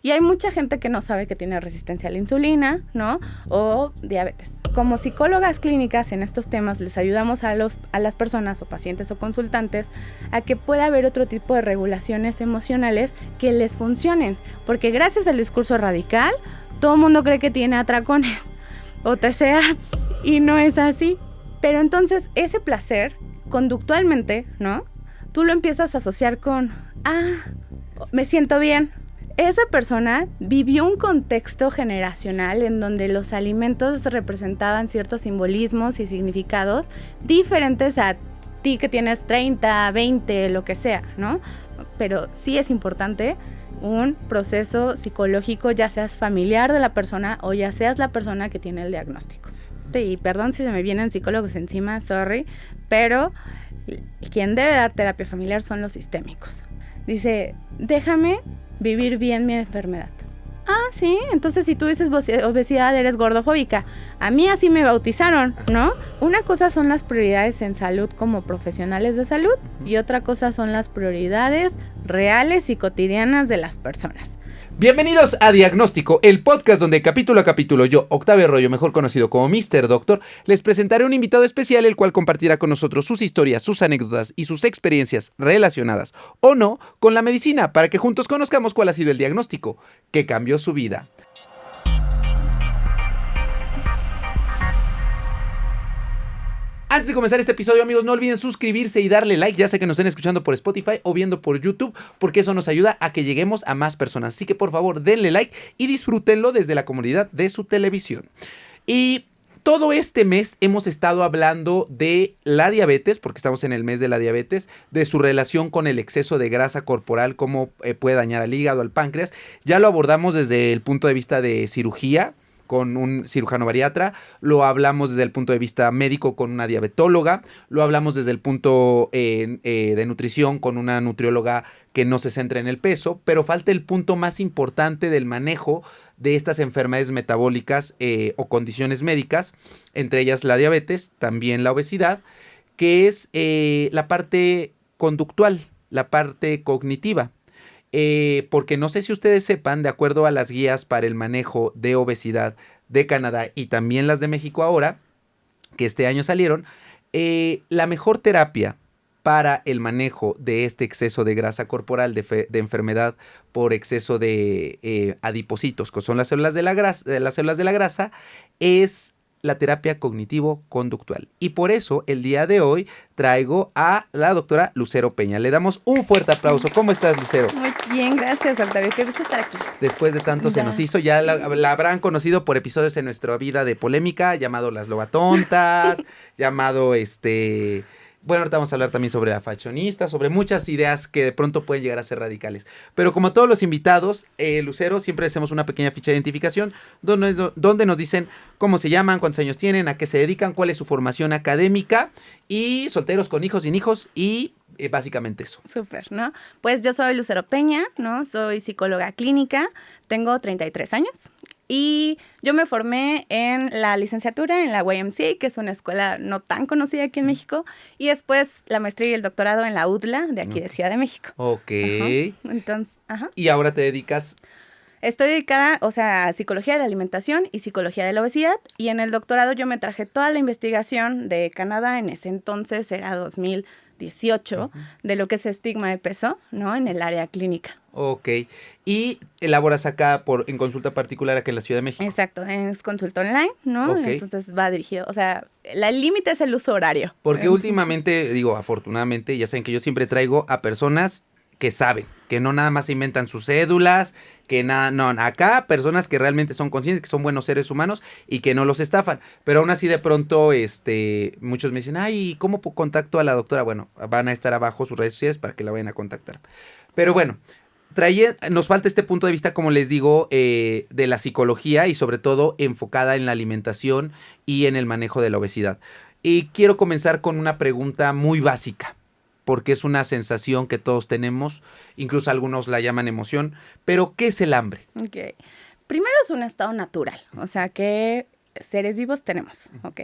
Y hay mucha gente que no sabe que tiene resistencia a la insulina, ¿no? O diabetes. Como psicólogas clínicas en estos temas les ayudamos a las personas o pacientes o consultantes a que pueda haber otro tipo de regulaciones emocionales que les funcionen. Porque gracias al discurso radical, todo el mundo cree que tiene atracones o TCAs y no es así. Pero entonces ese placer, conductualmente, ¿no? Tú lo empiezas a asociar con, me siento bien. Esa persona vivió un contexto generacional en donde los alimentos representaban ciertos simbolismos y significados diferentes a ti que tienes 30, 20, lo que sea, ¿no? Pero sí es importante un proceso psicológico, ya seas familiar de la persona o ya seas la persona que tiene el diagnóstico. Y perdón si se me vienen psicólogos encima, sorry, pero quien debe dar terapia familiar son los sistémicos. Dice, déjame vivir bien mi enfermedad. Sí, entonces si tú dices obesidad eres gordofóbica. A mí así me bautizaron, ¿no? Una cosa son las prioridades en salud como profesionales de salud y otra cosa son las prioridades reales y cotidianas de las personas. Bienvenidos a Diagnóstico, el podcast donde capítulo a capítulo yo, Octavio Arroyo, mejor conocido como Mr. Doctor, les presentaré un invitado especial el cual compartirá con nosotros sus historias, sus anécdotas y sus experiencias relacionadas o no con la medicina para que juntos conozcamos cuál ha sido el diagnóstico que cambió su vida. Antes de comenzar este episodio, amigos, no olviden suscribirse y darle like, ya sea que nos estén escuchando por Spotify o viendo por YouTube, porque eso nos ayuda a que lleguemos a más personas. Así que, por favor, denle like y disfrútenlo desde la comodidad de su televisión. Y todo este mes hemos estado hablando de la diabetes, porque estamos en el mes de la diabetes, de su relación con el exceso de grasa corporal, cómo puede dañar al hígado, al páncreas. Ya lo abordamos desde el punto de vista de cirugía, con un cirujano bariatra, lo hablamos desde el punto de vista médico con una diabetóloga, lo hablamos desde el punto de nutrición con una nutrióloga que no se centra en el peso, pero falta el punto más importante del manejo de estas enfermedades metabólicas o condiciones médicas, entre ellas la diabetes, también la obesidad, que es la parte conductual, la parte cognitiva. Porque no sé si ustedes sepan, de acuerdo a las guías para el manejo de obesidad de Canadá y también las de México ahora, que este año salieron, la mejor terapia para el manejo de este exceso de grasa corporal, de enfermedad por exceso de adipocitos, que son las células de la grasa, es la terapia cognitivo-conductual. Y por eso, el día de hoy, traigo a la doctora Lucero Peña. Le damos un fuerte aplauso. ¿Cómo estás, Lucero? Muy bien, gracias, Octavio. Qué gusto estar aquí. Después de tanto se nos hizo, ya la habrán conocido por episodios en nuestra vida de polémica, llamado Las Lobatontas, llamado Bueno, ahorita vamos a hablar también sobre la fashionista, sobre muchas ideas que de pronto pueden llegar a ser radicales. Pero como todos los invitados, Lucero, siempre hacemos una pequeña ficha de identificación donde nos dicen cómo se llaman, cuántos años tienen, a qué se dedican, cuál es su formación académica y solteros con hijos, sin hijos y básicamente eso. Súper, ¿no? Pues yo soy Lucero Peña, ¿no? Soy psicóloga clínica, tengo 33 años. Y yo me formé en la licenciatura en la YMCA, que es una escuela no tan conocida aquí en México, y después la maestría y el doctorado en la UDLA, de aquí de Ciudad de México. Ok. Entonces, ¿Y ahora te dedicas? Estoy dedicada, a psicología de la alimentación y psicología de la obesidad, y en el doctorado yo me traje toda la investigación de Canadá, en ese entonces era 2018, de lo que es estigma de peso, ¿no? En el área clínica. Ok. ¿Y elaboras acá en consulta particular aquí en la Ciudad de México? Exacto, es consulta online, ¿no? Okay. Entonces va dirigido, el límite es el uso horario. Porque últimamente, afortunadamente, ya saben que yo siempre traigo a personas que saben, que no nada más inventan sus cédulas, acá personas que realmente son conscientes, que son buenos seres humanos y que no los estafan. Pero aún así de pronto, muchos me dicen, ay, ¿cómo contacto a la doctora? Bueno, van a estar abajo sus redes sociales para que la vayan a contactar. Pero bueno, nos falta este punto de vista, como les digo, de la psicología y sobre todo enfocada en la alimentación y en el manejo de la obesidad. Y quiero comenzar con una pregunta muy básica, porque es una sensación que todos tenemos, incluso algunos la llaman emoción, pero ¿qué es el hambre? Ok. Primero es un estado natural, que seres vivos tenemos, ¿ok?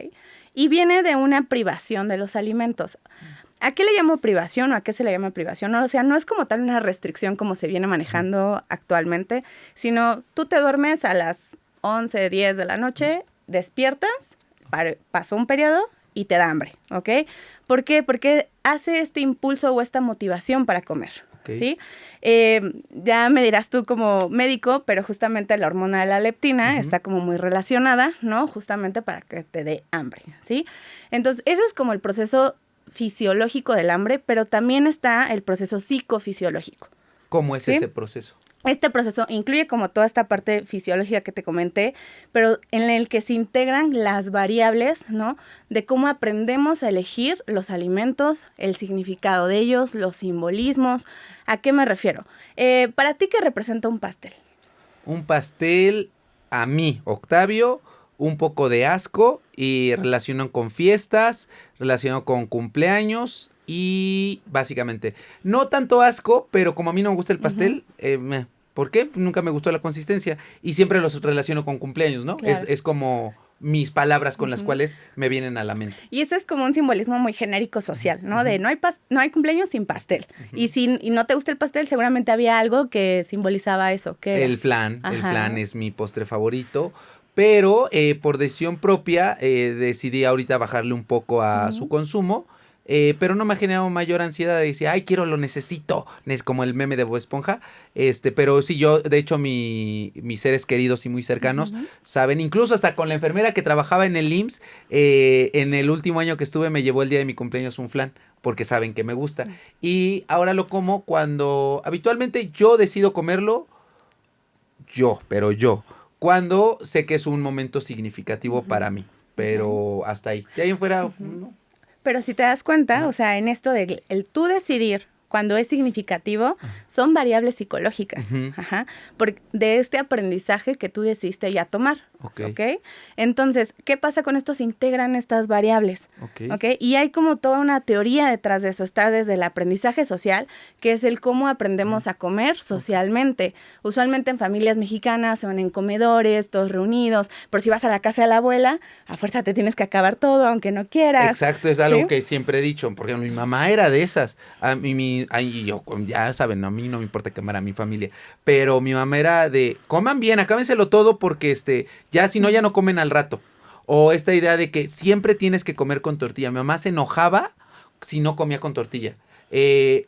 Y viene de una privación de los alimentos. ¿A qué le llamo privación o a qué se le llama privación? No, o sea, no es como tal una restricción como se viene manejando actualmente, sino tú te duermes a las 11, 10 de la noche, despiertas, pasó un periodo y te da hambre, ¿ok? ¿Por qué? Porque hace este impulso o esta motivación para comer. Okay. ¿Sí? Ya me dirás tú como médico, pero justamente la hormona de la leptina está como muy relacionada, ¿no? Justamente para que te dé hambre, ¿sí? Entonces, ese es como el proceso fisiológico del hambre, pero también está el proceso psicofisiológico. ¿Cómo es ese proceso? Este proceso incluye como toda esta parte fisiológica que te comenté, pero en el que se integran las variables, ¿no? De cómo aprendemos a elegir los alimentos, el significado de ellos, los simbolismos. ¿A qué me refiero? Para ti, ¿qué representa un pastel? Un pastel, a mí, Octavio, un poco de asco y relacionado con fiestas, relacionado con cumpleaños y básicamente, no tanto asco, pero como a mí no me gusta el pastel, ¿por qué? Nunca me gustó la consistencia y siempre los relaciono con cumpleaños, ¿no? Claro. Es como mis palabras con las cuales me vienen a la mente. Y ese es como un simbolismo muy genérico social, ¿no? De no hay cumpleaños sin pastel. Y no te gusta el pastel, seguramente había algo que simbolizaba eso. ¿Qué el flan es mi postre favorito. Pero por decisión propia decidí ahorita bajarle un poco a su consumo, pero no me ha generado mayor ansiedad de decir, ay, lo necesito, es como el meme de Bob Esponja, pero sí, yo, de hecho, mis seres queridos y muy cercanos saben, incluso hasta con la enfermera que trabajaba en el IMSS, en el último año que estuve me llevó el día de mi cumpleaños un flan, porque saben que me gusta, y ahora lo como cuando, habitualmente yo decido comerlo, pero yo, cuando sé que es un momento significativo para mí, pero hasta ahí. De ahí en fuera, no. Pero si te das cuenta, o sea, en esto de el tú decidir cuando es significativo, son variables psicológicas, de este aprendizaje que tú decidiste ya tomar, ¿ok? Entonces, ¿qué pasa con esto? Se integran estas variables, ¿ok? Y hay como toda una teoría detrás de eso, está desde el aprendizaje social, que es el cómo aprendemos a comer socialmente, usualmente en familias mexicanas, o en comedores, todos reunidos, pero si vas a la casa de la abuela, a fuerza te tienes que acabar todo, aunque no quieras. Exacto, es algo que siempre he dicho, porque mi mamá era de esas, yo, ya saben, a mí no me importa quemar a mi familia, pero mi mamá era de, coman bien, acábenselo todo porque ya si no, ya no comen al rato. O esta idea de que siempre tienes que comer con tortilla. Mi mamá se enojaba si no comía con tortilla. En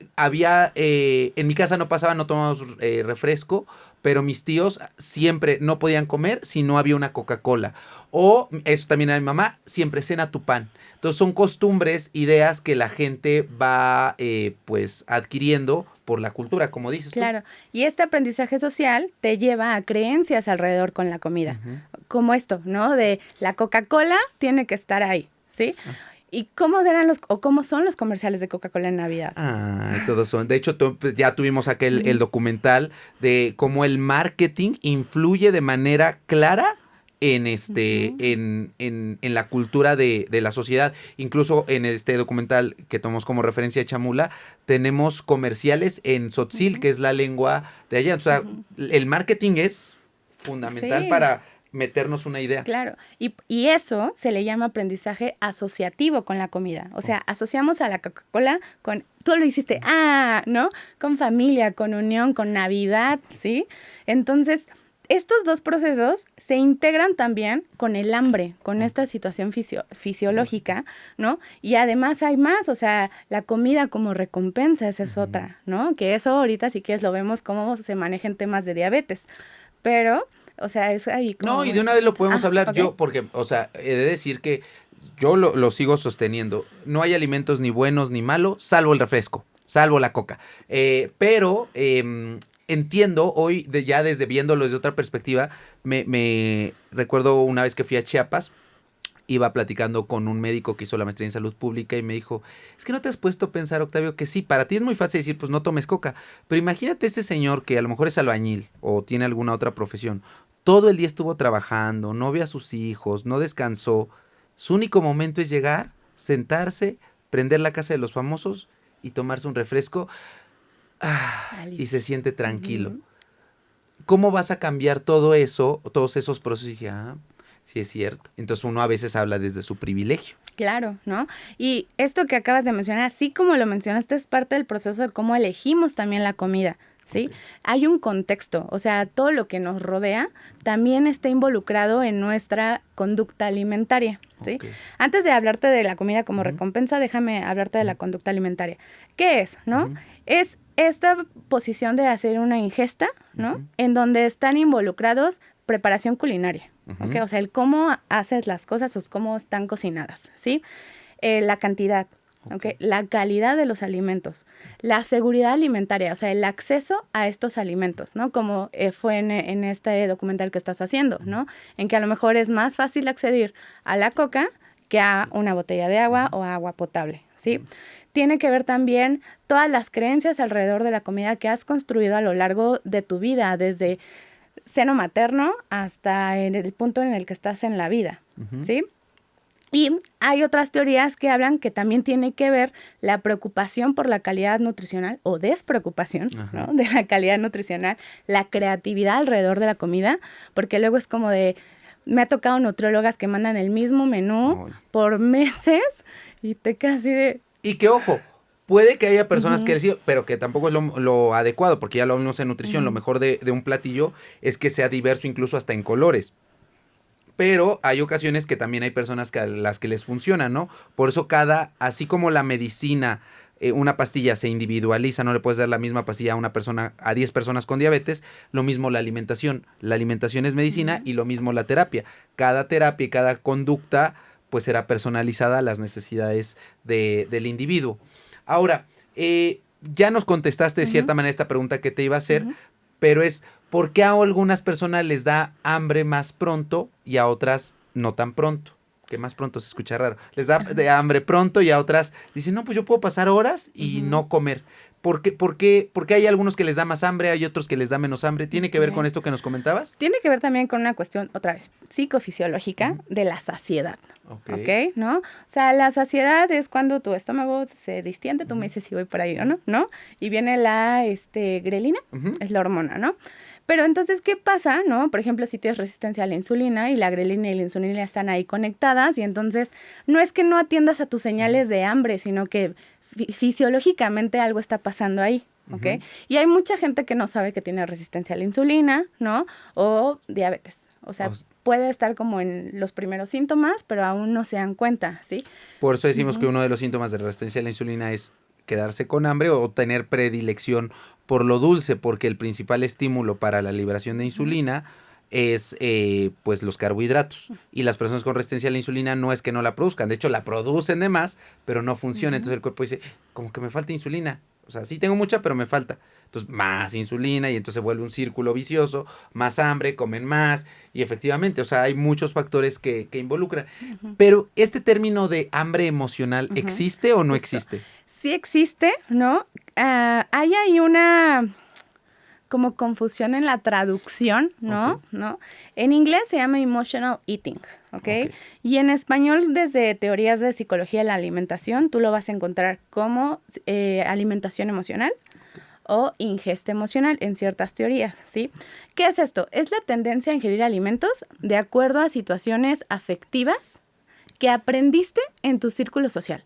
mi casa no tomábamos refresco, pero mis tíos siempre no podían comer si no había una Coca-Cola. O, eso también era mi mamá, siempre cena tu pan. Entonces son costumbres, ideas que la gente va pues adquiriendo por la cultura, como dices. Claro, y este aprendizaje social te lleva a creencias alrededor con la comida, como esto, ¿no? De la Coca-Cola tiene que estar ahí, ¿sí? ¿Y cómo son los comerciales de Coca-Cola en Navidad? Todos son. De hecho, ya tuvimos el documental de cómo el marketing influye de manera clara en la cultura de la sociedad. Incluso en este documental que tomamos como referencia de Chamula, tenemos comerciales en Tzotzil, que es la lengua de allá. O sea, el marketing es fundamental para meternos una idea. Claro, y eso se le llama aprendizaje asociativo con la comida. O sea, asociamos a la Coca-Cola con, tú lo hiciste, ¿no? Con familia, con unión, con Navidad, ¿sí? Entonces, estos dos procesos se integran también con el hambre, con esta situación fisiológica, ¿no? Y además hay más, o sea, la comida como recompensa, esa es otra, ¿no? Que eso ahorita sí que lo vemos cómo se maneja en temas de diabetes, pero... O sea, es ahí como... No, y de una vez lo podemos hablar yo, porque, o sea, he de decir que yo lo sigo sosteniendo. No hay alimentos ni buenos ni malos, salvo el refresco, salvo la coca. Pero entiendo hoy, ya desde viéndolo desde otra perspectiva, me recuerdo una vez que fui a Chiapas, iba platicando con un médico que hizo la maestría en salud pública y me dijo, es que no te has puesto a pensar, Octavio, que sí, para ti es muy fácil decir, pues no tomes coca, pero imagínate ese señor que a lo mejor es albañil o tiene alguna otra profesión, todo el día estuvo trabajando, no vio a sus hijos, no descansó, su único momento es llegar, sentarse, prender la casa de los famosos y tomarse un refresco y se siente tranquilo. ¿Cómo vas a cambiar todo eso, todos esos procesos? Y dije, Sí, es cierto. Entonces uno a veces habla desde su privilegio. Claro, ¿no? Y esto que acabas de mencionar, así como lo mencionaste, es parte del proceso de cómo elegimos también la comida, ¿sí? Ok. Hay un contexto, o sea, todo lo que nos rodea también está involucrado en nuestra conducta alimentaria, ¿sí? Ok. Antes de hablarte de la comida como Ujú. recompensa, déjame hablarte de la conducta alimentaria. ¿Qué es, no? Ujú. Es esta posición de hacer una ingesta, ¿no? Ujú. En donde están involucrados preparación culinaria, Ujú. ¿ok? O sea, el cómo haces las cosas o cómo están cocinadas, ¿sí? La cantidad, ¿ok? Ok. La calidad de los alimentos, la seguridad alimentaria, o sea, el acceso a estos alimentos, ¿no? Como fue en este documental que estás haciendo, ¿no? En que a lo mejor es más fácil acceder a la coca que a una botella de agua o agua potable, ¿sí? Tiene que ver también todas las creencias alrededor de la comida que has construido a lo largo de tu vida, desde seno materno hasta en el punto en el que estás en la vida, Ujú. ¿sí? Y hay otras teorías que hablan que también tiene que ver la preocupación por la calidad nutricional o despreocupación, Ajá. ¿no? De la calidad nutricional, la creatividad alrededor de la comida, porque luego es como de, me ha tocado nutriólogas que mandan el mismo menú Ay. por meses y te quedas así de, Y que ojo, puede que haya personas que ujú, les digan, pero que tampoco es lo adecuado, porque ya lo hablamos en nutrición, lo ujú, mejor de un platillo es que sea diverso incluso hasta en colores. Pero hay ocasiones que también hay personas que a las que les funciona, ¿no? Por eso así como la medicina, una pastilla se individualiza, no le puedes dar la misma pastilla a una persona, a 10 personas con diabetes, lo mismo la alimentación. La alimentación es medicina ujú. y lo mismo la terapia. Cada terapia y cada conducta pues será personalizada a las necesidades del individuo. Ahora, ya nos contestaste de cierta Ujú, manera esta pregunta que te iba a hacer, ujú. pero es ¿por qué a algunas personas les da hambre más pronto y a otras no tan pronto? Que más pronto se escucha raro. Les da Ajá. hambre pronto y a otras dicen, no, pues yo puedo pasar horas y Ujú. no comer. ¿Por qué hay algunos que les da más hambre, hay otros que les da menos hambre? ¿Tiene que ver con Ok. esto que nos comentabas? Tiene que ver también con una cuestión, otra vez, psicofisiológica Ujú. de la saciedad, Ok. ¿ok? ¿No? O sea, la saciedad es cuando tu estómago se distiende, tú me Ujú. dices si voy por ahí o Ujú. no, ¿no? Y viene la grelina, Ujú. es la hormona, ¿no? Pero entonces, ¿qué pasa, no? Por ejemplo, si tienes resistencia a la insulina y la grelina y la insulina están ahí conectadas y entonces no es que no atiendas a tus señales de hambre, sino que fisiológicamente algo está pasando ahí. ¿Ok? Ujú. Y hay mucha gente que no sabe que tiene resistencia a la insulina, ¿no? O diabetes. O sea, O s- puede estar como en los primeros síntomas, pero aún no se dan cuenta, ¿sí? Por eso decimos que Ujú, uno de los síntomas de resistencia a la insulina es quedarse con hambre o tener predilección por lo dulce, porque el principal estímulo para la liberación de ujú, insulina es pues los carbohidratos. Y las personas con resistencia a la insulina no es que no la produzcan, de hecho la producen de más, pero no funciona. ujú. Entonces el cuerpo dice, como que me falta insulina. O sea, sí tengo mucha, pero me falta. Entonces, más insulina y entonces se vuelve un círculo vicioso, más hambre, comen más y efectivamente, o sea, hay muchos factores que involucran. Ujú, Pero este término de hambre emocional, ujú. ¿existe o no Justo. existe? Sí existe, ¿no? Hay ahí una como confusión en la traducción, Ok, ¿no? En inglés se llama emotional eating, ¿ok? ok. Y en español, desde teorías de psicología de la alimentación, tú lo vas a encontrar como alimentación emocional o ingesta emocional en ciertas teorías, ¿sí? ¿Qué es esto? Es la tendencia a ingerir alimentos de acuerdo a situaciones afectivas que aprendiste en tu círculo social.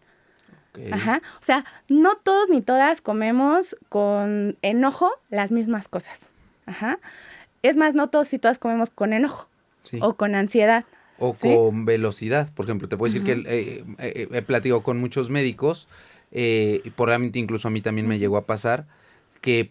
Ok, Ajá. O sea, no todos ni todas comemos con enojo las mismas cosas. Ajá. Es más, no todos y todas comemos con enojo sí. o con ansiedad. O ¿Sí? con velocidad. Por ejemplo, te puedo decir que Ujú, he platicado con muchos médicos, y probablemente incluso a mí también me ujú, llegó a pasar, que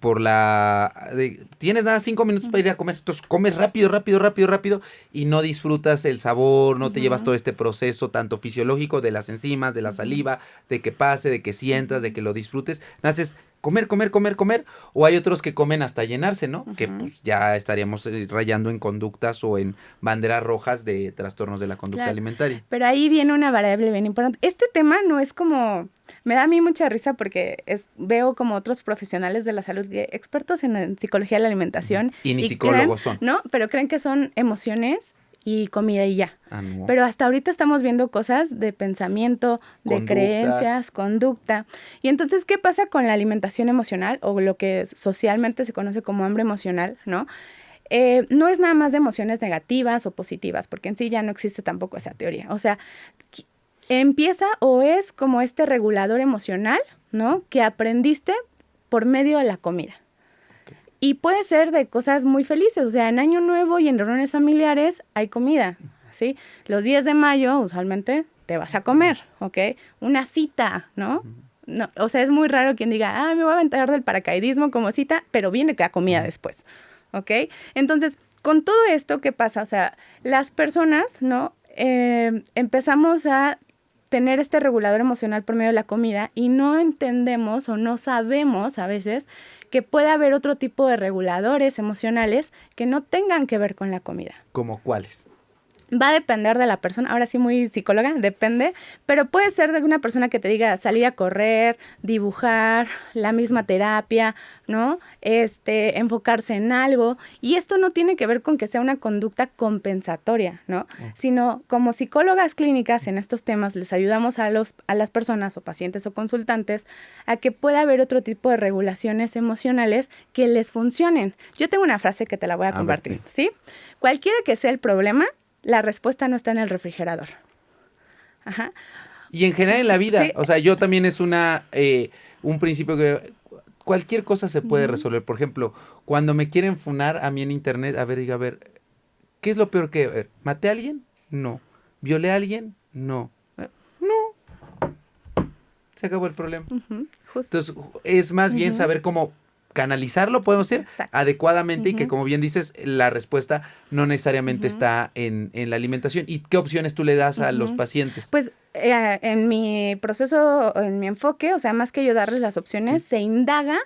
tienes nada 5 minutos para ujú, ir a comer, entonces comes rápido, rápido, rápido, rápido y no disfrutas el sabor, no te llevas ujú, todo este proceso tanto fisiológico de las enzimas, de la ujú, saliva, de que pase, de que sientas, de ujú, que lo disfrutes, haces comer, comer, comer, comer, o hay otros que comen hasta llenarse, ¿no? Que ujú. pues ya estaríamos rayando en conductas o en banderas rojas de trastornos de la conducta Claro. alimentaria. Pero ahí viene una variable bien importante. Este tema no es como, me da a mí mucha risa porque veo como otros profesionales de la salud, expertos en psicología de la Ujú. alimentación, Y ni y creen, psicólogos son. ¿no? Pero creen que son emociones y comida y ya. Ah, no. Pero hasta ahorita estamos viendo cosas de pensamiento, de Conductas. creencias, conducta. Y entonces, ¿qué pasa con la alimentación emocional o lo que socialmente se conoce como hambre emocional, ¿no? no es nada más de emociones negativas o positivas, porque en sí ya no existe tampoco esa teoría. O sea, empieza o es como este regulador emocional, ¿no? Que aprendiste por medio de la comida. Okay. Y puede ser de cosas muy felices, o sea, en Año Nuevo y en reuniones familiares hay comida, ¿sí? Los 10 de mayo usualmente te vas a comer, ¿ok? Una cita, ¿no? No, o sea, es muy raro quien diga, me voy a aventar del paracaidismo como cita, pero viene la comida después, ¿ok? Entonces, con todo esto, ¿qué pasa? O sea, las personas, ¿no? Empezamos a tener este regulador emocional por medio de la comida y no entendemos o no sabemos a veces que puede haber otro tipo de reguladores emocionales que no tengan que ver con la comida. ¿Cómo cuáles? Va a depender de la persona, ahora sí muy psicóloga, depende, pero puede ser de una persona que te diga salir a correr, dibujar, la misma terapia, ¿no? Enfocarse en algo, y esto no tiene que ver con que sea una conducta compensatoria, ¿no? Sino como psicólogas clínicas en estos temas les ayudamos a las personas o pacientes o consultantes a que pueda haber otro tipo de regulaciones emocionales que les funcionen. Yo tengo una frase que te la voy a compartir, ¿sí? Cualquiera que sea el problema, la respuesta no está en el refrigerador. Ajá. Y en general en la vida, sí. O sea, yo también es un principio que cualquier cosa se puede resolver. Por ejemplo, cuando me quieren funar a mí en internet, a ver, ¿qué es lo peor que maté a alguien? No. ¿Violé a alguien? No. No. Se acabó el problema. Entonces, es más bien saber cómo canalizarlo, podemos decir, adecuadamente y que, como bien dices, la respuesta no necesariamente está en la alimentación. ¿Y qué opciones tú le das a los pacientes? Pues en mi proceso, en mi enfoque, o sea, más que yo darles las opciones, se indaga,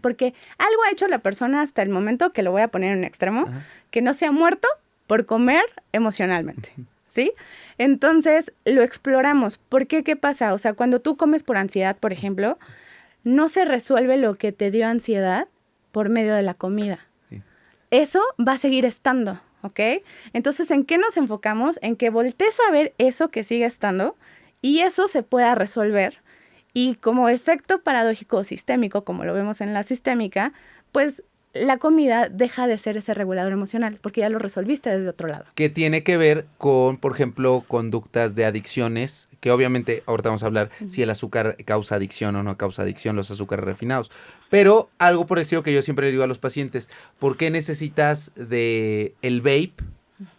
porque algo ha hecho la persona hasta el momento, que lo voy a poner en un extremo, que no se ha muerto por comer emocionalmente. ¿Sí? Entonces, lo exploramos. ¿Por qué? ¿Qué pasa? O sea, cuando tú comes por ansiedad, por ejemplo, no se resuelve lo que te dio ansiedad por medio de la comida. Sí. Eso va a seguir estando, ¿ok? Entonces, ¿en qué nos enfocamos? En que voltees a ver eso que sigue estando y eso se pueda resolver. Y como efecto paradójico sistémico, como lo vemos en la sistémica, pues la comida deja de ser ese regulador emocional porque ya lo resolviste desde otro lado. Que tiene que ver con, por ejemplo, conductas de adicciones, que obviamente ahorita vamos a hablar si el azúcar causa adicción o no causa adicción, los azúcares refinados. Pero algo por el estilo que yo siempre le digo a los pacientes, ¿por qué necesitas de el vape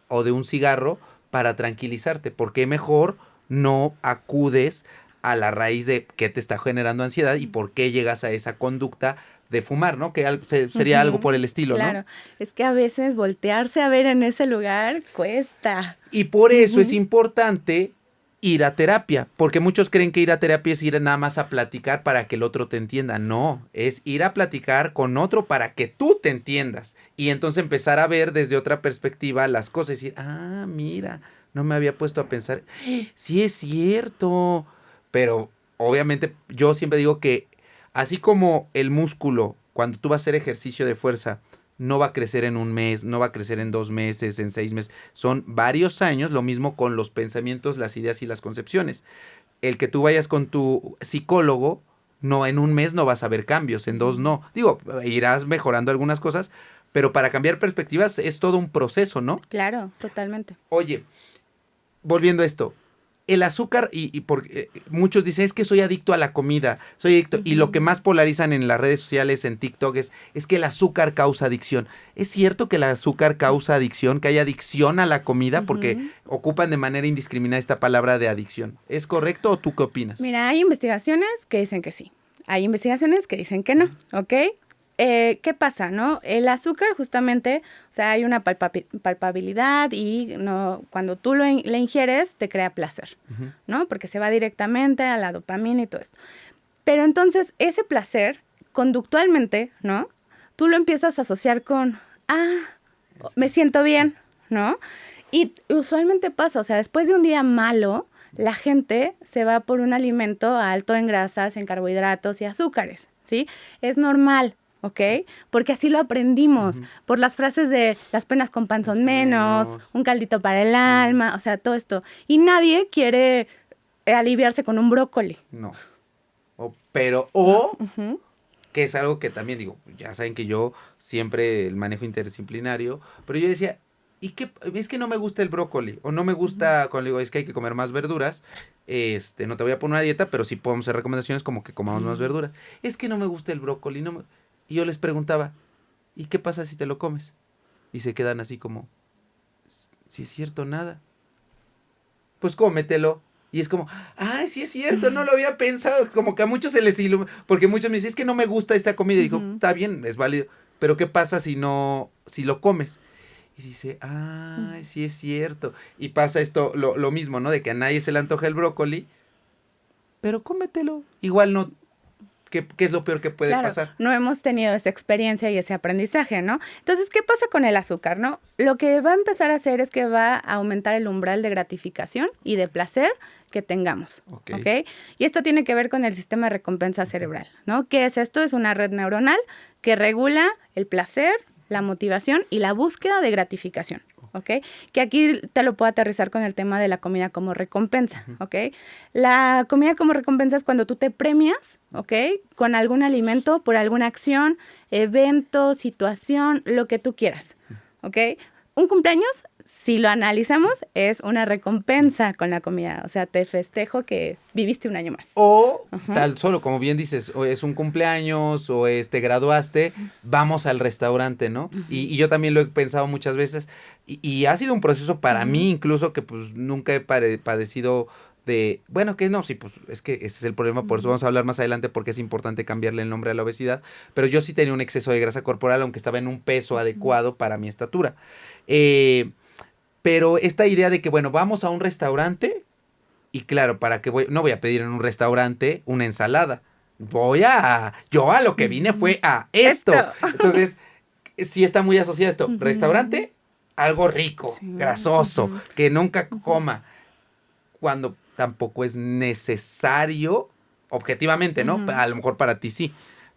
o de un cigarro para tranquilizarte? ¿Por qué mejor no acudes a la raíz de qué te está generando ansiedad y por qué llegas a esa conducta de fumar, ¿no? Que sería algo por el estilo, claro. ¿no? Es que a veces voltearse a ver en ese lugar cuesta. Y por eso es importante ir a terapia, porque muchos creen que ir a terapia es ir nada más a platicar para que el otro te entienda. No, es ir a platicar con otro para que tú te entiendas. Y entonces empezar a ver desde otra perspectiva las cosas y decir, mira, no me había puesto a pensar. Sí es cierto. Pero obviamente yo siempre digo que así como el músculo, cuando tú vas a hacer ejercicio de fuerza, no va a crecer en un mes, no va a crecer en 2 meses, en 6 meses. Son varios años, lo mismo con los pensamientos, las ideas y las concepciones. El que tú vayas con tu psicólogo, no, en un mes no vas a ver cambios, en 2 no. Digo, irás mejorando algunas cosas, pero para cambiar perspectivas es todo un proceso, ¿no? Claro, totalmente. Oye, volviendo a esto. El azúcar, y porque muchos dicen, es que soy adicto a la comida, soy adicto, y lo que más polarizan en las redes sociales, en TikTok, es que el azúcar causa adicción. ¿Es cierto que el azúcar causa adicción, que hay adicción a la comida? Porque ocupan de manera indiscriminada esta palabra de adicción. ¿Es correcto o tú qué opinas? Mira, hay investigaciones que dicen que sí, hay investigaciones que dicen que no, ¿ok? ¿Qué pasa, no? El azúcar justamente, o sea, hay una palpabilidad y no, cuando tú le ingieres te crea placer, ¿no? Porque se va directamente a la dopamina y todo esto. Pero entonces ese placer, conductualmente, ¿no? Tú lo empiezas a asociar con, me siento bien, ¿no? Y usualmente pasa, o sea, después de un día malo, la gente se va por un alimento alto en grasas, en carbohidratos y azúcares, ¿sí? Es normal. ¿Ok? Porque así lo aprendimos, por las frases de las penas con pan son menos, un caldito para el alma, o sea, todo esto. Y nadie quiere aliviarse con un brócoli. No. que es algo que también digo, ya saben que yo siempre el manejo interdisciplinario, pero yo decía, ¿y qué? Es que no me gusta el brócoli, o no me gusta, cuando digo, es que hay que comer más verduras, no te voy a poner una dieta, pero sí podemos hacer recomendaciones como que comamos más verduras. Es que no me gusta el brócoli, y yo les preguntaba, ¿y qué pasa si te lo comes? Y se quedan así como, si es cierto, nada. Pues cómetelo. Y es como, ay, sí es cierto, no lo había pensado. Como que a muchos se les ilumina, porque muchos me dicen, es que no me gusta esta comida. Y digo, está bien, es válido. Pero ¿qué pasa si lo comes? Y dice, ay, sí es cierto. Y pasa esto, lo mismo, ¿no? De que a nadie se le antoja el brócoli, pero cómetelo. Igual no, ¿qué es lo peor que puede pasar? No hemos tenido esa experiencia y ese aprendizaje, ¿no? Entonces, ¿qué pasa con el azúcar, no? Lo que va a empezar a hacer es que va a aumentar el umbral de gratificación y de placer que tengamos, ¿ok? Y esto tiene que ver con el sistema de recompensa cerebral, ¿no? ¿Qué es esto? Es una red neuronal que regula el placer, la motivación y la búsqueda de gratificación, ¿ok? Que aquí te lo puedo aterrizar con el tema de la comida como recompensa, ¿ok? La comida como recompensa es cuando tú te premias, ¿ok? Con algún alimento, por alguna acción, evento, situación, lo que tú quieras, ¿ok? Un cumpleaños, si lo analizamos, es una recompensa con la comida. O sea, te festejo que viviste un año más. O tal solo, como bien dices, o es un cumpleaños o te graduaste, vamos al restaurante, ¿no? Y yo también lo he pensado muchas veces. Y ha sido un proceso para mí, incluso que pues nunca he padecido bueno, que no, sí, pues es que ese es el problema, por eso vamos a hablar más adelante porque es importante cambiarle el nombre a la obesidad, pero yo sí tenía un exceso de grasa corporal, aunque estaba en un peso adecuado para mi estatura. Pero esta idea de que, bueno, vamos a un restaurante y claro, no voy a pedir en un restaurante una ensalada, yo a lo que vine fue a esto. Entonces, sí está muy asociado esto, restaurante, algo rico, grasoso, que nunca coma, cuando tampoco es necesario, objetivamente, ¿no? A lo mejor para ti sí.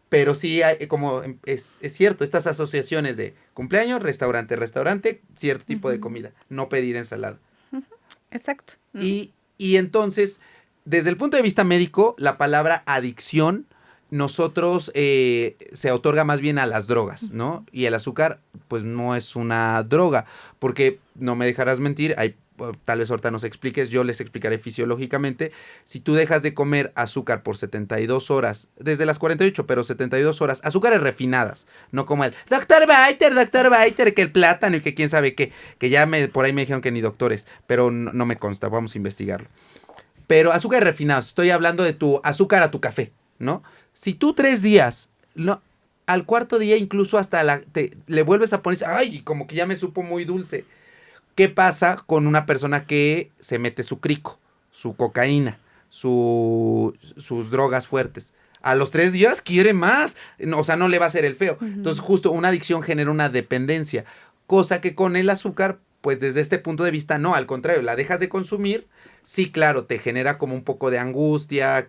Pero sí, como es cierto, estas asociaciones de cumpleaños, restaurante, cierto tipo de comida, no pedir ensalada. Exacto. Y entonces, desde el punto de vista médico, la palabra adicción, nosotros se otorga más bien a las drogas, ¿no? Y el azúcar, pues no es una droga, porque no me dejarás mentir, tal vez ahorita nos expliques, yo les explicaré fisiológicamente, si tú dejas de comer azúcar por 72 horas, desde las 48, pero 72 horas, azúcares refinadas, no como el doctor Biter, que el plátano y que quién sabe qué, que ya por ahí me dijeron que ni doctores, pero no me consta, vamos a investigarlo. Pero azúcares refinados, estoy hablando de tu azúcar a tu café, ¿no? Si tú 3 días, al cuarto día incluso hasta le vuelves a poner, ay, como que ya me supo muy dulce. ¿Qué pasa con una persona que se mete su crico, su cocaína, sus drogas fuertes? A los 3 días quiere más, o sea, no le va a hacer el feo. Entonces, justo una adicción genera una dependencia, cosa que con el azúcar, pues desde este punto de vista, no, al contrario, la dejas de consumir, sí, claro, te genera como un poco de angustia,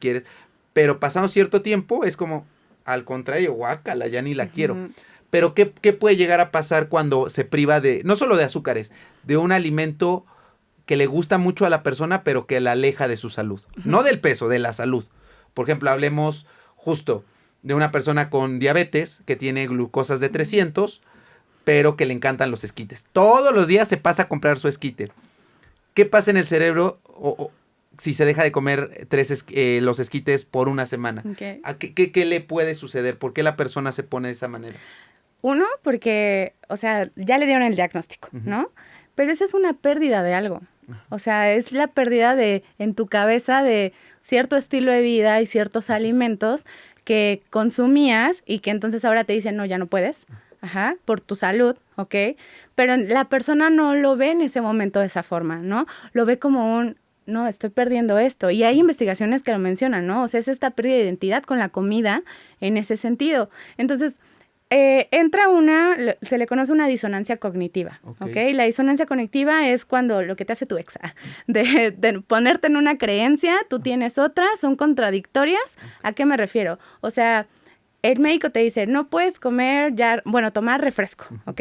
pero pasado cierto tiempo es como, al contrario, guácala, ya ni la quiero. Pero ¿qué puede llegar a pasar cuando se priva no solo de azúcares, de un alimento que le gusta mucho a la persona, pero que la aleja de su salud? No del peso, de la salud. Por ejemplo, hablemos justo de una persona con diabetes que tiene glucosas de 300, pero que le encantan los esquites. Todos los días se pasa a comprar su esquite. ¿Qué pasa en el cerebro si se deja de comer los esquites por una semana? Okay. ¿Qué le puede suceder? ¿Por qué la persona se pone de esa manera? Uno, porque, o sea, ya le dieron el diagnóstico, ¿no? Pero esa es una pérdida de algo. O sea, es la pérdida en tu cabeza de cierto estilo de vida y ciertos alimentos que consumías y que entonces ahora te dicen, no, ya no puedes, por tu salud, ¿ok? Pero la persona no lo ve en ese momento de esa forma, ¿no? Lo ve como no, estoy perdiendo esto. Y hay investigaciones que lo mencionan, ¿no? O sea, es esta pérdida de identidad con la comida en ese sentido. Entonces, entra se le conoce una disonancia cognitiva, ¿ok? La disonancia cognitiva es cuando lo que te hace tu ex, de ponerte en una creencia, tú tienes otra, son contradictorias. ¿A qué me refiero? O sea, el médico te dice, no puedes tomar refresco, ¿ok?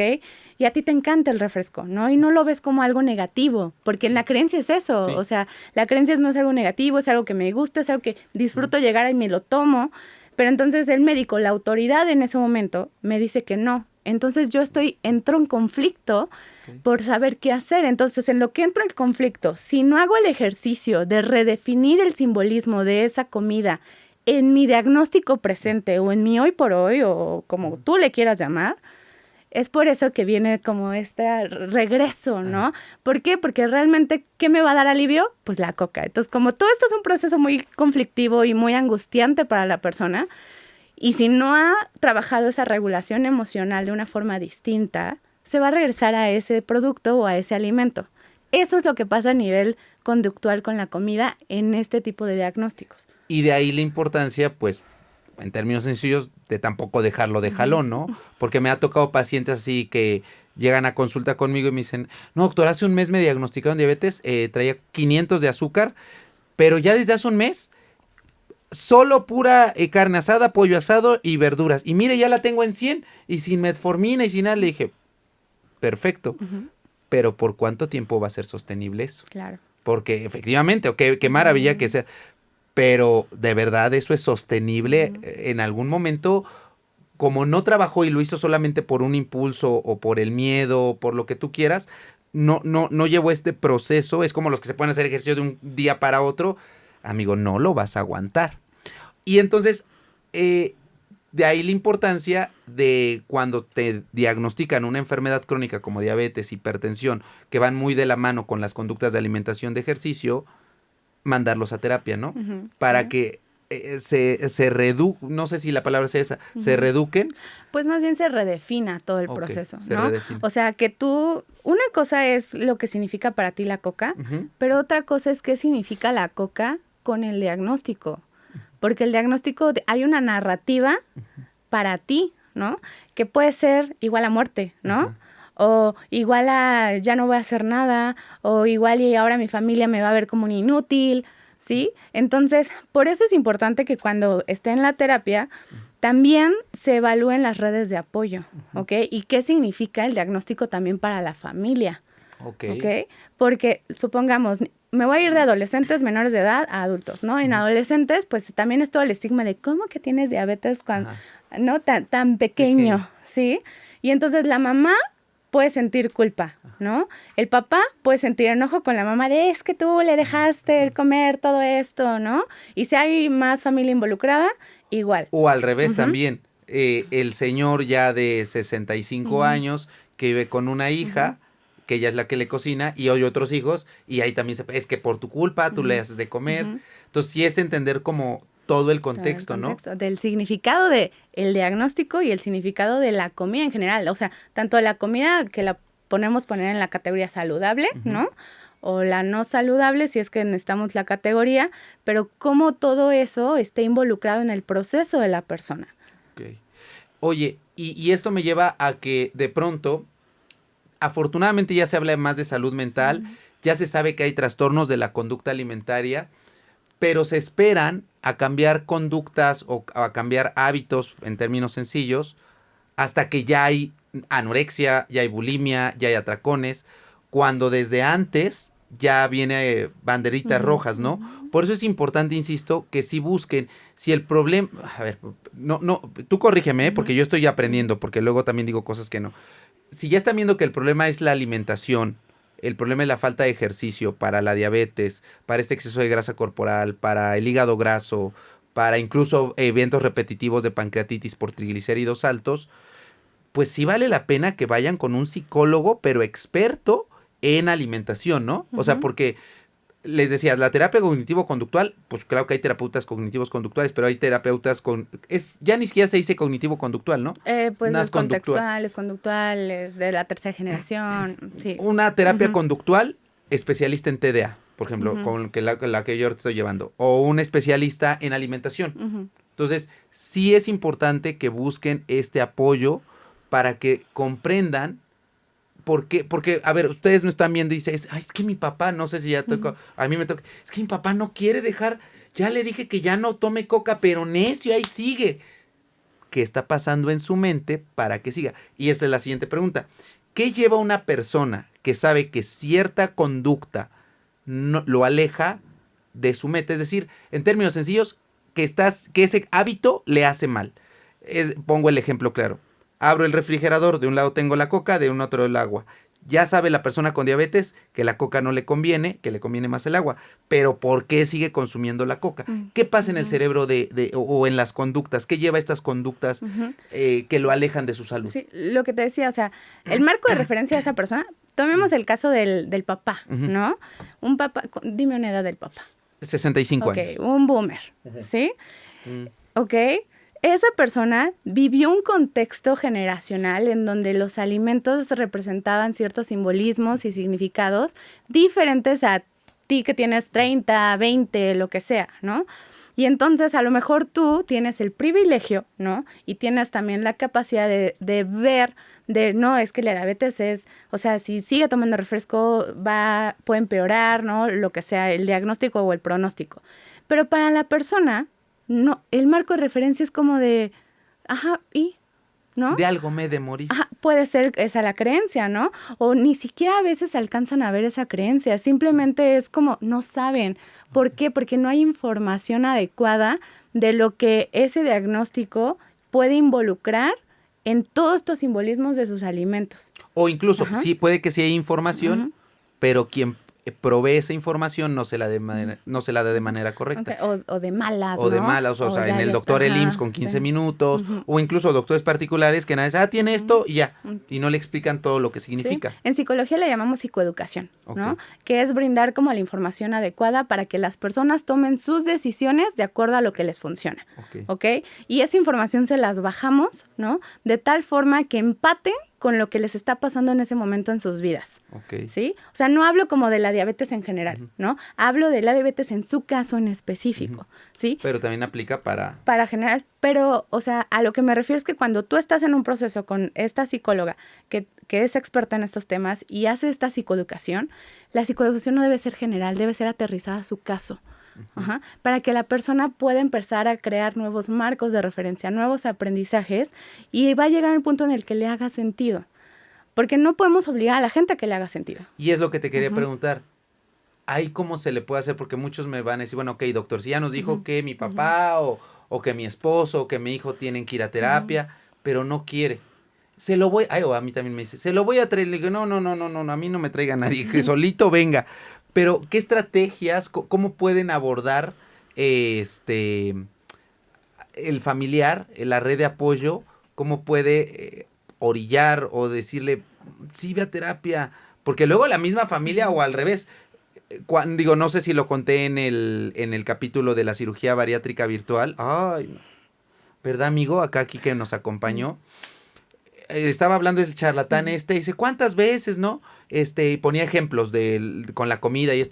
Y a ti te encanta el refresco, ¿no? Y no lo ves como algo negativo, porque la creencia es eso, sí. O sea, la creencia no es algo negativo, es algo que me gusta, es algo que disfruto llegar y me lo tomo, Pero entonces el médico, la autoridad en ese momento, me dice que no. Entonces yo entro en conflicto por saber qué hacer. Entonces, en lo que entro en conflicto, si no hago el ejercicio de redefinir el simbolismo de esa comida en mi diagnóstico presente o en mi hoy por hoy o como tú le quieras llamar, es por eso que viene como este regreso, ¿no? ¿Por qué? Porque realmente, ¿qué me va a dar alivio? Pues la coca. Entonces, como todo esto es un proceso muy conflictivo y muy angustiante para la persona, y si no ha trabajado esa regulación emocional de una forma distinta, se va a regresar a ese producto o a ese alimento. Eso es lo que pasa a nivel conductual con la comida en este tipo de diagnósticos. Y de ahí la importancia, pues, en términos sencillos, de tampoco dejarlo de jalón, ¿no? Porque me ha tocado pacientes así que llegan a consulta conmigo y me dicen, no, doctor, hace un mes me diagnosticaron diabetes, traía 500 de azúcar, pero ya desde hace un mes, solo pura carne asada, pollo asado y verduras. Y mire, ya la tengo en 100 y sin metformina y sin nada. Le dije, perfecto, pero ¿por cuánto tiempo va a ser sostenible eso? Claro. Porque efectivamente, qué maravilla que sea, pero ¿de verdad eso es sostenible? En algún momento, como no trabajó y lo hizo solamente por un impulso o por el miedo, o por lo que tú quieras, no llevó este proceso. Es como los que se pueden hacer ejercicio de un día para otro. Amigo, no lo vas a aguantar. Y entonces, de ahí la importancia de cuando te diagnostican una enfermedad crónica como diabetes, hipertensión, que van muy de la mano con las conductas de alimentación, de ejercicio, mandarlos a terapia, ¿no? Para que se no sé si la palabra es esa, se reeduquen. Pues más bien se redefina todo el proceso, ¿no? Redefine. O sea, que una cosa es lo que significa para ti la coca, pero otra cosa es qué significa la coca con el diagnóstico. Porque el diagnóstico, hay una narrativa para ti, ¿no? Que puede ser igual a muerte, ¿no? O igual a ya no voy a hacer nada, o igual y ahora mi familia me va a ver como un inútil, ¿sí? Entonces, por eso es importante que cuando esté en la terapia, también se evalúen las redes de apoyo, ¿ok? Y qué significa el diagnóstico también para la familia, ¿ok? Porque, supongamos, me voy a ir de adolescentes menores de edad a adultos, ¿no? En adolescentes, pues también es todo el estigma de cómo que tienes diabetes cuando, ¿no? Tan pequeño, ¿sí? Y entonces la mamá puede sentir culpa, ¿no? El papá puede sentir enojo con la mamá de es que tú le dejaste comer todo esto, ¿no? Y si hay más familia involucrada, igual. O al revés también, el señor ya de 65 años que vive con una hija, que ella es la que le cocina, y hay otros hijos, y ahí también es que por tu culpa tú le haces de comer. Entonces sí es entender como todo el contexto, ¿no? Del significado del diagnóstico y el significado de la comida en general. O sea, tanto la comida que la poner en la categoría saludable, ¿no? O la no saludable, si es que necesitamos la categoría, pero cómo todo eso esté involucrado en el proceso de la persona. Okay. Oye, y esto me lleva a que de pronto, afortunadamente ya se habla más de salud mental, ya se sabe que hay trastornos de la conducta alimentaria, pero se esperan a cambiar conductas o a cambiar hábitos en términos sencillos hasta que ya hay anorexia, ya hay bulimia, ya hay atracones, cuando desde antes ya viene banderitas rojas, ¿no? Por eso es importante, insisto, que si busquen, si el problema, a ver, tú corrígeme, porque yo estoy aprendiendo, porque luego también digo cosas que no. Si ya están viendo que el problema es la alimentación, el problema es la falta de ejercicio para la diabetes, para este exceso de grasa corporal, para el hígado graso, para incluso eventos repetitivos de pancreatitis por triglicéridos altos, pues sí vale la pena que vayan con un psicólogo, pero experto en alimentación, ¿no? O sea, porque les decía, la terapia cognitivo-conductual, pues claro que hay terapeutas cognitivos conductuales, pero hay terapeutas ya ni siquiera se dice cognitivo-conductual, ¿no? Pues es conductual, es de la tercera generación, sí. Una terapia conductual, especialista en TDA, por ejemplo, con la que yo estoy llevando, o un especialista en alimentación. Entonces, sí es importante que busquen este apoyo para que comprendan. Porque, a ver, ustedes no están viendo y dicen, ay, es que mi papá, no sé si ya toca, a mí me toca, es que mi papá no quiere dejar, ya le dije que ya no tome coca, pero necio, ahí sigue. ¿Qué está pasando en su mente para que siga? Y esa es la siguiente pregunta. ¿Qué lleva a una persona que sabe que cierta conducta lo aleja de su meta? Es decir, en términos sencillos, que ese hábito le hace mal. Pongo el ejemplo claro. Abro el refrigerador, de un lado tengo la coca, de un otro el agua. Ya sabe la persona con diabetes que la coca no le conviene, que le conviene más el agua. Pero ¿por qué sigue consumiendo la coca? ¿Qué pasa en el cerebro o en las conductas? ¿Qué lleva a estas conductas que lo alejan de su salud? Sí, lo que te decía, o sea, el marco de referencia de esa persona, tomemos el caso del papá, ¿no? Un papá, dime una edad del papá. 65 años. Ok, un boomer, ¿sí? Ok. Esa persona vivió un contexto generacional en donde los alimentos representaban ciertos simbolismos y significados diferentes a ti que tienes 30, 20, lo que sea, ¿no? Y entonces a lo mejor tú tienes el privilegio, ¿no? Y tienes también la capacidad de ver, no, es que la diabetes es, o sea, si sigue tomando refresco puede empeorar, ¿no? Lo que sea, el diagnóstico o el pronóstico. Pero para la persona, no, el marco de referencia es como de, ¿no? De algo me he de morir. Puede ser esa la creencia, ¿no? O ni siquiera a veces alcanzan a ver esa creencia, simplemente es como no saben. ¿Por qué? Porque no hay información adecuada de lo que ese diagnóstico puede involucrar en todos estos simbolismos de sus alimentos. O incluso, sí, puede que sí haya información, pero quien provee esa información no se la da de manera correcta. Okay. O de malas, o de malas, o sea, en el doctor el IMSS con 15 minutos, o incluso doctores particulares que nada, tiene esto y ya, y no le explican todo lo que significa. Sí. En psicología le llamamos psicoeducación, ¿no? Que es brindar como la información adecuada para que las personas tomen sus decisiones de acuerdo a lo que les funciona, ¿ok? Y esa información se las bajamos, ¿no? De tal forma que empaten con lo que les está pasando en ese momento en sus vidas, ¿sí? O sea, no hablo como de la diabetes en general, ¿no? Hablo de la diabetes en su caso en específico, ¿sí? Pero también aplica para general, pero, o sea, a lo que me refiero es que cuando tú estás en un proceso con esta psicóloga que es experta en estos temas y hace esta psicoeducación, la psicoeducación no debe ser general, debe ser aterrizada a su caso. Para que la persona pueda empezar a crear nuevos marcos de referencia, nuevos aprendizajes, y va a llegar el punto en el que le haga sentido. Porque no podemos obligar a la gente a que le haga sentido. Y es lo que te quería preguntar. ¿Ahí cómo se le puede hacer? Porque muchos me van a decir, bueno, ok, doctor, si ya nos dijo que mi papá o que mi esposo o que mi hijo tienen que ir a terapia, pero no quiere. Se lo voy, a mí también me dice, se lo voy a traer. Le digo, no, a mí no me traiga nadie, que solito venga. Pero, ¿qué estrategias, cómo pueden abordar el familiar, la red de apoyo, cómo puede orillar o decirle, sí, ve a terapia? Porque luego la misma familia o al revés, no sé si lo conté en el capítulo de la cirugía bariátrica virtual. Ay, no. ¿Verdad, amigo? Aquí que nos acompañó. Estaba hablando del charlatán y dice, ¿cuántas veces, no? Y ponía ejemplos con la comida y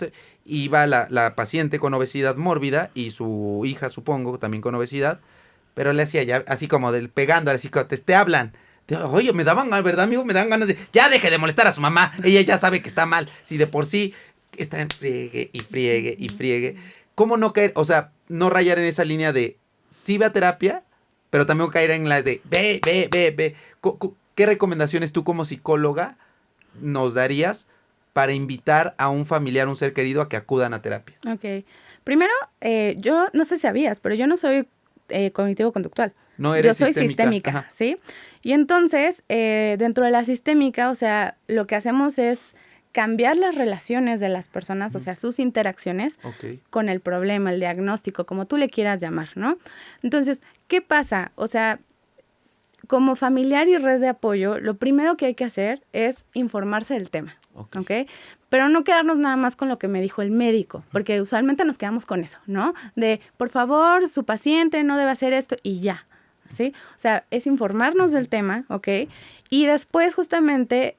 iba la paciente con obesidad mórbida y su hija, supongo, también con obesidad, pero le hacía ya así como pegando, así como te hablan. Oye, me daban ganas, ¿verdad, amigo? Me daban ganas de, ya deje de molestar a su mamá, ella ya sabe que está mal, si de por sí está en friegue y friegue y friegue. ¿Cómo no caer, o sea, no rayar en esa línea de, sí va a terapia, pero también caer en la de, ve? ¿Qué recomendaciones tú como psicóloga nos darías para invitar a un familiar, un ser querido, a que acudan a terapia? Ok. Primero, yo no sé si sabías, pero yo no soy cognitivo-conductual. No eres yo soy sistémica, ¿sí? Y entonces, dentro de la sistémica, o sea, lo que hacemos es cambiar las relaciones de las personas, o sea, sus interacciones con el problema, el diagnóstico, como tú le quieras llamar, ¿no? Entonces, ¿qué pasa? O sea, como familiar y red de apoyo, lo primero que hay que hacer es informarse del tema, ¿ok? Pero no quedarnos nada más con lo que me dijo el médico, porque usualmente nos quedamos con eso, ¿no? De, por favor, su paciente no debe hacer esto y ya, ¿sí? O sea, es informarnos del tema, ¿ok? Y después justamente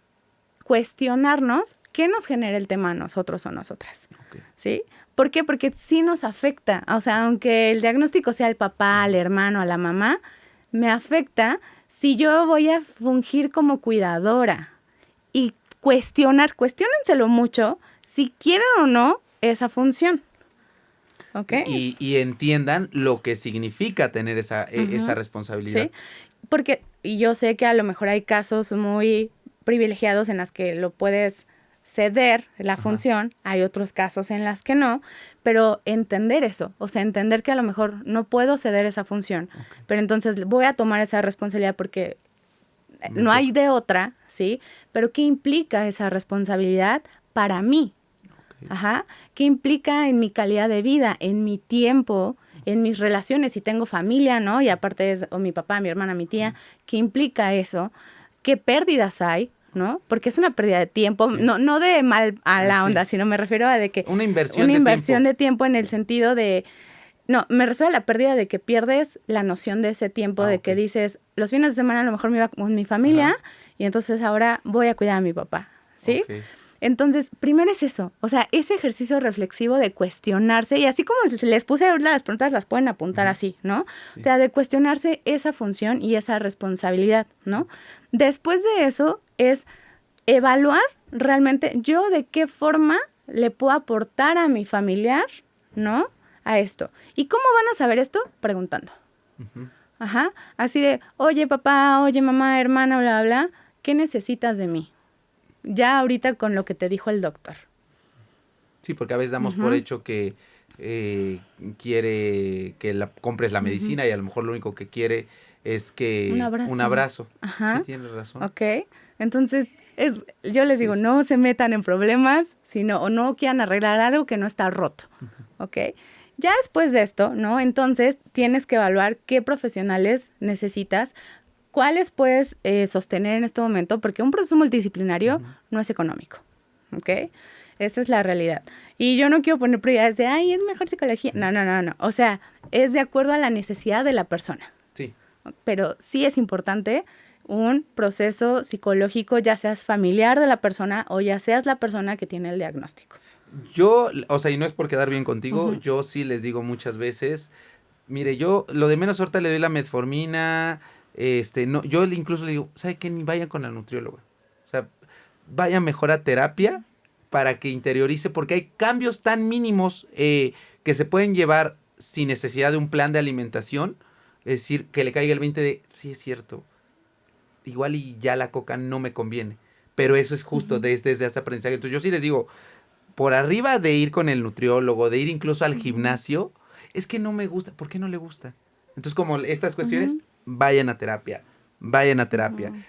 cuestionarnos qué nos genera el tema a nosotros o nosotras, ¿sí? ¿Por qué? Porque sí nos afecta, o sea, aunque el diagnóstico sea al papá, al hermano, a la mamá, me afecta si yo voy a fungir como cuidadora y cuestiónenselo mucho si quieren o no esa función. ¿Ok? Y entiendan lo que significa tener esa responsabilidad. Sí, porque y yo sé que a lo mejor hay casos muy privilegiados en las que lo puedes ceder la función, hay otros casos en las que no, pero entender eso, o sea, entender que a lo mejor no puedo ceder esa función, pero entonces voy a tomar esa responsabilidad porque no hay de otra, ¿sí? Pero ¿qué implica esa responsabilidad para mí? Ajá. ¿Qué implica en mi calidad de vida, en mi tiempo, en mis relaciones? Si tengo familia, ¿no? Y aparte es o mi papá, mi hermana, mi tía, ¿qué implica eso? ¿Qué pérdidas hay? ¿No? Porque es una pérdida de tiempo, no de mal a la onda, sino me refiero a de que una inversión de tiempo en el sentido de, no, me refiero a la pérdida de que pierdes la noción de ese tiempo, de que dices, los fines de semana a lo mejor me iba con mi familia y entonces ahora voy a cuidar a mi papá, ¿sí? Entonces, primero es eso, o sea, ese ejercicio reflexivo de cuestionarse, y así como les puse ahorita las preguntas, las pueden apuntar así, ¿no? O sea, de cuestionarse esa función y esa responsabilidad, ¿no? Después de eso es evaluar realmente yo de qué forma le puedo aportar a mi familiar, ¿no? A esto. ¿Y cómo van a saber esto? Preguntando. Ajá, así de, oye papá, oye mamá, hermana, bla, bla, ¿qué necesitas de mí? Ya ahorita con lo que te dijo el doctor. Sí, porque a veces damos por hecho que quiere que compres la medicina y a lo mejor lo único que quiere es que un abrazo. Ajá. Sí, tienes razón. Ok, entonces yo les digo, no se metan en problemas, sino o no quieran arreglar algo que no está roto. Ok, ya después de esto, ¿no? Entonces tienes que evaluar qué profesionales necesitas, cuáles puedes sostener en este momento, porque un proceso multidisciplinario no es económico, ¿ok? Esa es la realidad. Y yo no quiero poner prioridades de, ay, es mejor psicología. No. O sea, es de acuerdo a la necesidad de la persona. Sí. Pero sí es importante un proceso psicológico, ya seas familiar de la persona o ya seas la persona que tiene el diagnóstico. Yo, o sea, y no es por quedar bien contigo, yo sí les digo muchas veces, mire, yo lo de menos ahorita le doy la metformina, no, yo incluso le digo, ¿sabe qué? Ni vayan con la nutrióloga. O sea, vayan mejor a terapia para que interiorice, porque hay cambios tan mínimos que se pueden llevar sin necesidad de un plan de alimentación. Es decir, que le caiga el 20 de, sí es cierto, igual y ya la coca no me conviene. Pero eso es justo desde este aprendizaje. Entonces yo sí les digo, por arriba de ir con el nutriólogo, de ir incluso al gimnasio, es que no me gusta. ¿Por qué no le gusta? Entonces como estas cuestiones, vayan a terapia,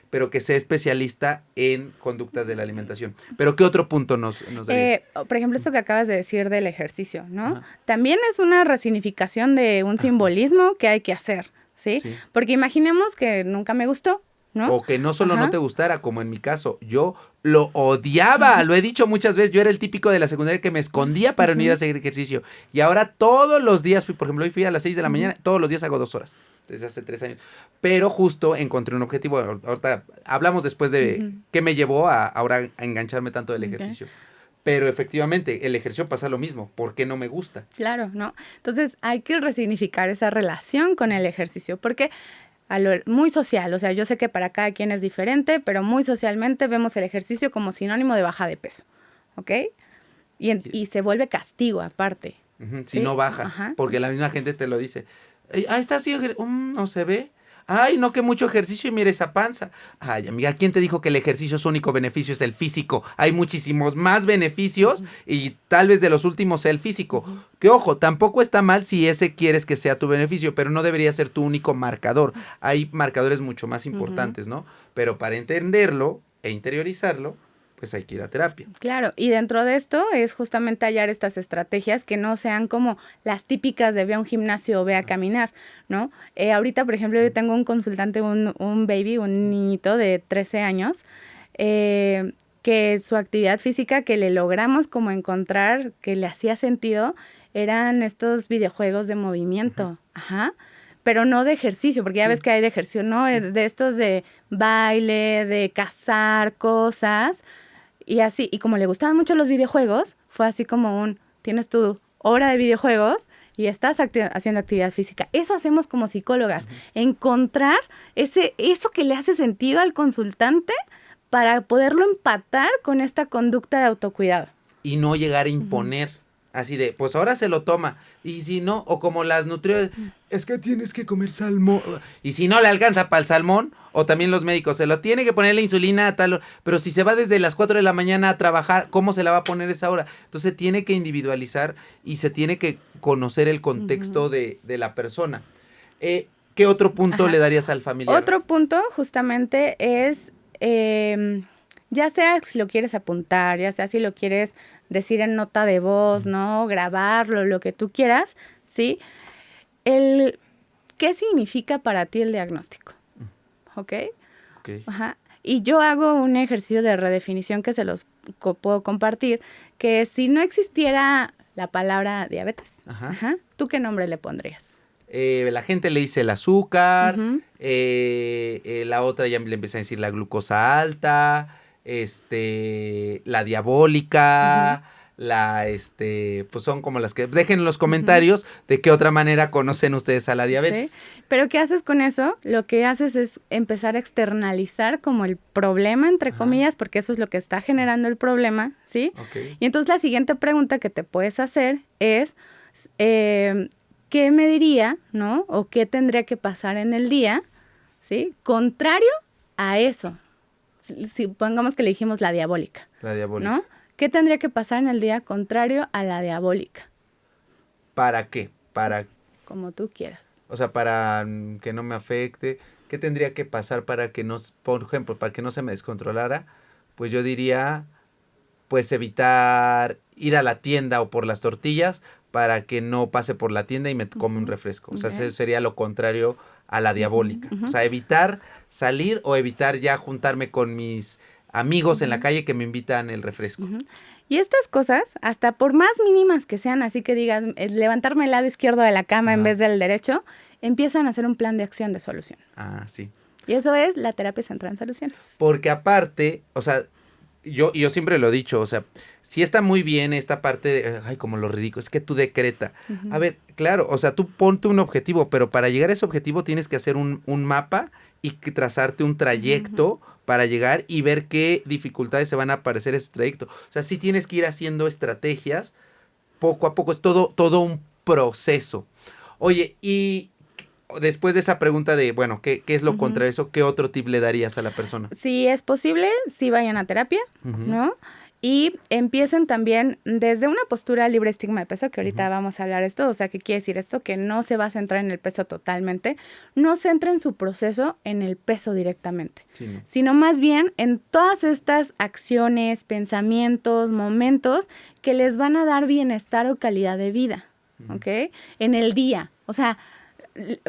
pero que sea especialista en conductas de la alimentación. Pero ¿qué otro punto nos daría? Por ejemplo, esto que acabas de decir del ejercicio, ¿no? También es una resignificación de un simbolismo que hay que hacer, ¿sí? Porque imaginemos que nunca me gustó, ¿no? O que no solo no te gustara, como en mi caso, yo lo odiaba, lo he dicho muchas veces, yo era el típico de la secundaria que me escondía para no ir a hacer ejercicio. Y ahora todos los días, por ejemplo, hoy fui a las 6 de la mañana, todos los días hago 2 horas. Desde hace 3 años. Pero justo encontré un objetivo. Ahorita hablamos después de qué me llevó ahora a engancharme tanto del ejercicio. Pero efectivamente, el ejercicio pasa lo mismo. ¿Por qué no me gusta? Claro, ¿no? Entonces hay que resignificar esa relación con el ejercicio. Porque muy social, o sea, yo sé que para cada quien es diferente, pero muy socialmente vemos el ejercicio como sinónimo de baja de peso. ¿Ok? Y se vuelve castigo aparte. Si no bajas. Porque la misma gente te lo dice. Está así, no se ve. Ay, no, que mucho ejercicio y mira esa panza. Ay, amiga, ¿quién te dijo que el ejercicio su único beneficio es el físico? Hay muchísimos más beneficios y tal vez de los últimos sea el físico. Que ojo, tampoco está mal si ese quieres que sea tu beneficio, pero no debería ser tu único marcador. Hay marcadores mucho más importantes, ¿no? Pero para entenderlo e interiorizarlo, pues hay que ir a terapia. Claro, y dentro de esto es justamente hallar estas estrategias que no sean como las típicas de ve a un gimnasio o ve a caminar, ¿no? Ahorita, por ejemplo, yo tengo un consultante, un baby, un niñito de 13 años, que su actividad física que le logramos como encontrar, que le hacía sentido, eran estos videojuegos de movimiento, pero no de ejercicio, porque ya ves que hay de ejercicio, ¿no? De estos de baile, de cazar cosas. Y así, y como le gustaban mucho los videojuegos, fue así como tienes tu hora de videojuegos y estás haciendo actividad física. Eso hacemos como psicólogas, encontrar eso que le hace sentido al consultante para poderlo empatar con esta conducta de autocuidado. Y no llegar a imponer Así de, pues ahora se lo toma. Y si no, o como las nutriólogas, es que tienes que comer salmón. Y si no le alcanza para el salmón, o también los médicos, se lo tiene que poner la insulina a tal hora. Pero si se va desde las 4 de la mañana a trabajar, ¿cómo se la va a poner esa hora? Entonces tiene que individualizar y se tiene que conocer el contexto de la persona. ¿Qué otro punto le darías al familiar? Otro punto justamente es, ya sea si lo quieres apuntar, ya sea si lo quieres decir en nota de voz, ¿no? Grabarlo, lo que tú quieras, ¿sí? ¿Qué significa para ti el diagnóstico? ¿Ok? Ajá. Y yo hago un ejercicio de redefinición que se los puedo compartir, que si no existiera la palabra diabetes, ¿tú qué nombre le pondrías? La gente le dice el azúcar, la otra ya le empieza a decir la glucosa alta, la diabólica, pues son como las que... Dejen en los comentarios de qué otra manera conocen ustedes a la diabetes. ¿Sí? Pero ¿qué haces con eso? Lo que haces es empezar a externalizar como el problema, entre comillas, porque eso es lo que está generando el problema, ¿sí? Okay. Y entonces la siguiente pregunta que te puedes hacer es... ¿qué me diría, no? O qué tendría que pasar en el día, ¿sí? Contrario a eso. Si pongamos que le dijimos la diabólica. La diabólica. ¿No? ¿Qué tendría que pasar en el día contrario a la diabólica? ¿Para qué? Para... Como tú quieras. O sea, para que no me afecte. ¿Qué tendría que pasar para que no, por ejemplo, para que no se me descontrolara? Pues yo diría, pues evitar ir a la tienda o por las tortillas para que no pase por la tienda y me come un refresco. O sea, eso sería lo contrario a la diabólica. O sea, evitar salir o evitar ya juntarme con mis amigos en la calle que me invitan el refresco. Y estas cosas, hasta por más mínimas que sean, así que digas, levantarme el lado izquierdo de la cama en vez del derecho, empiezan a hacer un plan de acción de solución. Ah, sí. Y eso es la terapia centrada en soluciones. Porque aparte, o sea, yo siempre lo he dicho, o sea, sí está muy bien esta parte de, ay, como lo ridículo, es que tú decreta. A ver, claro, o sea, tú ponte un objetivo, pero para llegar a ese objetivo tienes que hacer un mapa y trazarte un trayecto para llegar y ver qué dificultades se van a aparecer ese trayecto. O sea, sí tienes que ir haciendo estrategias poco a poco, es todo un proceso. Oye, y después de esa pregunta de, bueno, ¿qué es lo contra eso? ¿Qué otro tip le darías a la persona? Si es posible, sí vayan a terapia, ¿no? Y empiecen también desde una postura libre estigma de peso, que ahorita vamos a hablar de esto. O sea, ¿qué quiere decir esto? Que no se va a centrar en el peso totalmente. No centren su proceso en el peso directamente, sino más bien en todas estas acciones, pensamientos, momentos que les van a dar bienestar o calidad de vida, ¿ok? En el día, o sea,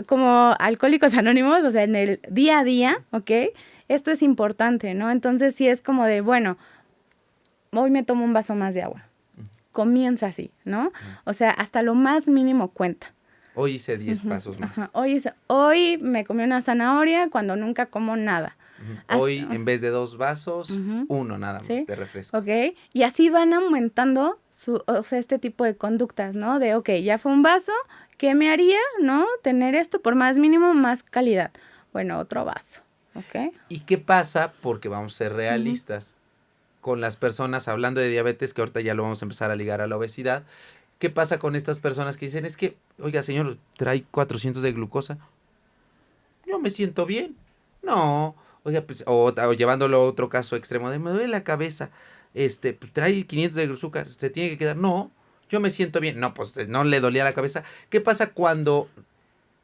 como Alcohólicos Anónimos, o sea, en el día a día, ¿ok? Esto es importante, ¿no? Entonces, sí es como de, bueno, hoy me tomo un vaso más de agua. Comienza así, ¿no? O sea, hasta lo más mínimo cuenta. Hoy hice 10 pasos más. Hoy me comí una zanahoria cuando nunca como nada. Hoy, en vez de 2 vasos, 1 nada más de refresco. Ok, y así van aumentando este tipo de conductas, ¿no? De, ok, ya fue un vaso, ¿qué me haría, no? Tener esto por más mínimo, más calidad. Bueno, otro vaso, ¿ok? ¿Y qué pasa? Porque vamos a ser realistas. Con las personas, hablando de diabetes, que ahorita ya lo vamos a empezar a ligar a la obesidad. ¿Qué pasa con estas personas que dicen, es que, oiga, señor, trae 400 de glucosa? Yo me siento bien. No, oiga, pues, o llevándolo a otro caso extremo, de me duele la cabeza, pues trae 500 de azúcar, ¿se tiene que quedar? No, yo me siento bien. No, pues no le dolía la cabeza. ¿Qué pasa cuando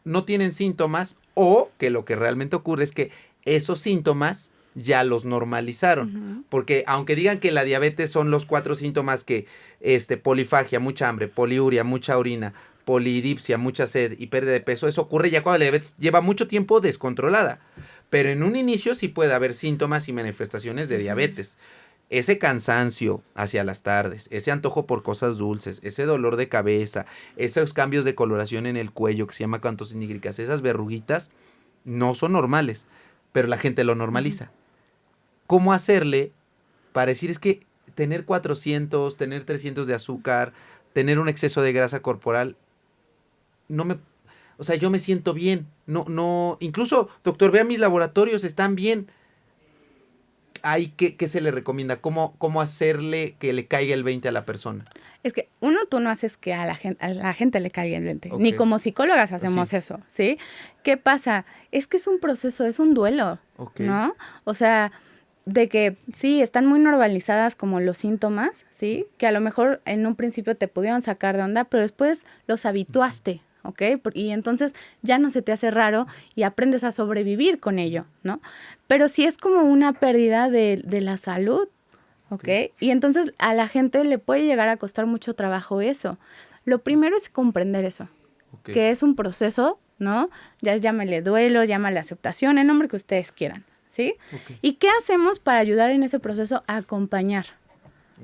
no tienen síntomas o que lo que realmente ocurre es que esos síntomas ya los normalizaron? Porque aunque digan que la diabetes son los 4 síntomas que, polifagia, mucha hambre, poliuria, mucha orina, polidipsia, mucha sed y pérdida de peso, eso ocurre ya cuando la diabetes lleva mucho tiempo descontrolada. Pero en un inicio sí puede haber síntomas y manifestaciones de diabetes. Ese cansancio hacia las tardes, ese antojo por cosas dulces, ese dolor de cabeza, esos cambios de coloración en el cuello que se llama acanthosis nigrica, esas verruguitas no son normales, pero la gente lo normaliza. ¿Cómo hacerle para decir es que tener 400, tener 300 de azúcar, tener un exceso de grasa corporal, o sea, yo me siento bien, no, incluso, doctor, vea mis laboratorios, están bien. ¿qué se le recomienda? ¿Cómo hacerle que le caiga el 20 a la persona? Es que tú no haces que a la gente le caiga el 20. Okay. Ni como psicólogas hacemos eso, ¿sí? ¿Qué pasa? Es que es un proceso, es un duelo, Okay. ¿no? O sea, de que sí, están muy normalizadas como los síntomas, ¿sí? Que a lo mejor en un principio te pudieron sacar de onda, pero después los habituaste, ¿ok? Y entonces ya no se te hace raro y aprendes a sobrevivir con ello, ¿no? Pero sí es como una pérdida de la salud, ¿ok? Y entonces a la gente le puede llegar a costar mucho trabajo eso. Lo primero es comprender eso, que es un proceso, ¿no? Ya llámale duelo, llámale aceptación, el nombre que ustedes quieran, ¿sí? ¿Y qué hacemos para ayudar en ese proceso? A acompañar,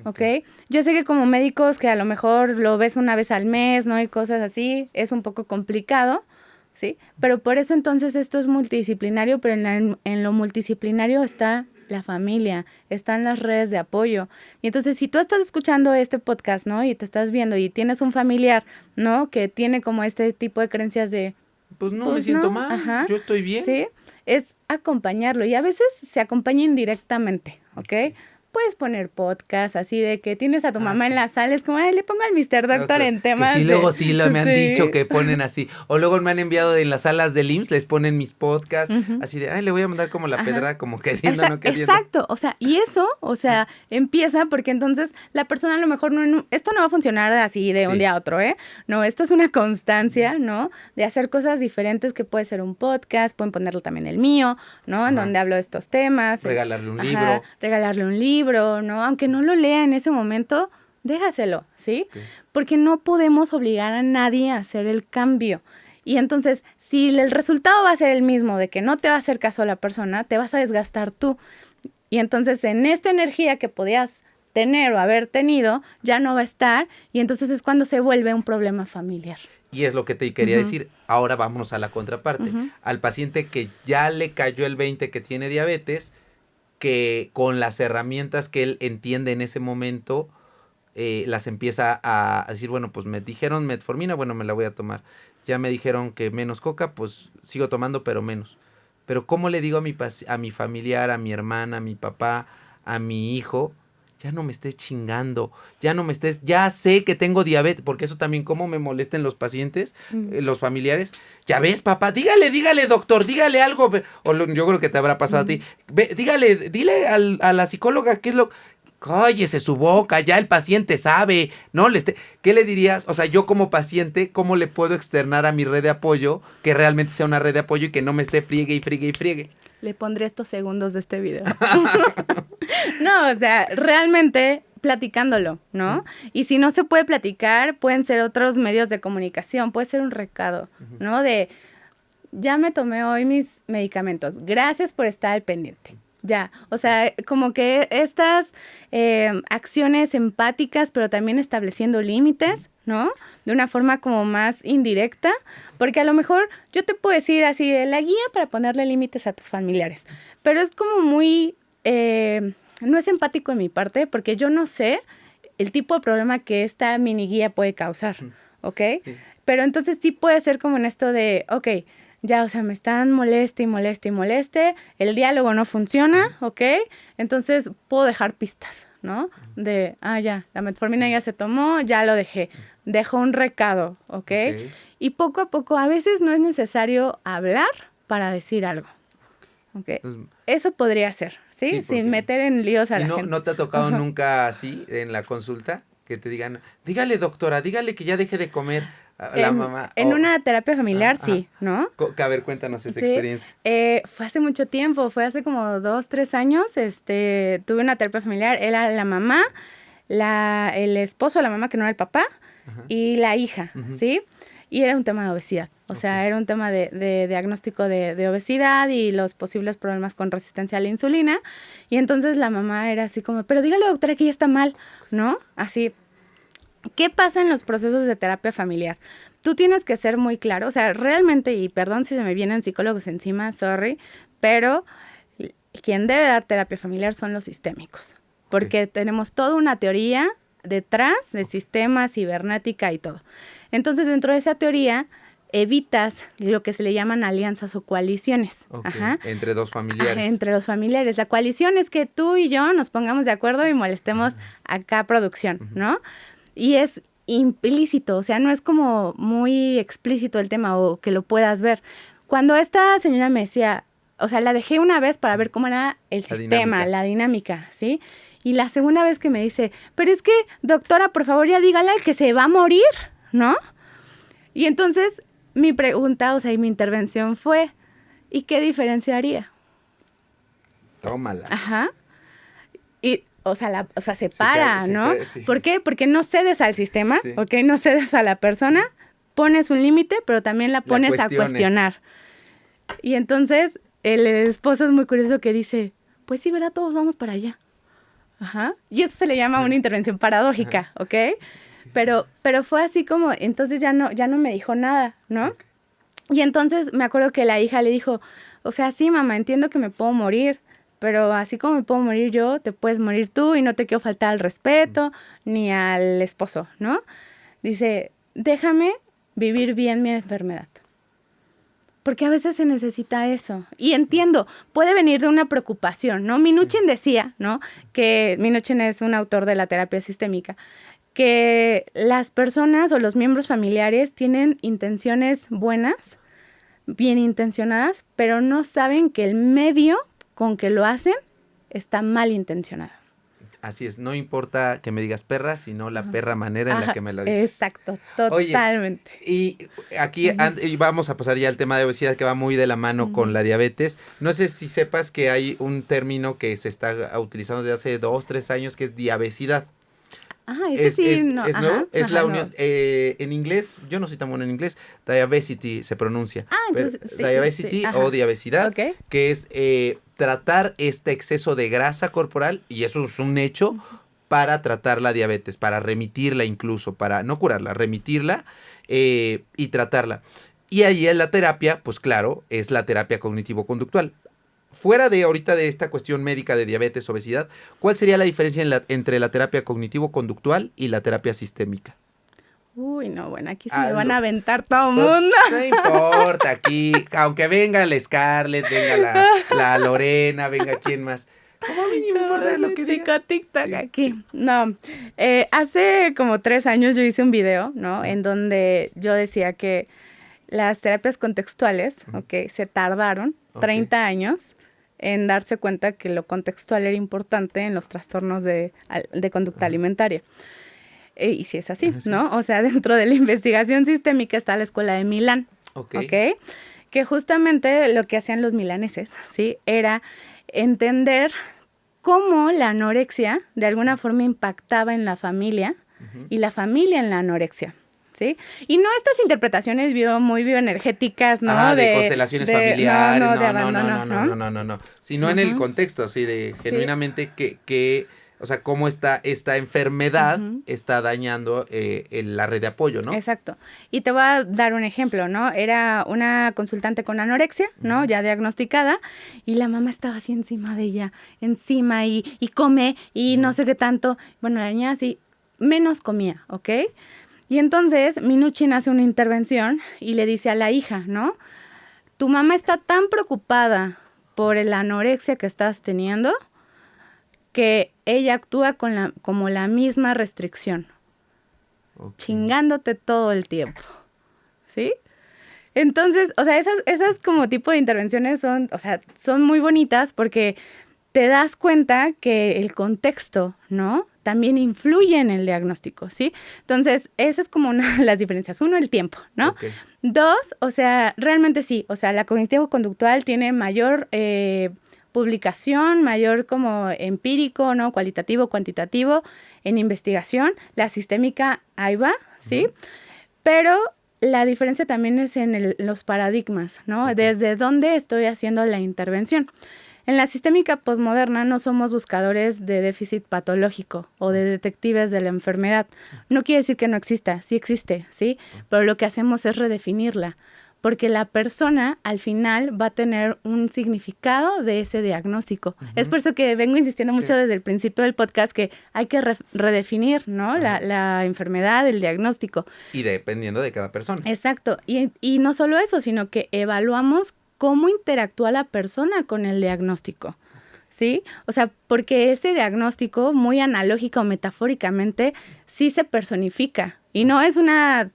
¿ok? Yo sé que como médicos que a lo mejor lo ves una vez al mes, ¿no? Y cosas así, es un poco complicado, ¿sí? Pero por eso entonces esto es multidisciplinario, pero en lo multidisciplinario está la familia, están las redes de apoyo. Y entonces, si tú estás escuchando este podcast, ¿no? Y te estás viendo y tienes un familiar, ¿no? Que tiene como este tipo de creencias de... Pues no me siento mal, ajá, yo estoy bien. Sí, es acompañarlo. Y a veces se acompaña indirectamente, ¿ok? Puedes poner podcast así de que tienes a tu mamá en la sala, es como, ay, le pongo al Mr. Doctor en temas que sí, luego sí me han dicho que ponen así, o luego me han enviado en las salas del IMSS, les ponen mis podcasts, así de, ay, le voy a mandar como la pedrada, como queriendo, no queriendo. Exacto, o sea, y eso, o sea, empieza porque entonces la persona a lo mejor esto no va a funcionar así de un día a otro, ¿eh? No, esto es una constancia, ¿no? De hacer cosas diferentes, que puede ser un podcast, pueden ponerlo también el mío, ¿no? En donde hablo de estos temas. Regalarle un libro. Regalarle un libro, ¿no? Aunque no lo lea en ese momento, déjaselo, ¿sí? Porque no podemos obligar a nadie a hacer el cambio. Y entonces, si el resultado va a ser el mismo, de que no te va a hacer caso a la persona, te vas a desgastar tú. Y entonces, en esta energía que podías tener o haber tenido, ya no va a estar. Y entonces es cuando se vuelve un problema familiar. Y es lo que te quería decir. Ahora vámonos a la contraparte. Al paciente que ya le cayó el 20, que tiene diabetes, que con las herramientas que él entiende en ese momento, las empieza a decir, bueno, pues me dijeron metformina, bueno, me la voy a tomar. Ya me dijeron que menos coca, pues sigo tomando, pero menos. Pero ¿cómo le digo a mi familiar, a mi hermana, a mi papá, a mi hijo? Ya no me estés chingando, ya sé que tengo diabetes, porque eso también cómo me molestan los pacientes, los familiares. Ya ves, papá, dígale, doctor, dígale algo. Yo creo que te habrá pasado a ti. Dile a la psicóloga qué es lo... Cállese su boca, ya el paciente sabe, ¿no? ¿Qué le dirías? O sea, yo como paciente, ¿cómo le puedo externar a mi red de apoyo que realmente sea una red de apoyo y que no me esté friegue? Le pondré estos segundos de este video. No, o sea, realmente platicándolo, ¿no? Y si no se puede platicar, pueden ser otros medios de comunicación, puede ser un recado, ¿no? De, ya me tomé hoy mis medicamentos, gracias por estar al pendiente. Ya, o sea, como que estas acciones empáticas, pero también estableciendo límites, ¿no? De una forma como más indirecta, porque a lo mejor yo te puedo decir así de la guía para ponerle límites a tus familiares, pero es como muy, no es empático de mi parte, porque yo no sé el tipo de problema que esta mini guía puede causar, ¿ok? Sí. Pero entonces sí puede ser como en esto de, ok, ya, o sea, me están moleste, el diálogo no funciona, ¿ok? Entonces puedo dejar pistas, ¿no? De, ya, la metformina ya se tomó, ya lo dejé. Dejo un recado, ¿ok? Y poco a poco, a veces no es necesario hablar para decir algo, ¿ok? Entonces, eso podría ser, ¿sí? Sin meter en líos a la gente. ¿No te ha tocado nunca así en la consulta? Que te digan, dígale doctora, dígale que ya deje de comer. La mamá. En una terapia familiar, sí, ¿no? A ver, cuéntanos esa experiencia. Fue hace mucho tiempo, fue hace como 2, 3 años, tuve una terapia familiar, era la mamá, el esposo de la mamá, que no era el papá, y la hija, ¿sí? Y era un tema de obesidad, o sea, era un tema de diagnóstico de obesidad y los posibles problemas con resistencia a la insulina, y entonces la mamá era así como, pero dígale doctora que ya está mal, ¿no? Así. ¿Qué pasa en los procesos de terapia familiar? Tú tienes que ser muy claro, o sea, realmente, y perdón si se me vienen psicólogos encima, sorry, pero quien debe dar terapia familiar son los sistémicos, porque tenemos toda una teoría detrás de sistemas, cibernética y todo. Entonces, dentro de esa teoría, evitas lo que se le llaman alianzas o coaliciones. Okay. Entre dos familiares. Entre los familiares. La coalición es que tú y yo nos pongamos de acuerdo y molestemos acá producción, ¿no? Y es implícito, o sea, no es como muy explícito el tema o que lo puedas ver. Cuando esta señora me decía, o sea, la dejé una vez para ver cómo era el sistema, la dinámica, ¿sí? Y la segunda vez que me dice, pero es que, doctora, por favor ya dígale que se va a morir, ¿no? Y entonces mi pregunta, o sea, y mi intervención fue, ¿y qué diferencia haría? Tómala. Ajá. Y, o sea, separa, sí, ¿no? Sí. ¿Por qué? Porque no cedes al sistema, sí. ¿ok? No cedes a la persona, pones un límite, pero también la pones a cuestionar. Y entonces el esposo es muy curioso que dice, pues sí, ¿verdad? Todos vamos para allá. Ajá. Y eso se le llama una intervención paradójica, ¿ok? Pero fue así como, entonces ya no me dijo nada, ¿no? Okay. Y entonces me acuerdo que la hija le dijo, o sea, sí, mamá, entiendo que me puedo morir, pero así como me puedo morir yo, te puedes morir tú y no te quiero faltar al respeto ni al esposo, ¿no? Dice, déjame vivir bien mi enfermedad. Porque a veces se necesita eso. Y entiendo, puede venir de una preocupación, ¿no? Minuchin decía, ¿no? Que Minuchin es un autor de la terapia sistémica, que las personas o los miembros familiares tienen intenciones buenas, bien intencionadas, pero no saben que el medio con que lo hacen está mal intencionado. Así es, no importa que me digas perra, sino la perra manera en la que me lo dices. Exacto, totalmente. Oye, y aquí vamos a pasar ya al tema de obesidad que va muy de la mano con la diabetes. No sé si sepas que hay un término que se está utilizando desde hace 2, 3 años que es diabesidad. Eso sí, no. Es nuevo, es la unión, en inglés, yo no soy tan bueno en inglés, diabesity se pronuncia. Entonces sí. Diabesity o diabesidad, que es tratar este exceso de grasa corporal, y eso es un hecho, para tratar la diabetes, para remitirla incluso, para no curarla, remitirla y tratarla. Y ahí en la terapia, pues claro, es la terapia cognitivo-conductual. Fuera de ahorita de esta cuestión médica de diabetes, obesidad, ¿cuál sería la diferencia entre la terapia cognitivo-conductual y la terapia sistémica? Uy, no, bueno, aquí se me van a aventar todo el mundo. No importa, aquí, aunque venga la Scarlett, venga la Lorena, venga quién más. Como a mí no me importa lo que diga. TikTok aquí. Sí. No, hace como 3 años yo hice un video, ¿no? En donde yo decía que las terapias contextuales, se tardaron 30 años en darse cuenta que lo contextual era importante en los trastornos de conducta alimentaria. Y sí es así, ¿no? O sea, dentro de la investigación sistémica está la escuela de Milán, ¿ok? Que justamente lo que hacían los milaneses, ¿sí? Era entender cómo la anorexia de alguna forma impactaba en la familia y la familia en la anorexia. ¿Sí? Y no estas interpretaciones muy bioenergéticas, ¿no? De constelaciones familiares, no. Sino en el contexto, así de genuinamente que o sea, cómo esta enfermedad está dañando la red de apoyo, ¿no? Exacto. Y te voy a dar un ejemplo, ¿no? Era una consultante con anorexia, ¿no? Ya diagnosticada, y la mamá estaba así encima de ella, y come, y no sé qué tanto. Bueno, la niña así menos comía, ¿ok? Y entonces Minuchin hace una intervención y le dice a la hija, ¿no? Tu mamá está tan preocupada por la anorexia que estás teniendo que ella actúa como la misma restricción, chingándote todo el tiempo, ¿sí? Entonces, o sea, esas como tipo de intervenciones son muy bonitas porque te das cuenta que el contexto, ¿no? También influye en el diagnóstico, ¿sí? Entonces, esa es como una de las diferencias. 1, el tiempo, ¿no? 2, o sea, realmente sí, o sea, la cognitivo-conductual tiene mayor publicación, mayor como empírico, ¿no? Cualitativo, cuantitativo, en investigación. La sistémica, ahí va, ¿sí? Pero la diferencia también es en los paradigmas, ¿no? Desde dónde estoy haciendo la intervención. En la sistémica posmoderna no somos buscadores de déficit patológico o de detectives de la enfermedad. No quiere decir que no exista, sí existe, ¿sí? Pero lo que hacemos es redefinirla, porque la persona al final va a tener un significado de ese diagnóstico. Es por eso que vengo insistiendo mucho desde el principio del podcast que hay que redefinir, ¿no? La enfermedad, el diagnóstico. Y dependiendo de cada persona. Exacto. Y no solo eso, sino que evaluamos cómo interactúa la persona con el diagnóstico. ¿Sí? O sea, porque ese diagnóstico, muy analógico o metafóricamente, sí se personifica. Y no es una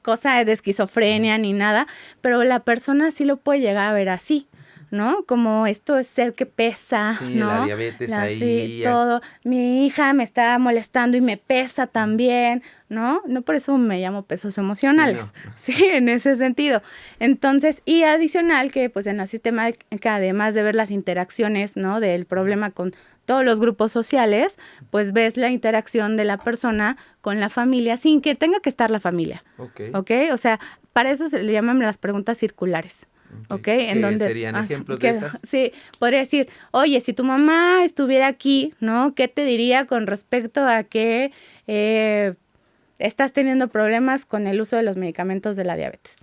cosa de esquizofrenia ni nada, pero la persona sí lo puede llegar a ver así, ¿no? Como esto es ser que pesa, sí, ¿no? La diabetes ahí. Sí, todo. Mi hija me está molestando y me pesa también, ¿no? No por eso me llamo pesos emocionales. Sí, en ese sentido. Entonces, y adicional que pues en la sistemática, además de ver las interacciones, ¿no? Del problema con todos los grupos sociales, pues ves la interacción de la persona con la familia sin que tenga que estar la familia. ¿Ok? O sea, para eso se le llaman las preguntas circulares. Okay, en donde serían ejemplos de esas. Sí, podría decir, oye, si tu mamá estuviera aquí, ¿no? ¿Qué te diría con respecto a que estás teniendo problemas con el uso de los medicamentos de la diabetes?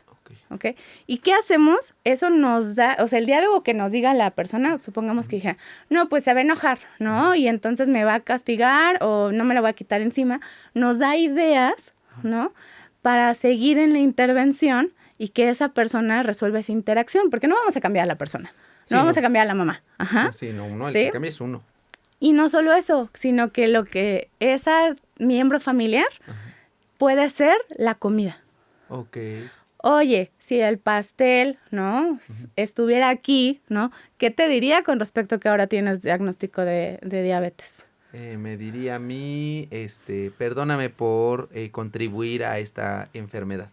Okay. ¿Y qué hacemos? Eso nos da, o sea, el diálogo que nos diga la persona, supongamos que dijera, no, pues se va a enojar, ¿no? Y entonces me va a castigar o no me la voy a quitar encima. Nos da ideas, ¿no? Para seguir en la intervención y que esa persona resuelva esa interacción, porque no vamos a cambiar a la persona, no vamos a cambiar a la mamá. Ajá. Sí, no, uno, el que cambia es uno. Y no solo eso, sino que lo que esa miembro familiar puede ser la comida. Oye, si el pastel, ¿no? Estuviera aquí, ¿no? ¿Qué te diría con respecto a que ahora tienes diagnóstico de diabetes? Me diría a mí, perdóname por contribuir a esta enfermedad.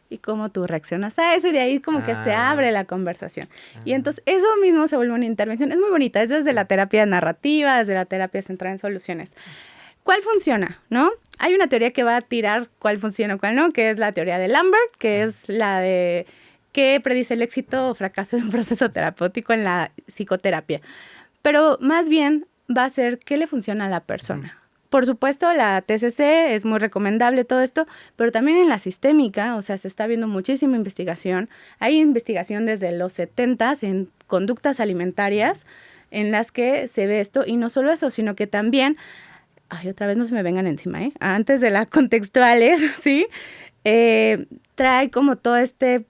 Y cómo tú reaccionas a eso, y de ahí como que se abre la conversación. Y entonces eso mismo se vuelve una intervención. Es muy bonita, es desde la terapia narrativa, desde la terapia centrada en soluciones. ¿Cuál funciona, no? Hay una teoría que va a tirar cuál funciona o cuál no, que es la teoría de Lambert, que es la de que predice el éxito o fracaso de un proceso terapéutico en la psicoterapia. Pero más bien va a ser qué le funciona a la persona. Por supuesto, la TCC es muy recomendable todo esto, pero también en la sistémica, o sea, se está viendo muchísima investigación. Hay investigación desde los 70s en conductas alimentarias en las que se ve esto, y no solo eso, sino que también, otra vez no se me vengan encima, antes de las contextuales, ¿sí? Trae como todo este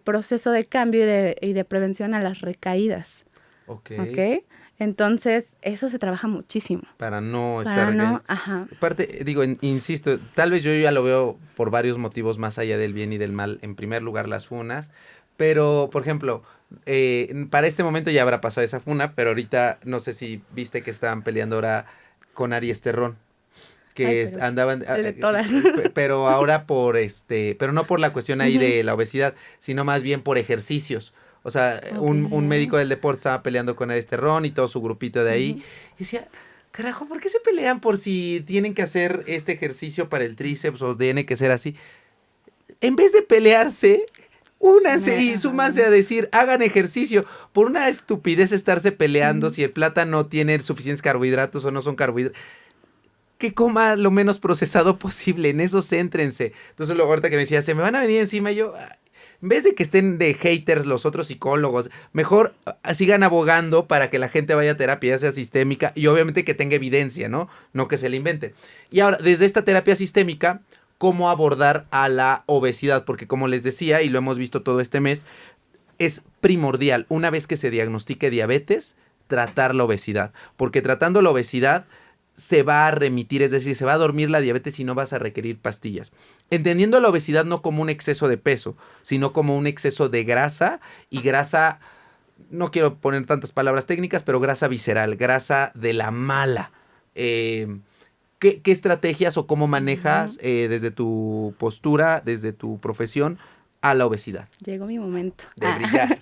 proceso de cambio y de prevención a las recaídas. ¿Ok? Entonces, eso se trabaja muchísimo. Para no estar... Aparte, digo, insisto, tal vez yo ya lo veo por varios motivos más allá del bien y del mal. En primer lugar, las funas. Pero, por ejemplo, para este momento ya habrá pasado esa funa, pero ahorita no sé si viste que estaban peleando ahora con Aries Terrón. Que andaban... todas. Pero ahora pero no por la cuestión ahí de la obesidad, sino más bien por ejercicios. O sea, un médico del deporte estaba peleando con Aries Terrón y todo su grupito de ahí. Y decía, carajo, ¿por qué se pelean por si tienen que hacer este ejercicio para el tríceps o tiene que ser así? En vez de pelearse, únanse y súmanse a decir, hagan ejercicio. Por una estupidez estarse peleando si el plátano tiene suficientes carbohidratos o no son carbohidratos. Que coma lo menos procesado posible, en eso céntrense. Entonces, luego ahorita que me decía, se me van a venir encima, yo... En vez de que estén de haters los otros psicólogos, mejor sigan abogando para que la gente vaya a terapia, ya sea sistémica, y obviamente que tenga evidencia, ¿no? No que se la invente. Y ahora, desde esta terapia sistémica, ¿cómo abordar a la obesidad? Porque como les decía, y lo hemos visto todo este mes, es primordial, una vez que se diagnostique diabetes, tratar la obesidad. Porque tratando la obesidad se va a remitir, es decir, se va a dormir la diabetes y no vas a requerir pastillas. Entendiendo la obesidad no como un exceso de peso, sino como un exceso de grasa, y grasa, no quiero poner tantas palabras técnicas, pero grasa visceral, grasa de la mala. ¿Qué estrategias o cómo manejas desde tu postura, desde tu profesión, a la obesidad? Llegó mi momento. De brillar.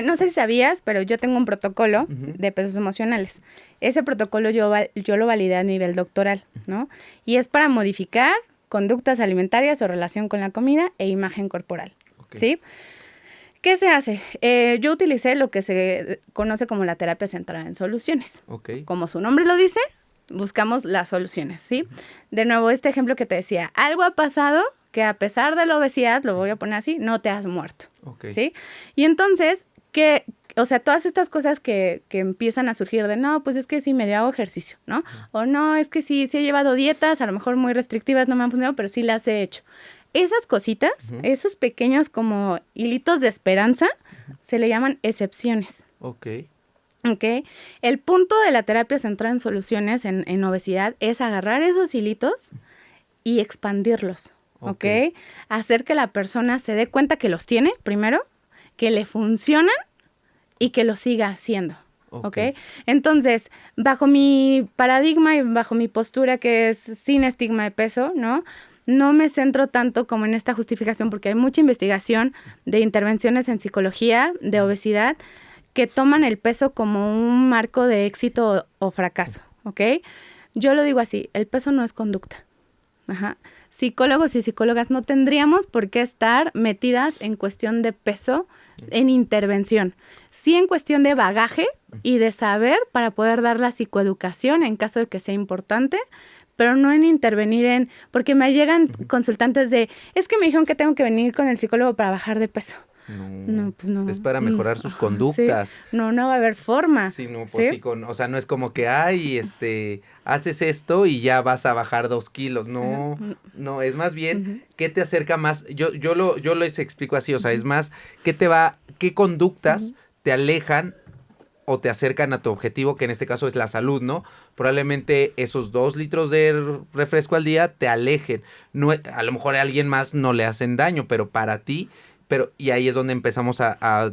No sé si sabías, pero yo tengo un protocolo de pesos emocionales. Ese protocolo yo lo validé a nivel doctoral, ¿no? Y es para modificar conductas alimentarias o relación con la comida e imagen corporal, ¿sí? ¿Qué se hace? Yo utilicé lo que se conoce como la terapia centrada en soluciones. Como su nombre lo dice, buscamos las soluciones, ¿sí? De nuevo, este ejemplo que te decía, algo ha pasado que a pesar de la obesidad, lo voy a poner así, no te has muerto, Ok. ¿sí? Y entonces, o sea, todas estas cosas que empiezan a surgir de, no, pues es que sí medio hago ejercicio, ¿no? O no, es que sí he llevado dietas, a lo mejor muy restrictivas, no me han funcionado, pero sí las he hecho. Esas cositas, esos pequeños como hilitos de esperanza, se le llaman excepciones. Ok. ¿Ok? El punto de la terapia centrada en soluciones en obesidad es agarrar esos hilitos y expandirlos, ¿ok? Hacer que la persona se dé cuenta que los tiene, primero, que le funcionan y que lo siga haciendo, ¿ok? Entonces, bajo mi paradigma y bajo mi postura que es sin estigma de peso, ¿no? No me centro tanto como en esta justificación porque hay mucha investigación de intervenciones en psicología, de obesidad, que toman el peso como un marco de éxito o fracaso, ¿ok? Yo lo digo así, el peso no es conducta. Ajá. Psicólogos y psicólogas no tendríamos por qué estar metidas en cuestión de peso, en intervención. Sí en cuestión de bagaje y de saber para poder dar la psicoeducación en caso de que sea importante, pero no en intervenir en... Porque me llegan consultantes de, es que me dijeron que tengo que venir con el psicólogo para bajar de peso. No, pues no. Es para mejorar sus conductas. Sí. No va a haber forma. Sí, no, pues sí, o sea, no es como que, haces esto y ya vas a bajar 2 kilos. No, no, es más bien, ¿qué te acerca más? Yo les explico así, o sea, es más, ¿qué conductas te alejan o te acercan a tu objetivo, que en este caso es la salud, ¿no? Probablemente esos 2 litros de refresco al día te alejen. No, a lo mejor a alguien más no le hacen daño, pero para ti... y ahí es donde empezamos a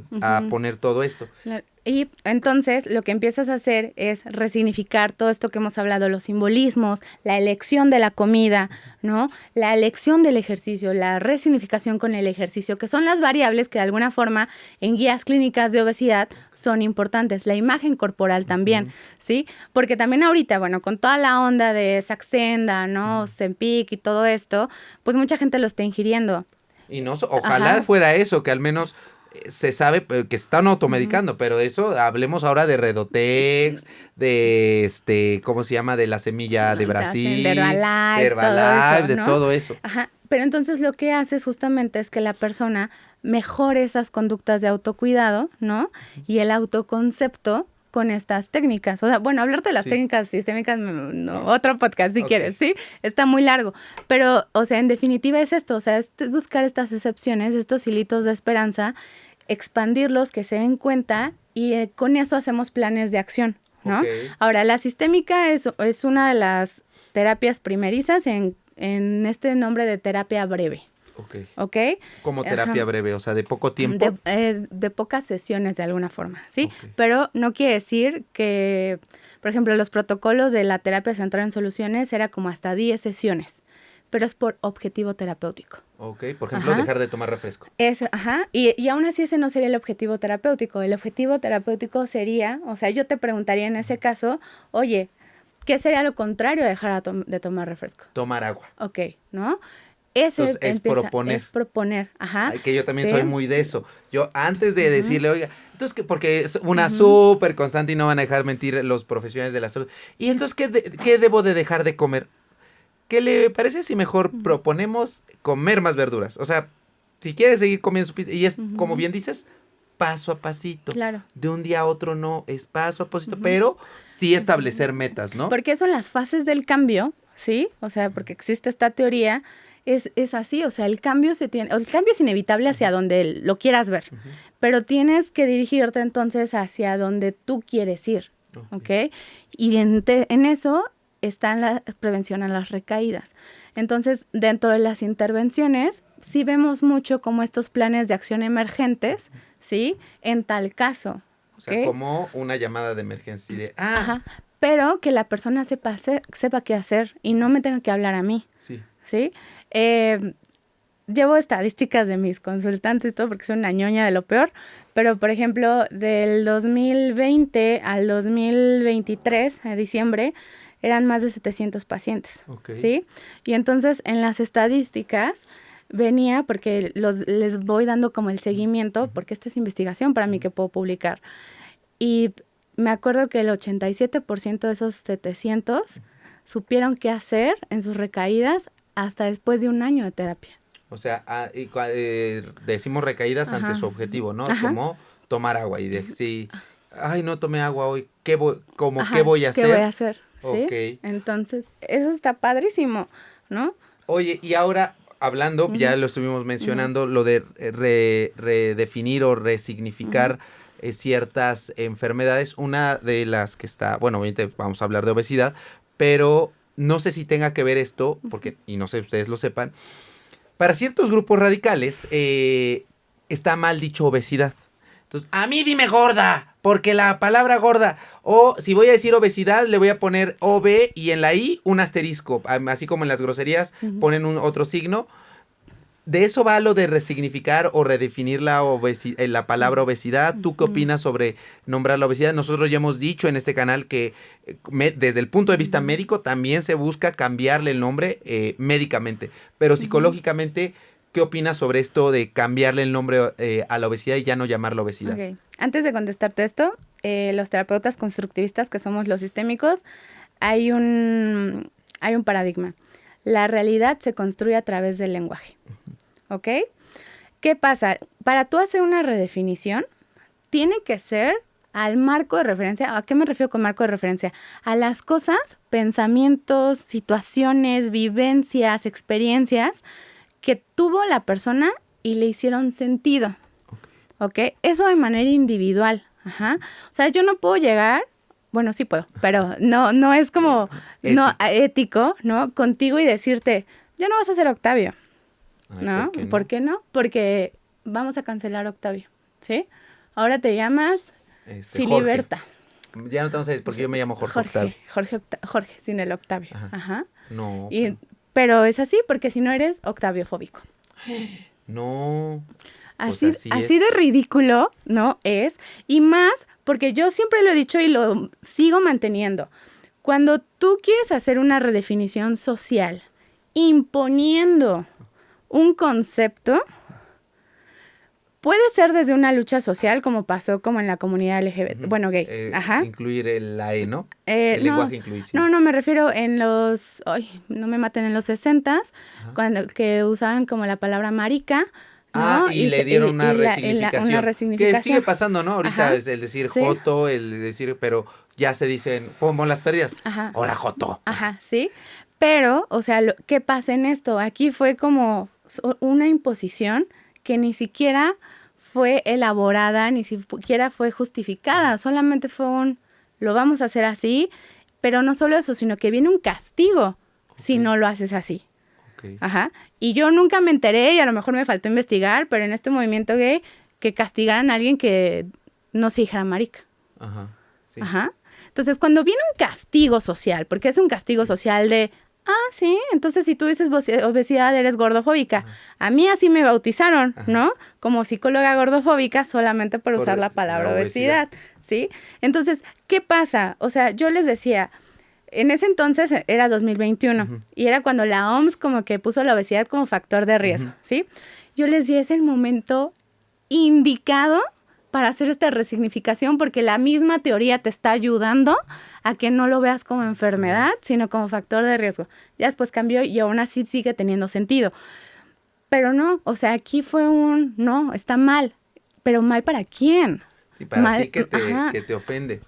poner todo esto. Claro. Y entonces lo que empiezas a hacer es resignificar todo esto que hemos hablado, los simbolismos, la elección de la comida, ¿no? La elección del ejercicio, la resignificación con el ejercicio, que son las variables que de alguna forma en guías clínicas de obesidad son importantes. La imagen corporal también, ¿sí? Porque también ahorita, bueno, con toda la onda de Saxenda, ¿no? Ozempic y todo esto, pues mucha gente lo está ingiriendo. Y no, ojalá fuera eso, que al menos se sabe que están automedicando, pero de eso hablemos ahora de Redotex, de ¿cómo se llama? De la semilla de Brasil, de Herbalife, de todo eso. Ajá, pero entonces lo que haces justamente es que la persona mejore esas conductas de autocuidado, ¿no? Y el autoconcepto con estas técnicas. O sea, bueno, hablarte de las técnicas sistémicas, no, otro podcast si quieres, ¿sí? Está muy largo. Pero, o sea, en definitiva es esto, o sea, es buscar estas excepciones, estos hilitos de esperanza, expandirlos, que se den cuenta y con eso hacemos planes de acción, ¿no? Ahora, la sistémica es una de las terapias primerizas en este nombre de terapia breve. ¿Ok? Como terapia breve, o sea, de poco tiempo. De pocas sesiones de alguna forma, ¿sí? Pero no quiere decir que, por ejemplo, los protocolos de la terapia centrada en soluciones era como hasta 10 sesiones, pero es por objetivo terapéutico. Ok, por ejemplo, dejar de tomar refresco. Y aún así ese no sería el objetivo terapéutico. El objetivo terapéutico sería, o sea, yo te preguntaría en ese caso, oye, ¿qué sería lo contrario de dejar de tomar refresco? Tomar agua. Ok, ¿no? Entonces, es proponer. Es proponer, ajá. Ay, que yo también soy muy de eso. Yo antes de decirle, oiga, entonces, porque es una súper constante y no van a dejar mentir los profesionales de la salud. Y entonces, ¿qué debo de dejar de comer? ¿Qué le parece si mejor proponemos comer más verduras? O sea, si quieres seguir comiendo su pizza, y es, como bien dices, paso a pasito. Claro. De un día a otro no, es paso a pasito, pero sí establecer metas, ¿no? Porque son las fases del cambio, ¿sí? O sea, porque existe esta teoría, es así, o sea, el cambio es inevitable hacia donde lo quieras ver, pero tienes que dirigirte entonces hacia donde tú quieres ir, ¿ok? Y en eso está la prevención a las recaídas. Entonces, dentro de las intervenciones, sí vemos mucho como estos planes de acción emergentes, ¿sí? En tal caso. O sea, como una llamada de emergencia. Ajá, pero que la persona sepa qué hacer y no me tenga que hablar a mí. ¿Sí? Llevo estadísticas de mis consultantes y todo porque soy una ñoña de lo peor, pero por ejemplo, del 2020 al 2023, a diciembre, eran más de 700 pacientes, ¿sí? Y entonces en las estadísticas venía, porque les voy dando como el seguimiento, porque esta es investigación para mí que puedo publicar, y me acuerdo que el 87% de esos 700 supieron qué hacer en sus recaídas hasta después de un año de terapia. O sea, decimos recaídas Ajá. ante su objetivo, ¿no? Ajá. Como tomar agua y si, ay, no tomé agua hoy, ¿qué voy Ajá, a ¿qué hacer? voy a hacer? ¿Sí? Ok. Entonces, eso está padrísimo, ¿no? Oye, y ahora, hablando, Ujú, ya lo estuvimos ujú, mencionando, lo de redefinir o ujú, resignificar ciertas enfermedades. Una de las que está, bueno, obviamente vamos a hablar de obesidad, pero no sé si tenga que ver esto, ujú. porque, y no sé si ustedes lo sepan, para ciertos grupos radicales está mal dicho obesidad. Entonces, a mí dime gorda, porque la palabra gorda, o si voy a decir obesidad, le voy a poner OB y en la I un asterisco, así como en las groserías Ujú, ponen un otro signo. De eso va lo de resignificar o redefinir la palabra obesidad. ¿Tú qué ujú, opinas sobre nombrar la obesidad? Nosotros ya hemos dicho en este canal que desde el punto de vista ujú, médico también se busca cambiarle el nombre médicamente, pero ujú. psicológicamente, ¿qué opinas sobre esto de cambiarle el nombre a la obesidad y ya no llamarla obesidad? Ok. Antes de contestarte esto, los terapeutas constructivistas, que somos los sistémicos, hay un paradigma. La realidad se construye a través del lenguaje. ¿Ok? ¿Qué pasa? Para tú hacer una redefinición, tiene que ser al marco de referencia. ¿A qué me refiero con marco de referencia? A las cosas, pensamientos, situaciones, vivencias, experiencias que tuvo la persona y le hicieron sentido. ¿Ok? Eso de manera individual. Ajá. O sea, yo no puedo llegar, bueno, sí puedo, pero no es como, no, Ético. ético, ¿no? Contigo y decirte, ya no vas a ser Octavio, Ay, ¿por ¿no? qué ¿Por no? qué no? Porque vamos a cancelar a Octavio, ¿sí? Ahora te llamas Jorge. Filiberta. Ya no te vamos a decir porque yo me llamo Jorge Octavio. Jorge, sin el Octavio. Ajá. Ajá. No, Y, pero es así porque si no eres octaviofóbico. no, pues Así, así así de es. ridículo, ¿no? Es. Y más porque yo siempre lo he dicho y lo sigo manteniendo. Cuando tú quieres hacer una redefinición social imponiendo un concepto, puede ser desde una lucha social, como pasó como en la comunidad LGBT, Ujú. bueno, gay. Ajá. Incluir la E, ¿no? El No, lenguaje inclusivo. no, me refiero en los, ay, no me maten, en los 60s, Ajá. cuando que usaban como la palabra marica, Ah, ¿no? y le dieron una Una resignificación. Que sigue resignificación. pasando, ¿no? Ahorita Ajá, es el decir sí, joto, el decir, pero ya se dicen, como las pérdidas. ajá, Ahora joto. ajá, sí. Pero, o sea, ¿qué pasa en esto? Aquí fue como una imposición que ni siquiera fue elaborada, ni siquiera fue justificada, solamente fue lo vamos a hacer así, pero no solo eso, sino que viene un castigo si Ok, no lo haces así. ok. Ajá. Y yo nunca me enteré y a lo mejor me faltó investigar, pero en este movimiento gay, que castigaran a alguien que no se dijera marica. Ajá, sí. Ajá. Entonces, cuando viene un castigo social, porque es un castigo Sí. social de, sí, entonces si tú dices obesidad, eres gordofóbica. Ajá. A mí así me bautizaron, Ajá. ¿no? Como psicóloga gordofóbica solamente por usar la palabra La obesidad. obesidad, ¿sí? Entonces, ¿qué pasa? O sea, yo les decía, en ese entonces era 2021 Ujú. y era cuando la OMS como que puso la obesidad como factor de riesgo, Ujú. ¿sí? Yo les decía, es el momento indicado para hacer esta resignificación porque la misma teoría te está ayudando a que no lo veas como enfermedad, sino como factor de riesgo. Ya después cambió y aún así sigue teniendo sentido. Pero no, o sea, aquí fue no, está mal. ¿Pero mal para quién? Sí, para Mal, ti que ajá. te ofende.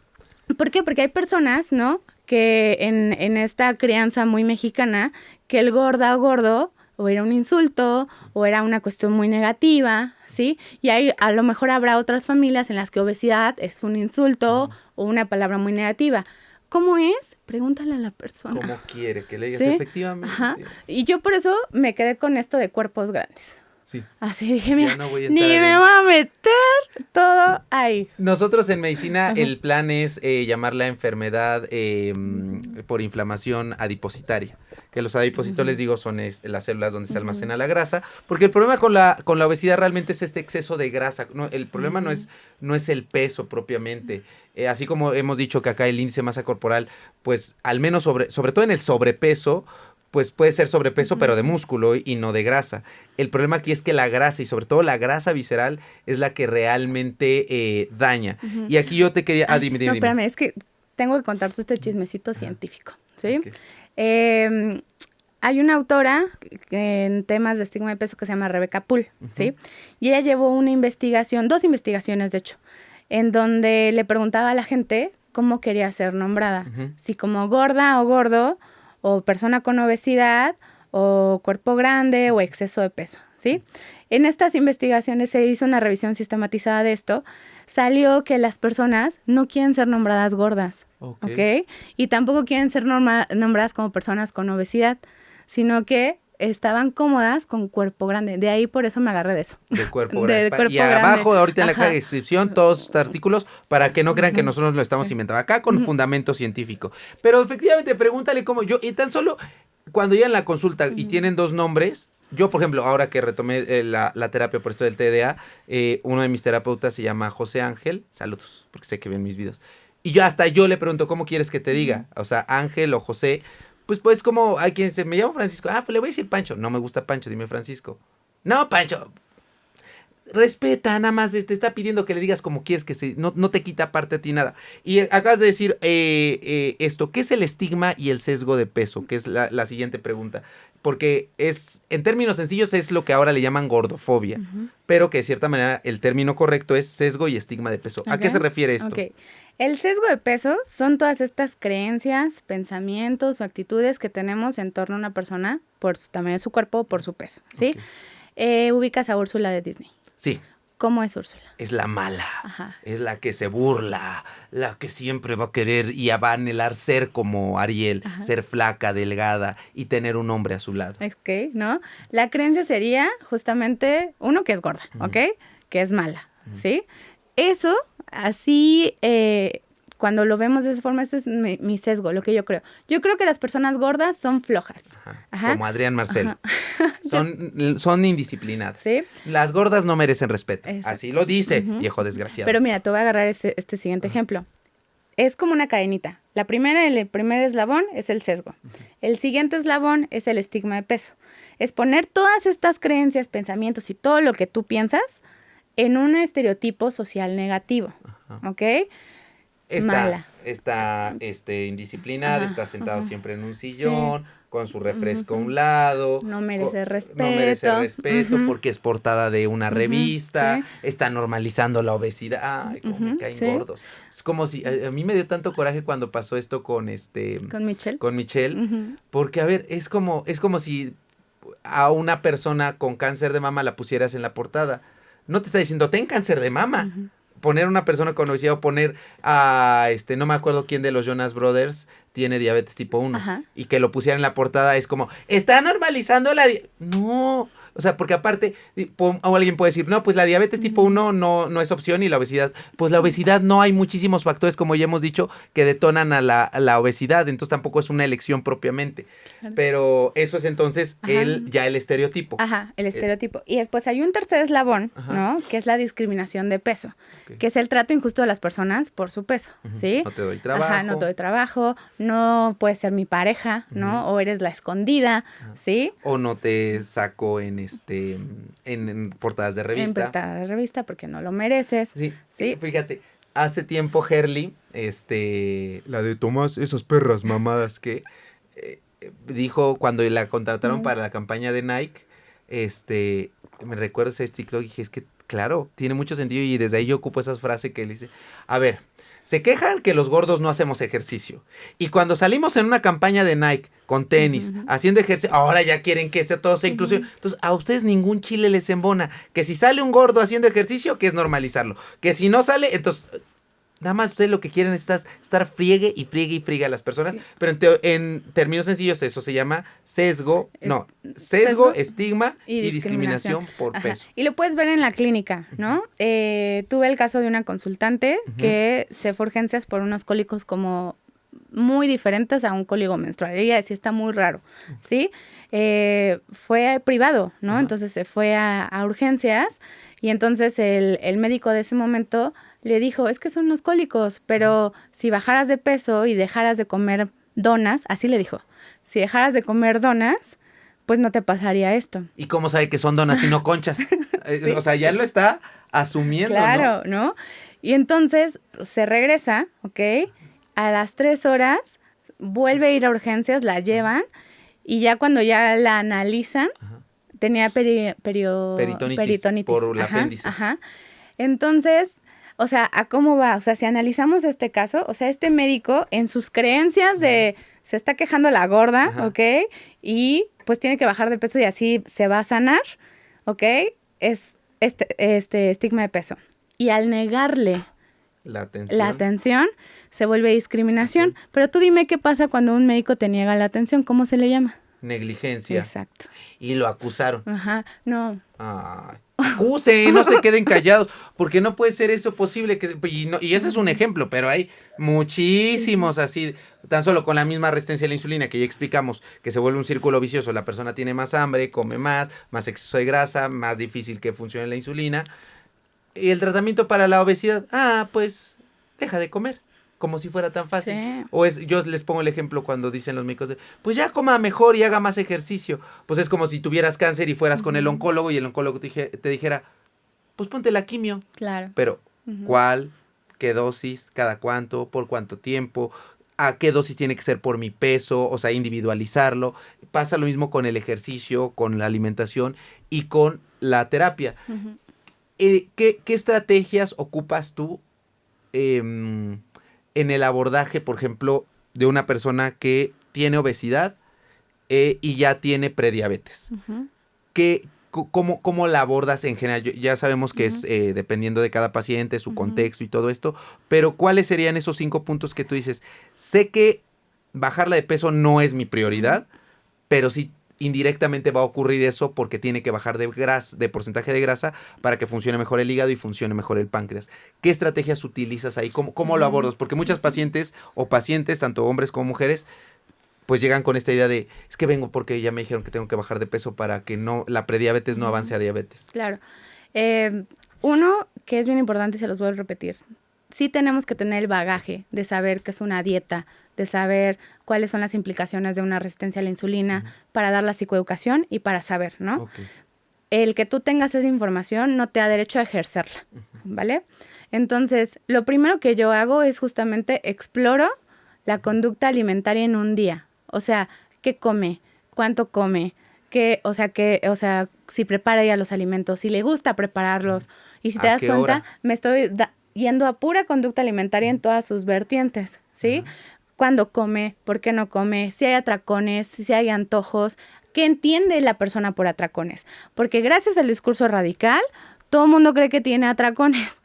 ¿Por qué? Porque hay personas, ¿no? Que en esta crianza muy mexicana, que el gordo o era un insulto o era una cuestión muy negativa, ¿sí? Y ahí a lo mejor habrá otras familias en las que obesidad es un insulto o una palabra muy negativa. ¿Cómo es? Pregúntale a la persona. ¿Cómo quiere que le digas ¿Sí? efectivamente? Ajá. Y yo por eso me quedé con esto de cuerpos grandes. Sí. Así dije, mira, Ya no voy a ni entrar me en... voy a meter todo ahí. Nosotros en medicina Ajá. el plan es llamar la enfermedad por inflamación adipositaria. Que los adipocitos, les digo, son las células donde se almacena la grasa. Porque el problema con la obesidad realmente es este exceso de grasa. No, el problema no es el peso propiamente. Así como hemos dicho que acá el índice de masa corporal, pues al menos sobre todo en el sobrepeso, pues puede ser sobrepeso, pero de músculo y no de grasa. El problema aquí es que la grasa, y sobre todo la grasa visceral, es la que realmente daña. Y aquí yo te quería... dime. No, espérame, es que tengo que contarte este chismecito científico, ¿sí? Okay. Hay una autora en temas de estigma de peso que se llama Rebecca Poole, ¿sí? Y ella llevó una investigación, 2 investigaciones de hecho, en donde le preguntaba a la gente cómo quería ser nombrada. Si como gorda o gordo, o persona con obesidad, o cuerpo grande, o exceso de peso, ¿sí? En estas investigaciones se hizo una revisión sistematizada de esto. Salió que las personas no quieren ser nombradas gordas, ¿ok? Y tampoco quieren ser nombradas como personas con obesidad, sino que estaban cómodas con cuerpo grande. De ahí por eso me agarré de eso. De cuerpo grande. De cuerpo y abajo, grande. ahorita en la caja de descripción, todos estos artículos, para que no crean que nosotros lo estamos inventando acá con fundamento científico. Pero efectivamente, pregúntale cómo yo, y tan solo cuando ya en la consulta y tienen 2 nombres. Yo, por ejemplo, ahora que retomé la terapia por esto del TDA, uno de mis terapeutas se llama José Ángel. Saludos, porque sé que ven mis videos. Y yo le pregunto, ¿cómo quieres que te diga? O sea, Ángel o José. Pues como hay quien me llama Francisco. Pues le voy a decir Pancho. No me gusta Pancho, dime Francisco. No, Pancho. Respeta, nada más te está pidiendo que le digas como quieres que no te quita parte a ti nada. Y acabas de decir esto, ¿qué es el estigma y el sesgo de peso? Que es la siguiente pregunta. Porque en términos sencillos es lo que ahora le llaman gordofobia, pero que de cierta manera el término correcto es sesgo y estigma de peso. ¿A qué se refiere esto? El sesgo de peso son todas estas creencias, pensamientos o actitudes que tenemos en torno a una persona por su tamaño de su cuerpo o por su peso, ¿sí? Ubicas a Úrsula de Disney. Sí. ¿Cómo es Úrsula? Es la mala, es la que se burla, la que siempre va a querer y va a anhelar ser como Ariel, ser flaca, delgada y tener un hombre a su lado. Ok, ¿no? La creencia sería justamente uno que es gorda, ¿ok? Que es mala, ¿sí? Eso, así, cuando lo vemos de esa forma, ese es mi sesgo, lo que yo creo. Yo creo que las personas gordas son flojas. Como Adrián Marcelo. Son indisciplinadas. ¿Sí? Las gordas no merecen respeto. Exacto. Así lo dice, viejo desgraciado. Pero mira, te voy a agarrar este siguiente ejemplo. Es como una cadenita. El primer eslabón es el sesgo. El siguiente eslabón es el estigma de peso. Es poner todas estas creencias, pensamientos y todo lo que tú piensas en un estereotipo social negativo. ¿Ok? Mala. Está indisciplinada, está sentado siempre en un sillón, con su refresco a un lado. No merece respeto. No merece respeto porque es portada de una revista. Está normalizando la obesidad. Ay, cómo me caen gordos. Es como si, a mí me dio tanto coraje cuando pasó esto con Michelle. Con Michelle. Porque, a ver, es como si a una persona con cáncer de mama la pusieras en la portada. No te está diciendo, ten cáncer de mama. Poner a una persona con obesidad o poner a, no me acuerdo quién de los Jonas Brothers tiene diabetes tipo 1. Y que lo pusieran en la portada es como, está normalizando No, o sea, porque aparte, alguien puede decir, no, pues la diabetes tipo 1 no es opción y la obesidad. Pues la obesidad no hay muchísimos factores, como ya hemos dicho, que detonan a la obesidad, entonces tampoco es una elección propiamente. Pero eso es entonces el estereotipo. El estereotipo. Y después hay un tercer eslabón, ¿no? Que es la discriminación de peso, que es el trato injusto de las personas por su peso, ¿sí? No te doy trabajo. No te doy trabajo, no puedes ser mi pareja, ¿no? O eres la escondida, ¿sí? O no te saco en portadas de revista. En portadas de revista porque no lo mereces. Sí. Fíjate, hace tiempo Herli, la de Tomás, esas perras mamadas que dijo cuando la contrataron para la campaña de Nike, me recuerdo ese TikTok y dije, es que claro, tiene mucho sentido y desde ahí yo ocupo esa frase que él dice, a ver, se quejan que los gordos no hacemos ejercicio. Y cuando salimos en una campaña de Nike con tenis, haciendo ejercicio, ahora ya quieren que todo sea inclusivo. Entonces, a ustedes ningún chile les embona. Que si sale un gordo haciendo ejercicio, que es normalizarlo. Que si no sale, entonces... Nada más ustedes lo que quieren es estar friegue y friegue a las personas. Sí. Pero en términos sencillos eso se llama sesgo, estigma y discriminación por peso. Y lo puedes ver en la clínica, ¿no? Tuve el caso de una consultante que se fue a urgencias por unos cólicos como muy diferentes a un cólico menstrual. Ella decía, está muy raro, ¿sí? Fue privado, ¿no? Entonces se fue a urgencias y entonces el médico de ese momento le dijo, es que son unos cólicos, pero si bajaras de peso y dejaras de comer donas, así le dijo, si dejaras de comer donas, pues no te pasaría esto. ¿Y cómo sabe que son donas y no conchas? Sí. O sea, ya lo está asumiendo, claro, ¿no? Y entonces se regresa, ¿ok? A las 3 horas vuelve a ir a urgencias, la llevan y ya cuando ya la analizan, tenía peritonitis por el apéndice. Entonces, o sea, ¿a cómo va? O sea, si analizamos este caso, o sea, este médico en sus creencias de se está quejando la gorda, ¿ok? Y pues tiene que bajar de peso y así se va a sanar, ¿ok? Es este estigma de peso. Y al negarle la atención se vuelve discriminación. Pero tú dime qué pasa cuando un médico te niega la atención, ¿cómo se le llama? Negligencia. Exacto. Y lo acusaron. No. Ay, acusen, no se queden callados, porque no puede ser eso posible. Y ese es un ejemplo, pero hay muchísimos así, tan solo con la misma resistencia a la insulina que ya explicamos, que se vuelve un círculo vicioso. La persona tiene más hambre, come más exceso de grasa, más difícil que funcione la insulina. Y el tratamiento para la obesidad, pues deja de comer. Como si fuera tan fácil. Sí. Yo les pongo el ejemplo cuando dicen los médicos, pues ya coma mejor y haga más ejercicio. Pues es como si tuvieras cáncer y fueras con el oncólogo y el oncólogo te dijera, pues ponte la quimio. Claro. Pero, ¿cuál? ¿Qué dosis? ¿Cada cuánto? ¿Por cuánto tiempo? ¿A qué dosis tiene que ser por mi peso? O sea, individualizarlo. Pasa lo mismo con el ejercicio, con la alimentación y con la terapia. ¿Qué estrategias ocupas tú en el abordaje, por ejemplo, de una persona que tiene obesidad y ya tiene prediabetes? ¿Cómo la abordas en general? Ya sabemos que es dependiendo de cada paciente, su contexto y todo esto, pero ¿cuáles serían esos 5 puntos que tú dices? Sé que bajarla de peso no es mi prioridad, pero sí indirectamente va a ocurrir eso porque tiene que bajar de porcentaje de grasa para que funcione mejor el hígado y funcione mejor el páncreas. ¿Qué estrategias utilizas ahí? ¿Cómo lo abordas? Porque muchas pacientes, tanto hombres como mujeres, pues llegan con esta idea de, es que vengo porque ya me dijeron que tengo que bajar de peso para que la prediabetes no avance a diabetes. Claro. Uno, que es bien importante y se los voy a repetir, sí tenemos que tener el bagaje de saber qué es una dieta, de saber cuáles son las implicaciones de una resistencia a la insulina para dar la psicoeducación y para saber, ¿no? Okay. El que tú tengas esa información no te da derecho a ejercerla, ¿vale? Entonces, lo primero que yo hago es justamente exploro la conducta alimentaria en un día. O sea, ¿qué come? ¿Cuánto come? Si prepara ya los alimentos, si le gusta prepararlos. Y si te das cuenta, me estoy yendo a pura conducta alimentaria en todas sus vertientes, ¿sí? ¿Cuándo come? ¿Por qué no come? Si hay atracones, si hay antojos. ¿Qué entiende la persona por atracones? Porque gracias al discurso radical, todo el mundo cree que tiene atracones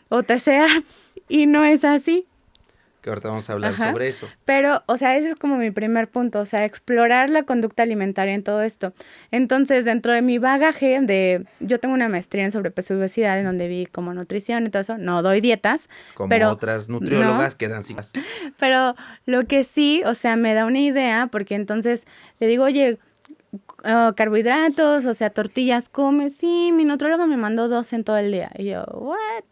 o TCAs y no es así. Que ahorita vamos a hablar sobre eso. Pero, o sea, ese es como mi primer punto, o sea, explorar la conducta alimentaria en todo esto. Entonces, dentro de mi bagaje yo tengo una maestría en sobrepeso y obesidad, en donde vi como nutrición y todo eso, no doy dietas. Como otras nutriólogas que dan citas. Pero lo que sí, o sea, me da una idea, porque entonces le digo, oye, carbohidratos, o sea, tortillas, come. Sí, mi nutrióloga me mandó 2 en todo el día. Y yo, ¿what?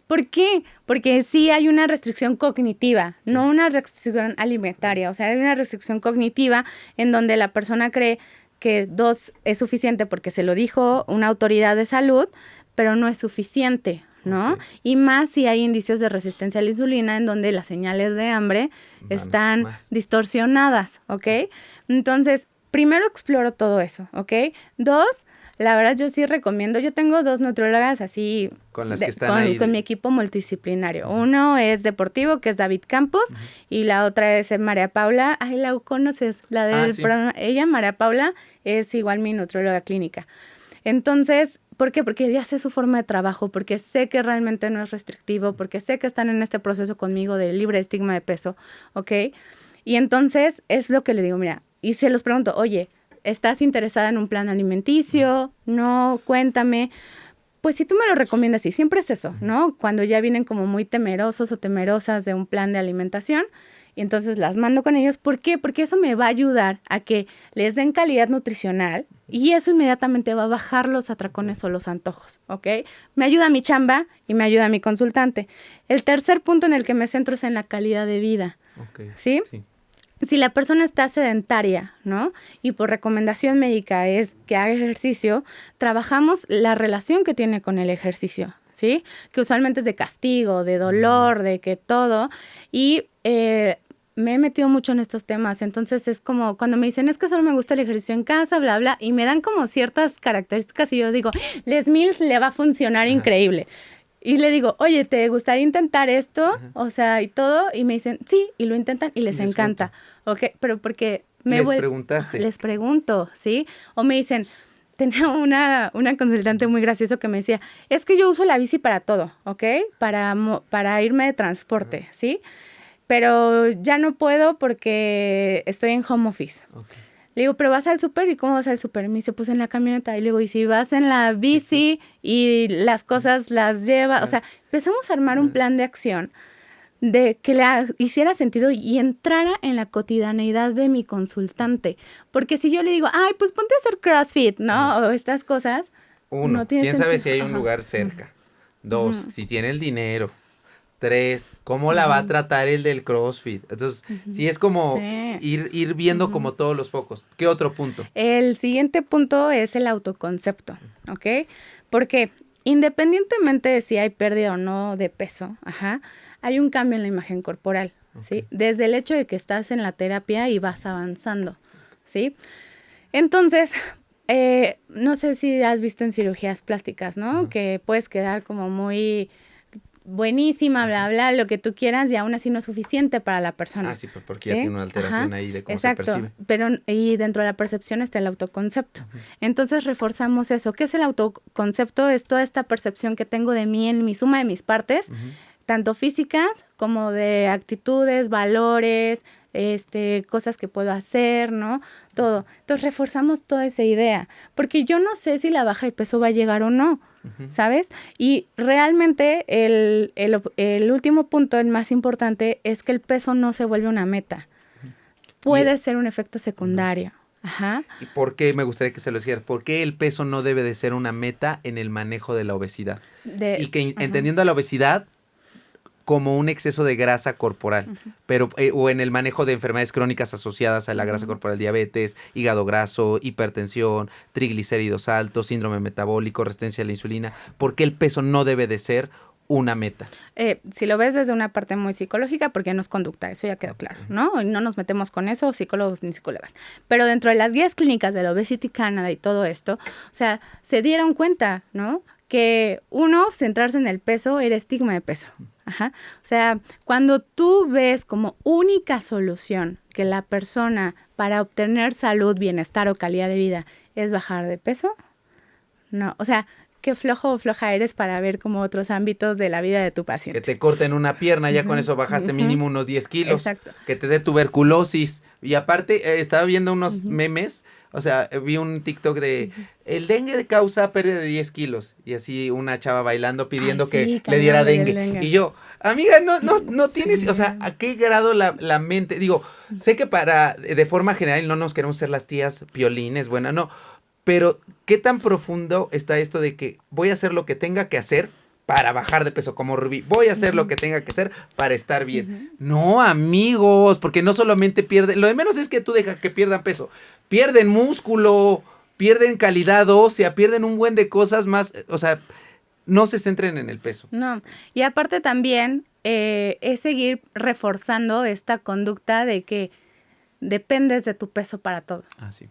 ¿Por qué? Porque sí hay una restricción cognitiva, no una restricción alimentaria. O sea, hay una restricción cognitiva en donde la persona cree que 2 es suficiente porque se lo dijo una autoridad de salud, pero no es suficiente, ¿no? Okay. Y más si hay indicios de resistencia a la insulina en donde las señales de hambre están distorsionadas, ¿ok? Entonces, primero exploro todo eso, ¿ok? 2, la verdad yo sí recomiendo, yo tengo 2 nutriólogas así. Con las que están ahí. Con mi equipo multidisciplinario. Uno es deportivo, que es David Campos, y la otra es María Paula. Ay, la conoces, la del programa. Ella, María Paula, es igual mi nutrióloga clínica. Entonces, ¿por qué? Porque ya sé su forma de trabajo, porque sé que realmente no es restrictivo, porque sé que están en este proceso conmigo de libre estigma de peso, ¿ok? Y entonces es lo que le digo, mira, y se los pregunto, oye, ¿estás interesada en un plan alimenticio? No, cuéntame. Pues si tú me lo recomiendas, y siempre es eso, ¿no? Cuando ya vienen como muy temerosos o temerosas de un plan de alimentación, y entonces las mando con ellos. ¿Por qué? Porque eso me va a ayudar a que les den calidad nutricional y eso inmediatamente va a bajar los atracones o los antojos, ¿ok? Me ayuda mi chamba y me ayuda mi consultante. El tercer punto en el que me centro es en la calidad de vida, ¿sí? Si la persona está sedentaria, ¿no? Y por recomendación médica es que haga ejercicio, trabajamos la relación que tiene con el ejercicio, ¿sí? Que usualmente es de castigo, de dolor, de que todo. Y me he metido mucho en estos temas, entonces es como cuando me dicen, es que solo me gusta el ejercicio en casa, bla, bla, y me dan como ciertas características y yo digo, Les Mills le va a funcionar increíble. Y le digo, oye, ¿te gustaría intentar esto? O sea, y todo, y me dicen, sí, y lo intentan y les encanta. Ok, pero porque preguntaste. Les pregunto, ¿sí? O me dicen, tenía una consultante muy graciosa que me decía, es que yo uso la bici para todo, ¿ok? Para irme de transporte, ¿sí? Pero ya no puedo porque estoy en home office. Okay. Le digo, ¿pero vas al súper? ¿Y cómo vas al súper? Me dice, pues en la camioneta. Y le digo, ¿y si vas en la bici y las cosas las lleva? O sea, empezamos a armar un plan de acción de que le hiciera sentido y entrara en la cotidianeidad de mi consultante. Porque si yo le digo, ay, pues ponte a hacer CrossFit, ¿no? O estas cosas. Uno, no tiene ¿quién sentido? sabe si hay un lugar cerca? 2, si tiene el dinero. 3, ¿cómo la va a tratar el del CrossFit? Entonces, sí es como ir viendo como todos los focos. ¿Qué otro punto? El siguiente punto es el autoconcepto, ¿ok? Porque independientemente de si hay pérdida o no de peso, hay un cambio en la imagen corporal, ¿sí? Desde el hecho de que estás en la terapia y vas avanzando, ¿sí? Entonces, no sé si has visto en cirugías plásticas, ¿no? Que puedes quedar como muy buenísima, bla, bla, lo que tú quieras, y aún así no es suficiente para la persona. Ah, sí, pues porque ya tiene una alteración ahí de cómo se percibe. Pero y dentro de la percepción está el autoconcepto. Entonces reforzamos eso. ¿Qué es el autoconcepto? Es toda esta percepción que tengo de mí en mi suma de mis partes, tanto físicas como de actitudes, valores, cosas que puedo hacer, ¿no? Todo. Entonces reforzamos toda esa idea, porque yo no sé si la baja de peso va a llegar o no, ¿sabes? Y realmente el último punto, el más importante, es que el peso no se vuelve una meta. Puede ser un efecto secundario. ¿Y por qué me gustaría que se lo dijera? ¿Por qué el peso no debe de ser una meta en el manejo de la obesidad? Y que entendiendo a la obesidad como un exceso de grasa corporal, pero o en el manejo de enfermedades crónicas asociadas a la grasa corporal, diabetes, hígado graso, hipertensión, triglicéridos altos, síndrome metabólico, resistencia a la insulina. ¿Por qué el peso no debe de ser una meta? Si lo ves desde una parte muy psicológica, porque no es conducta, eso ya quedó claro, ¿no? Y no nos metemos con eso, psicólogos ni psicólogas. Pero dentro de las guías clínicas de la Obesity Canada y todo esto, o sea, se dieron cuenta, ¿no? Que centrarse en el peso era estigma de peso. O sea, cuando tú ves como única solución que la persona para obtener salud, bienestar o calidad de vida es bajar de peso, no, o sea, qué flojo o floja eres para ver como otros ámbitos de la vida de tu paciente. Que te corten una pierna, ya con eso bajaste mínimo unos 10 kilos. Exacto. Que te dé tuberculosis. Y aparte, estaba viendo unos memes, o sea, vi un TikTok de el dengue causa pérdida de 10 kilos. Y así una chava bailando pidiendo que le diera dengue. Y yo, amiga, no tienes, o sea, ¿a qué grado la mente? Digo, sé que de forma general no nos queremos ser las tías piolines, buena, no. Pero, ¿qué tan profundo está esto de que voy a hacer lo que tenga que hacer para bajar de peso? Como Rubí, voy a hacer lo que tenga que hacer para estar bien. No, amigos, porque no solamente pierden, lo de menos es que tú dejas que pierdan peso. Pierden músculo, pierden calidad ósea, pierden un buen de cosas más, o sea, no se centren en el peso. No, y aparte también es seguir reforzando esta conducta de que dependes de tu peso para todo. Ah, sí.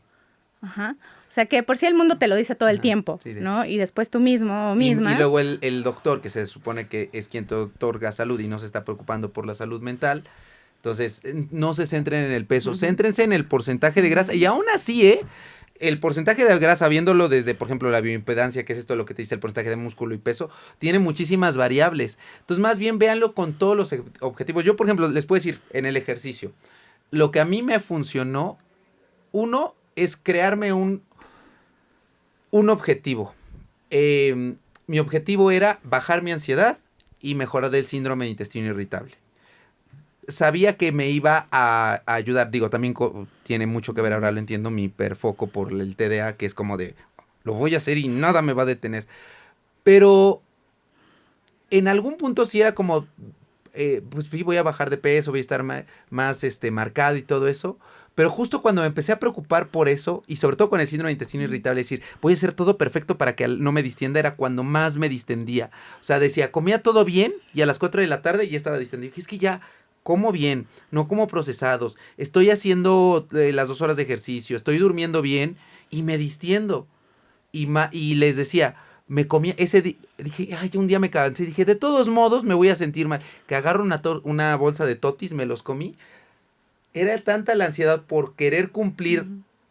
O sea, que por si el mundo te lo dice todo el tiempo, sí, ¿no? Y después tú mismo o misma. Y luego el doctor, que se supone que es quien te otorga salud y no se está preocupando por la salud mental. Entonces, no se centren en el peso, céntrense en el porcentaje de grasa. Y aún así, el porcentaje de grasa, viéndolo desde, por ejemplo, la bioimpedancia, que es esto lo que te dice el porcentaje de músculo y peso, tiene muchísimas variables. Entonces, más bien véanlo con todos los objetivos. Yo, por ejemplo, les puedo decir, en el ejercicio, lo que a mí me funcionó, uno, es crearme un objetivo. Mi objetivo era bajar mi ansiedad y mejorar del síndrome de intestino irritable. Sabía que me iba a ayudar, digo, también tiene mucho que ver, ahora lo entiendo, mi hiperfoco por el TDA, que es como de, lo voy a hacer y nada me va a detener. Pero en algún punto sí era como, pues voy a bajar de peso, voy a estar más marcado y todo eso. Pero justo cuando me empecé a preocupar por eso, y sobre todo con el síndrome de intestino irritable, decir, voy a hacer todo perfecto para que no me distienda, era cuando más me distendía. O sea, decía, comía todo bien y a las 4 de la tarde ya estaba distendido. Y es que ya como bien, no como procesados, estoy haciendo las 2 horas de ejercicio, estoy durmiendo bien y me distiendo. Y les decía, me comía dije, ay, un día me cansé, dije, de todos modos me voy a sentir mal. Que agarro una bolsa de totis, me los comí. Era tanta la ansiedad por querer cumplir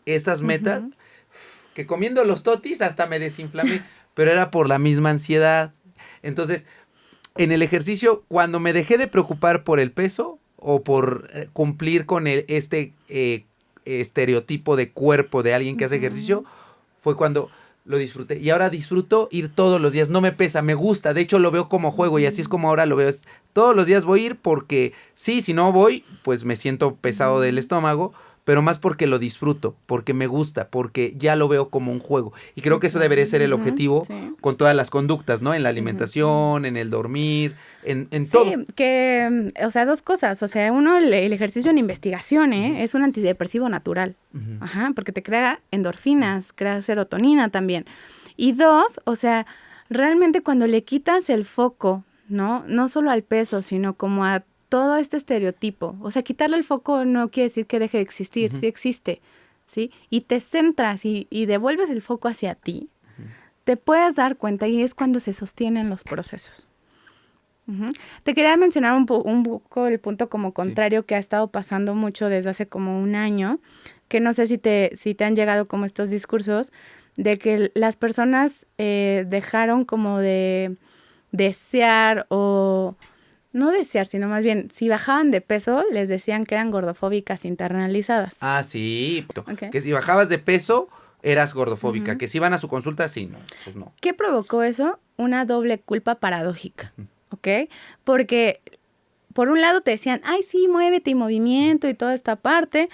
esas metas que comiendo los totis hasta me desinflamé, pero era por la misma ansiedad. Entonces, en el ejercicio, cuando me dejé de preocupar por el peso o por cumplir con estereotipo de cuerpo de alguien que hace ejercicio, fue cuando lo disfruté. Y ahora disfruto ir todos los días. No me pesa, me gusta. De hecho, lo veo como juego y así es como ahora lo veo. Todos los días voy a ir porque sí, si no voy, pues me siento pesado del estómago, pero más porque lo disfruto, porque me gusta, porque ya lo veo como un juego. Y creo que eso debería ser el objetivo con todas las conductas, ¿no? En la alimentación, en el dormir, en todo. Sí, que, o sea, 2 cosas. O sea, uno, el ejercicio en investigación, es un antidepresivo natural. Ajá, porque te crea endorfinas, crea serotonina también. Y 2, o sea, realmente cuando le quitas el foco, ¿no? No solo al peso, sino como a todo este estereotipo. O sea, quitarle el foco no quiere decir que deje de existir, sí existe, ¿sí? Y te centras y devuelves el foco hacia ti, te puedes dar cuenta y es cuando se sostienen los procesos. Te quería mencionar un poco el punto como contrario que ha estado pasando mucho desde hace como un año, que no sé si te han llegado como estos discursos de que las personas dejaron como de desear o... No desear, sino más bien, si bajaban de peso, les decían que eran gordofóbicas internalizadas. Ah, sí. Okay. Que si bajabas de peso, eras gordofóbica. Que si iban a su consulta, sí, no, pues no. ¿Qué provocó eso? Una doble culpa paradójica, ¿ok? Porque, por un lado te decían, ay, sí, muévete y movimiento y toda esta parte.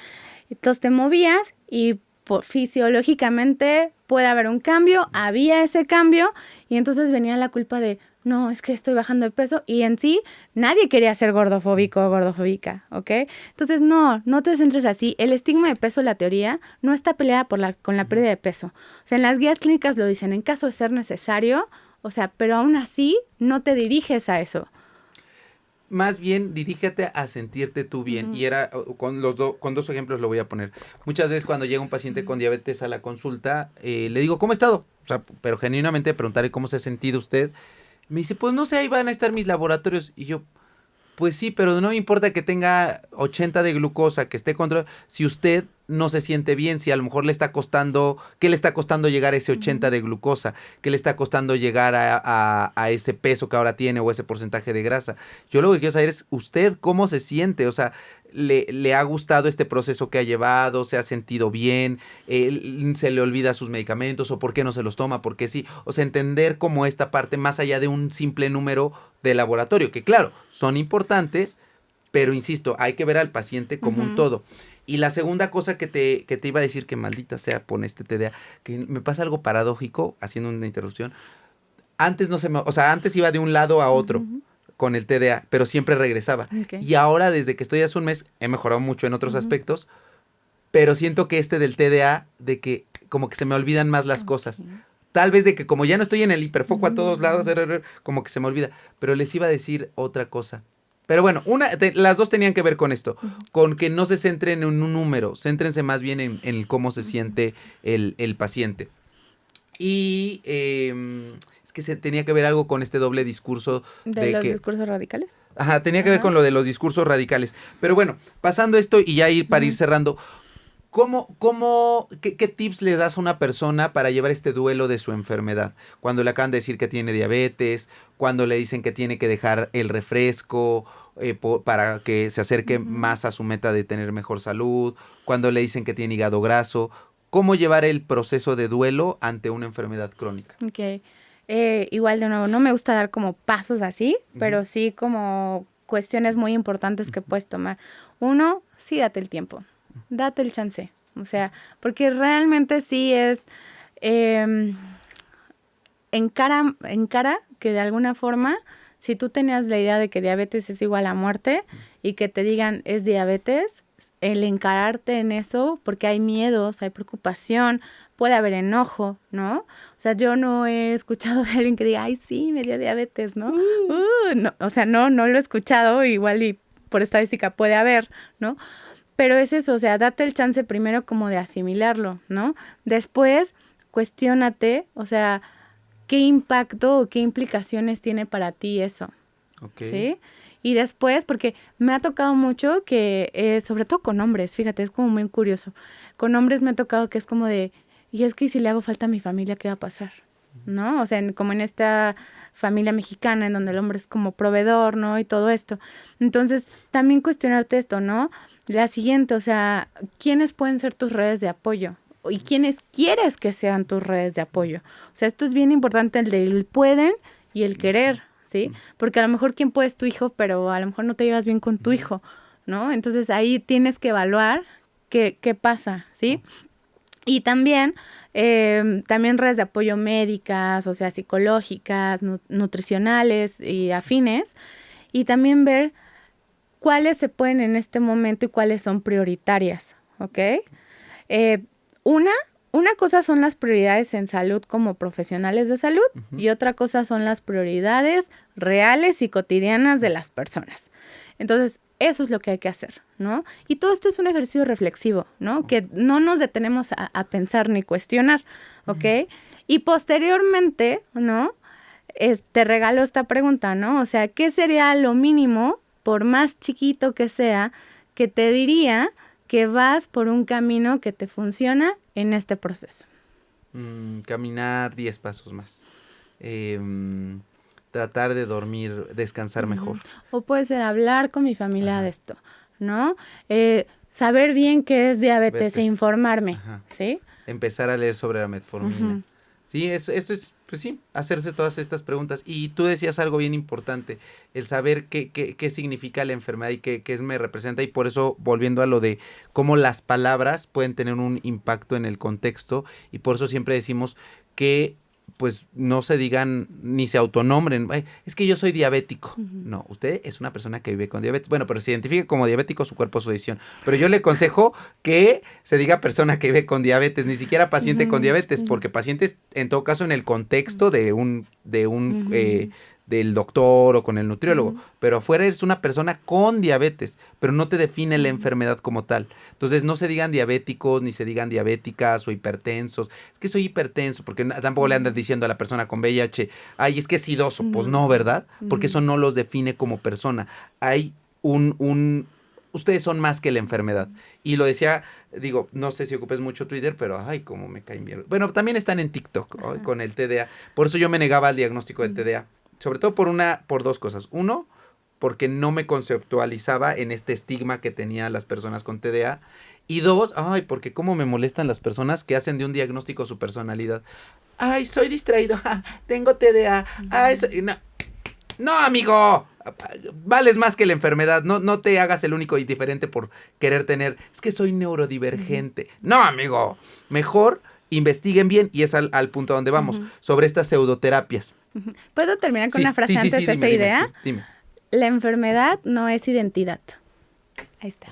Entonces te movías y fisiológicamente puede haber un cambio, había ese cambio y entonces venía la culpa de... No, es que estoy bajando de peso y en sí nadie quería ser gordofóbico o gordofóbica, ¿ok? Entonces no te centres así. El estigma de peso, la teoría, no está peleada con la pérdida de peso. O sea, en las guías clínicas lo dicen, en caso de ser necesario, o sea, pero aún así no te diriges a eso. Más bien, dirígete a sentirte tú bien. Y era, con 2 ejemplos lo voy a poner. Muchas veces cuando llega un paciente con diabetes a la consulta, le digo, ¿cómo ha estado? O sea, pero genuinamente preguntarle cómo se ha sentido usted. Me dice, pues no sé, ahí van a estar mis laboratorios. Y yo, pues sí, pero no me importa que tenga 80 de glucosa, que esté controlado. Si usted no se siente bien, si a lo mejor le está costando, ¿qué le está costando llegar a ese 80 de glucosa? ¿Qué le está costando llegar a ese peso que ahora tiene o ese porcentaje de grasa? Yo lo que quiero saber es usted cómo se siente, o sea, ¿le ha gustado este proceso que ha llevado? ¿Se ha sentido bien? ¿Se le olvida sus medicamentos? ¿O por qué no se los toma? ¿Por qué sí? O sea, entender como esta parte más allá de un simple número de laboratorio, que claro, son importantes, pero insisto, hay que ver al paciente como un todo. Y la segunda cosa que te iba a decir, que maldita sea, pone este TDA, que me pasa algo paradójico, haciendo una interrupción. Antes antes iba de un lado a otro con el TDA, pero siempre regresaba. Okay. Y ahora, desde que estoy hace un mes, he mejorado mucho en otros aspectos, pero siento que de del TDA, de que como que se me olvidan más las cosas. Tal vez de que como ya no estoy en el hiperfoco a todos lados, como que se me olvida. Pero les iba a decir otra cosa. Pero bueno, las 2 tenían que ver con esto, con que no se centren en un número, céntrense más bien en cómo se siente el paciente. Y es que tenía que ver algo con este doble discurso. ¿De los discursos radicales? Ajá, tenía que ver con lo de los discursos radicales. Pero bueno, pasando esto y ya para ir cerrando, ¿qué tips le das a una persona para llevar este duelo de su enfermedad? Cuando le acaban de decir que tiene diabetes, cuando le dicen que tiene que dejar el refresco para que se acerque más a su meta de tener mejor salud, cuando le dicen que tiene hígado graso, ¿cómo llevar el proceso de duelo ante una enfermedad crónica? Ok, igual de nuevo, no me gusta dar como pasos así, pero sí como cuestiones muy importantes que puedes tomar. 1, sí date el tiempo. Date el chance, o sea, porque realmente sí es encara que de alguna forma, si tú tenías la idea de que diabetes es igual a muerte y que te digan es diabetes, el encararte en eso, porque hay miedos, hay preocupación, puede haber enojo, ¿no? O sea, yo no he escuchado de alguien que diga, ay, sí, me dio diabetes, ¿no? No, o sea, no lo he escuchado, igual y por estadística puede haber, ¿no? Pero es eso, o sea, date el chance primero como de asimilarlo, ¿no? Después, cuestiónate, o sea, qué impacto o qué implicaciones tiene para ti eso, ¿sí? Y después, porque me ha tocado mucho que, sobre todo con hombres, fíjate, es como muy curioso. Con hombres me ha tocado que es como de, y es que si le hago falta a mi familia, ¿qué va a pasar? ¿No? O sea, como en esta familia mexicana en donde el hombre es como proveedor, ¿no? Y todo esto. Entonces, también cuestionarte esto, ¿no? La siguiente, o sea, ¿quiénes pueden ser tus redes de apoyo? ¿Y quiénes quieres que sean tus redes de apoyo? O sea, esto es bien importante, el del pueden y el querer, ¿sí? Porque a lo mejor quién puede es tu hijo, pero a lo mejor no te llevas bien con tu hijo, ¿no? Entonces, ahí tienes que evaluar qué pasa, ¿sí? Y también redes de apoyo médicas, o sea, psicológicas, nutricionales y afines. Y también ver cuáles se pueden en este momento y cuáles son prioritarias, ¿ok? Una cosa son las prioridades en salud como profesionales de salud y otra cosa son las prioridades reales y cotidianas de las personas. Entonces, eso es lo que hay que hacer, ¿no? Y todo esto es un ejercicio reflexivo, ¿no? Que no nos detenemos a pensar ni cuestionar, ¿ok? Y posteriormente, ¿no? Te regalo esta pregunta, ¿no? O sea, ¿qué sería lo mínimo, por más chiquito que sea, que te diría que vas por un camino que te funciona en este proceso? Caminar 10 pasos más. Tratar de dormir, descansar mejor. O puede ser hablar con mi familia de esto, ¿no? Saber bien qué es diabetes e informarme, ¿sí? Empezar a leer sobre la metformina. Sí, eso es, pues sí, hacerse todas estas preguntas. Y tú decías algo bien importante, el saber qué significa la enfermedad y qué me representa. Y por eso, volviendo a lo de cómo las palabras pueden tener un impacto en el contexto, y por eso siempre decimos que pues no se digan ni se autonombren, es que yo soy diabético. No, usted es una persona que vive con diabetes. Bueno, pero se identifica como diabético, su cuerpo, su decisión. Pero yo le aconsejo que se diga persona que vive con diabetes, ni siquiera paciente con diabetes, porque pacientes, en todo caso, en el contexto del doctor o con el nutriólogo, pero afuera eres una persona con diabetes, pero no te define la enfermedad como tal. Entonces no se digan diabéticos, ni se digan diabéticas o hipertensos. Es que soy hipertenso, porque tampoco le andan diciendo a la persona con VIH, ay, es que es idoso. Pues no, ¿verdad? Porque eso no los define como persona. Hay ustedes son más que la enfermedad. Y lo decía, digo, no sé si ocupes mucho Twitter, pero ay, cómo me caen bien. Bueno, también están en TikTok, con el TDA. Por eso yo me negaba al diagnóstico de TDA. Sobre todo por dos cosas. Uno, porque no me conceptualizaba en este estigma que tenían las personas con TDA. Y dos, ay, porque cómo me molestan las personas que hacen de un diagnóstico su personalidad. Ay, soy distraído, tengo TDA. Ay, no, amigo, vales más que la enfermedad. No te hagas el único y diferente por querer tener. Es que soy neurodivergente. No, amigo, mejor investiguen bien, y es al punto a donde vamos, sobre estas pseudoterapias. ¿Puedo terminar con una frase antes de esa idea? Dime. La enfermedad no es identidad. Ahí está.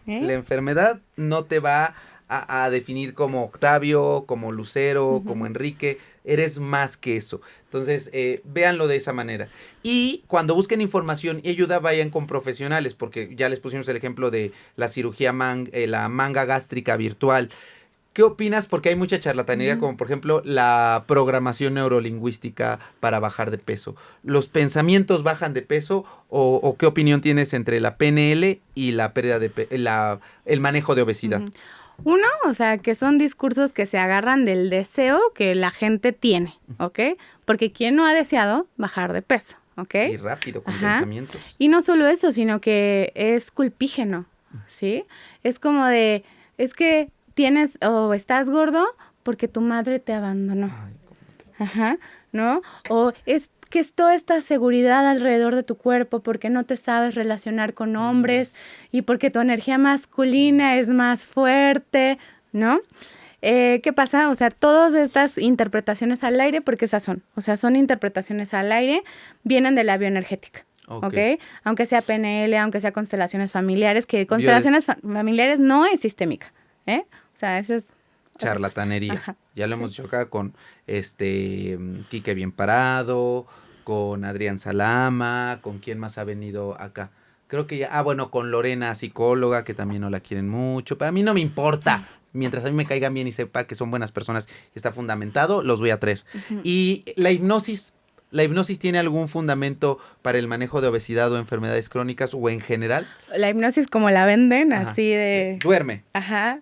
La enfermedad no te va a definir como Octavio, como Lucero, como Enrique. Eres más que eso. Entonces, véanlo de esa manera. Y cuando busquen información y ayuda, vayan con profesionales, porque ya les pusimos el ejemplo de la cirugía, la manga gástrica virtual. ¿Qué opinas? Porque hay mucha charlatanería, como por ejemplo la programación neurolingüística para bajar de peso. ¿Los pensamientos bajan de peso? ¿O qué opinión tienes entre la PNL y la pérdida de el manejo de obesidad? Uno, o sea, que son discursos que se agarran del deseo que la gente tiene, ¿ok? Porque ¿quién no ha deseado bajar de peso? ¿Ok? Y rápido, con pensamientos. Y no solo eso, sino que es culpígeno, ¿sí? Es como de, es que tienes o estás gordo porque tu madre te abandonó. Ay, ¿no? O es que es toda esta seguridad alrededor de tu cuerpo porque no te sabes relacionar con hombres y porque tu energía masculina es más fuerte, ¿no? ¿Qué pasa? O sea, todas estas interpretaciones al aire, porque esas son, o sea, son interpretaciones al aire, vienen de la bioenergética. ¿Ok? Aunque sea PNL, aunque sea constelaciones familiares, que constelaciones familiares no es sistémica, ¿eh? O sea, eso es charlatanería. Ya lo hemos dicho acá con Quique Bien Parado, con Adrián Salama, con quién más ha venido acá. Creo que ya, bueno, con Lorena, psicóloga, que también no la quieren mucho, pero a mí no me importa. Mientras a mí me caigan bien y sepa que son buenas personas y está fundamentado, los voy a traer. Y ¿la hipnosis tiene algún fundamento para el manejo de obesidad o enfermedades crónicas o en general? La hipnosis como la venden, Ajá. así de... Duerme. Ajá,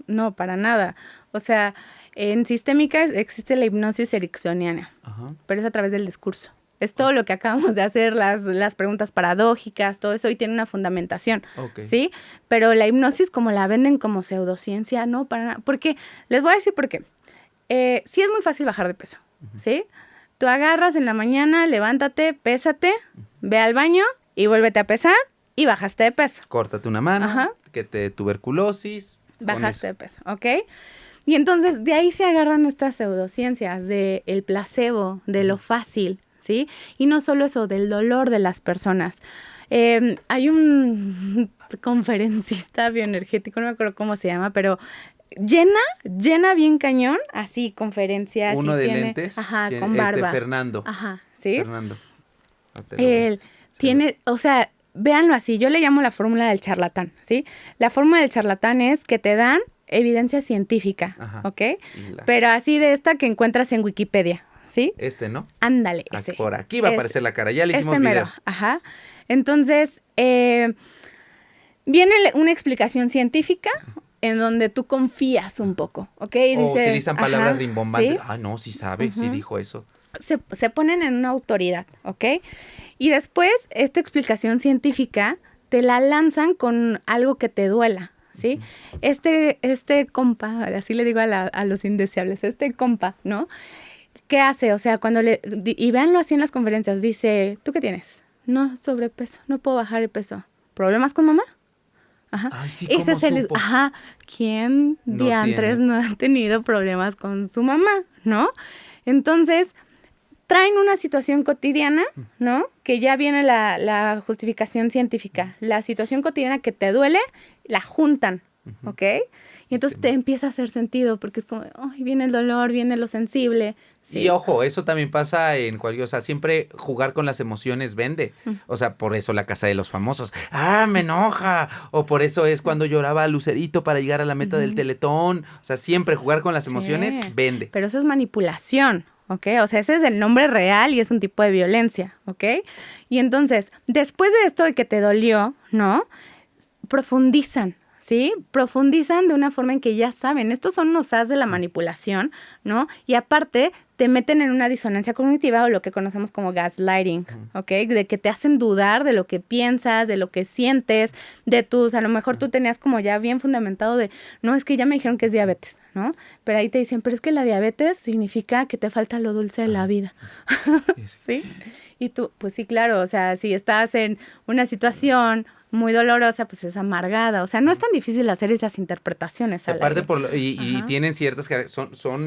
no, para nada. O sea, en sistémica existe la hipnosis ericksoniana, Ajá. pero es a través del discurso. Es todo lo que acabamos de hacer, las preguntas paradójicas, todo eso, y tiene una fundamentación, ¿sí? Pero la hipnosis, como la venden como pseudociencia, no, para nada. Porque, les voy a decir por qué. Sí es muy fácil bajar de peso, ¿sí? Tú agarras en la mañana, levántate, pésate, ve al baño y vuélvete a pesar y bajaste de peso. Córtate una mano, Ajá. que te tuberculosis. Bajaste de peso, ¿ok? Y entonces de ahí se agarran estas pseudociencias del placebo, de lo fácil, ¿sí? Y no solo eso, del dolor de las personas. Hay un conferencista bioenergético, no me acuerdo cómo se llama, pero llena bien cañón, así, conferencias. Uno y de tiene, lentes, ajá, con barba. Fernando. Ajá, ¿sí? Fernando. Él tiene, o sea, véanlo así, yo le llamo la fórmula del charlatán, ¿sí? La fórmula del charlatán es que te dan evidencia científica, Ajá. ¿ok? Pero así de esta que encuentras en Wikipedia, ¿sí? ¿No? Ándale, ese. Por aquí va a aparecer la cara, ya le hicimos mero. video. Ajá. Entonces, viene una explicación científica en donde tú confías un poco, ¿ok? Y dices, utilizan palabras rimbombantes. ¿sí? Ah, no, sí sabe, sí dijo eso. Se ponen en una autoridad, ¿ok? Y después, esta explicación científica te la lanzan con algo que te duela, ¿sí? Este compa, así le digo a los indeseables, este compa, ¿no? ¿Qué hace? O sea, y véanlo así en las conferencias, dice, ¿tú qué tienes? No, sobrepeso, no puedo bajar el peso. ¿Problemas con mamá? Ajá. Ay, sí, Ese es supo? ajá, ¿quién diantres no ha tenido problemas con su mamá, no? Entonces, traen una situación cotidiana, ¿no? Que ya viene la justificación científica. La situación cotidiana que te duele, la juntan, ¿ok? Y entonces te empieza a hacer sentido, porque es como, ay, viene el dolor, viene lo sensible. Sí. Y ojo, eso también pasa en cualquier, o sea, siempre jugar con las emociones vende. O sea, por eso la casa de los famosos. ¡Ah, me enoja! O por eso es cuando lloraba Lucerito para llegar a la meta del Teletón. O sea, siempre jugar con las emociones vende. Pero eso es manipulación, ¿ok? O sea, ese es el nombre real y es un tipo de violencia, ¿ok? Y entonces, después de esto de que te dolió, ¿no? Profundizan. ¿Sí? Profundizan de una forma en que ya saben, estos son los as de la manipulación, ¿no? Y aparte, te meten en una disonancia cognitiva o lo que conocemos como gaslighting, ¿ok? De que te hacen dudar de lo que piensas, de lo que sientes, a lo mejor tú tenías como ya bien fundamentado de, no, es que ya me dijeron que es diabetes, ¿no? Pero ahí te dicen, pero es que la diabetes significa que te falta lo dulce de la vida, ¿sí? Y tú, pues sí, claro, o sea, si estás en una situación muy dolorosa, pues es amargada. O sea, no es tan difícil hacer esas interpretaciones. Aparte, y tienen ciertas, son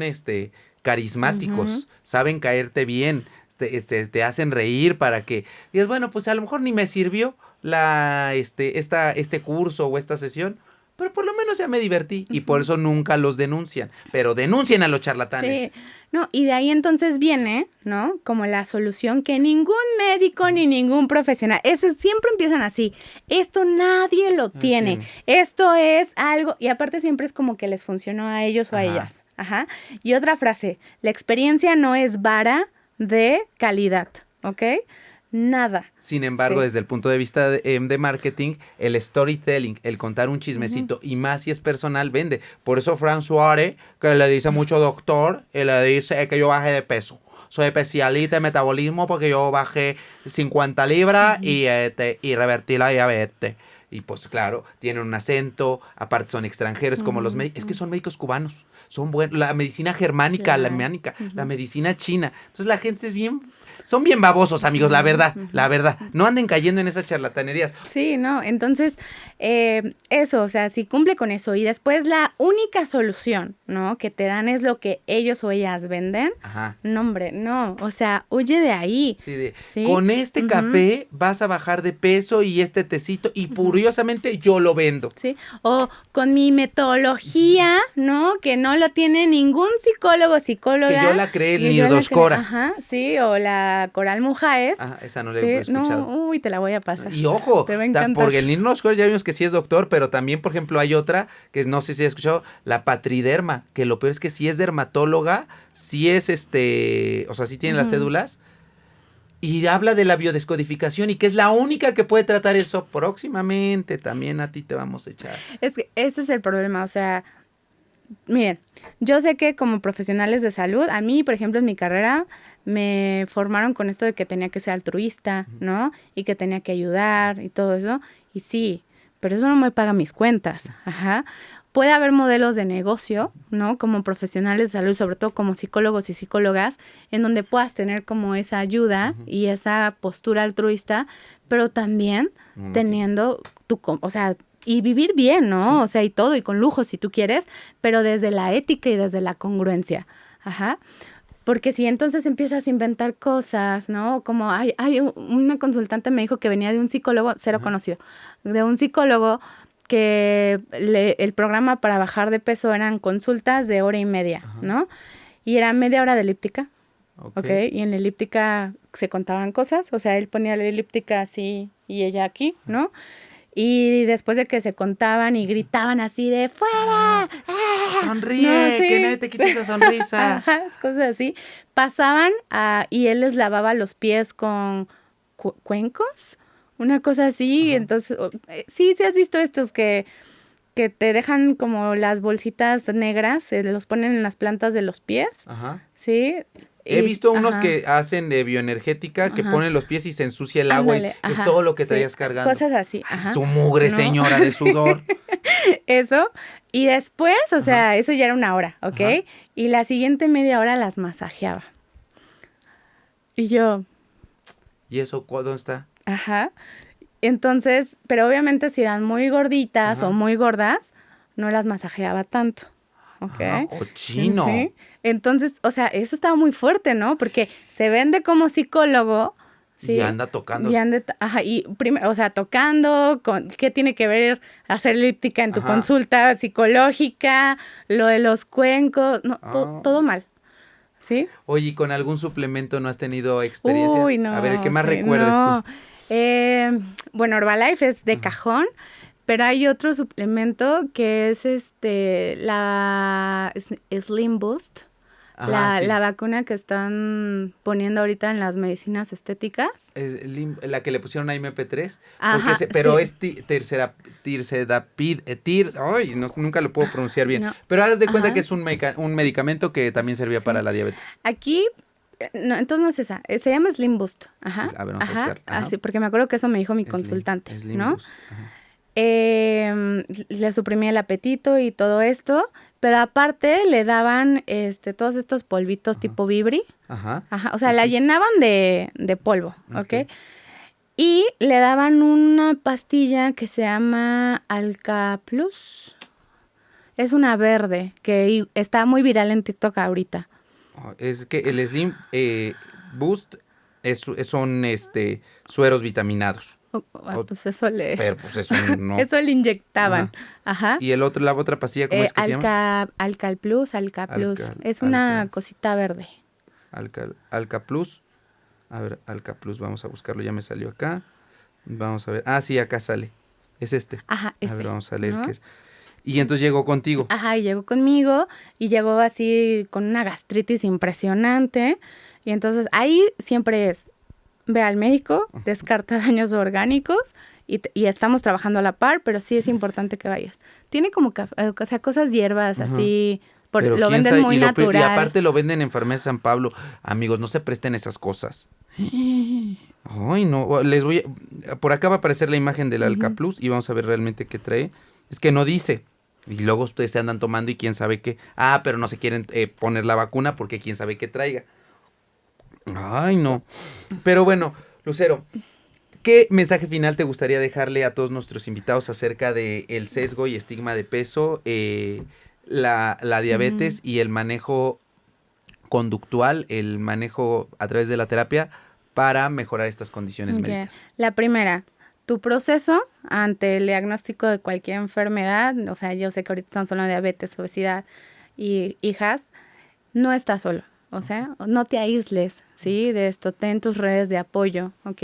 carismáticos, saben caerte bien, te hacen reír para que digas, bueno, pues a lo mejor ni me sirvió este curso o esta sesión, pero por lo menos ya me divertí. Y por eso nunca los denuncian. Pero denuncien a los charlatanes. Sí, no, y de ahí entonces viene, ¿no? Como la solución que ningún médico ni ningún profesional, siempre empiezan así, esto nadie lo tiene, esto es algo, y aparte siempre es como que les funcionó a ellos o a ellas. Ajá. Y otra frase, la experiencia no es vara de calidad, ¿ok? Nada. Sin embargo, desde el punto de vista de marketing, el storytelling, el contar un chismecito, y más si es personal, vende. Por eso Frank Suárez, que le dice mucho doctor, y le dice que yo bajé de peso. Soy especialista en metabolismo porque yo bajé 50 libras y revertí la diabetes. Y pues claro, tienen un acento, aparte son extranjeros, como los médicos, es que son médicos cubanos, son buenos, la medicina germánica, la alemánica, la medicina china. Entonces la gente son bien babosos, amigos, la verdad. No anden cayendo en esas charlatanerías. Sí, no, entonces, eso, o sea, si cumple con eso y después la única solución, ¿no? Que te dan es lo que ellos o ellas venden. No, hombre, no, o sea, huye de ahí. Sí, con este café vas a bajar de peso y este tecito y curiosamente yo lo vendo. Sí, o con mi metodología, ¿no? Que no lo tiene ningún psicólogo, psicóloga. Que yo la creé, el que yo la Nirdoscora. Ajá, sí, o la Coral Mujáez. Ajá, esa no la he escuchado. No, uy, te la voy a pasar. Y ojo, te va a encantar. porque el Nirdoscora ya vimos que sí es doctor, pero también, por ejemplo, hay otra que no sé si has escuchado, la Patriderma, que lo peor es que sí es dermatóloga, sí es o sea, sí tiene las cédulas, y habla de la biodescodificación y que es la única que puede tratar eso. Próximamente también a ti te vamos a echar. Es que ese es el problema, o sea, miren, yo sé que como profesionales de salud, a mí, por ejemplo, en mi carrera, me formaron con esto de que tenía que ser altruista, ¿no? Y que tenía que ayudar y todo eso. Y sí, pero eso no me paga mis cuentas. Ajá. Puede haber modelos de negocio, ¿no? Como profesionales de salud, sobre todo como psicólogos y psicólogas, en donde puedas tener como esa ayuda y esa postura altruista, pero también teniendo o sea, y vivir bien, ¿no? Sí. O sea, y todo, y con lujo si tú quieres, pero desde la ética y desde la congruencia. Ajá. Porque si entonces empiezas a inventar cosas, ¿no? Como hay una consultante me dijo que venía de un psicólogo, cero conocido, de un psicólogo que el programa para bajar de peso eran consultas de 1:30, ¿no? Y era media hora de elíptica, ¿ok? Y en la elíptica se contaban cosas, o sea, él ponía la elíptica así y ella aquí, ¿no? Y después de que se contaban y gritaban así de ¡fuera! ¡Sonríe! No, sí. ¡Que nadie te quite esa sonrisa! Ajá, cosas así. Pasaban y él les lavaba los pies con cuencos, una cosa así. Entonces, sí has visto estos que te dejan como las bolsitas negras, los ponen en las plantas de los pies. Ajá. ¿Sí? He visto unos que hacen de bioenergética, que ponen los pies y se ensucia el agua. Ándale, y es todo lo que traías cargando. Cosas así. Ajá. Su mugre, ¿no? Señora de sudor. Eso. Y después, o sea, eso ya era 1 hora, ¿ok? Ajá. Y la siguiente media hora las masajeaba. Y yo... ¿Y eso dónde está? Ajá. Entonces, pero obviamente si eran muy gorditas o muy gordas, no las masajeaba tanto. ¿Ok? ¡Cochino! Sí. Entonces, o sea, eso estaba muy fuerte, ¿no? Porque se vende como psicólogo. ¿Sí? Y anda tocando. Y primero, o sea, tocando, ¿qué tiene que ver hacer elíptica en tu consulta psicológica? Lo de los cuencos, no, todo mal. ¿Sí? Oye, ¿y con algún suplemento no has tenido experiencias? Uy, no. A ver, el que más recuerdes tú. Bueno, Herbalife es de cajón. Pero hay otro suplemento que es la Slim Boost, la vacuna que están poniendo ahorita en las medicinas estéticas. Es la que le pusieron a MP3, pero es Tirzedapid, nunca lo puedo pronunciar bien. No. Pero haz de cuenta que es un medicamento que también servía para la diabetes. Aquí... No, entonces no es esa, se llama Slim Boost. Ajá. A ver, vamos a buscar. Así, porque me acuerdo que eso me dijo mi consultante, Slim ¿no? Boost. Le suprimía el apetito y todo esto, pero aparte le daban todos estos polvitos tipo Vibri. O sea, la llenaban de polvo, ¿ok? Y le daban una pastilla que se llama Alka Plus. Es una verde que está muy viral en TikTok ahorita. Es que el Slim Boost son sueros vitaminados. Pues eso Pero pues eso no. Eso le inyectaban. Ajá. Y la otra pastilla, ¿cómo es que se llama? Alka Plus. Es una cosita verde. Alka Plus. A ver, Alka Plus, vamos a buscarlo, ya me salió acá. Vamos a ver. Sí, acá sale. Es este. Ajá, A ver, vamos a leer qué es. Y entonces llegó contigo. Ajá, y llegó conmigo y llegó así con una gastritis impresionante. Y entonces ahí siempre es, ve al médico, descarta daños orgánicos y estamos trabajando a la par, pero sí es importante que vayas. Tiene como cosas hierbas así, lo venden muy natural. Y aparte lo venden en Farmacia San Pablo. Amigos, no se presten esas cosas. Ay, no, por acá va a aparecer la imagen del Alka Plus y vamos a ver realmente qué trae. Es que no dice. Y luego ustedes se andan tomando y quién sabe qué. Pero no se quieren poner la vacuna porque quién sabe qué traiga. Ay, no. Pero bueno, Lucero, ¿qué mensaje final te gustaría dejarle a todos nuestros invitados acerca del sesgo y estigma de peso, la diabetes y el manejo conductual, el manejo a través de la terapia para mejorar estas condiciones médicas? La primera, tu proceso ante el diagnóstico de cualquier enfermedad, o sea, yo sé que ahorita estamos hablando de diabetes, obesidad y hijas, no estás solo. O sea, no te aísles, ¿sí? De esto, ten tus redes de apoyo, ¿ok?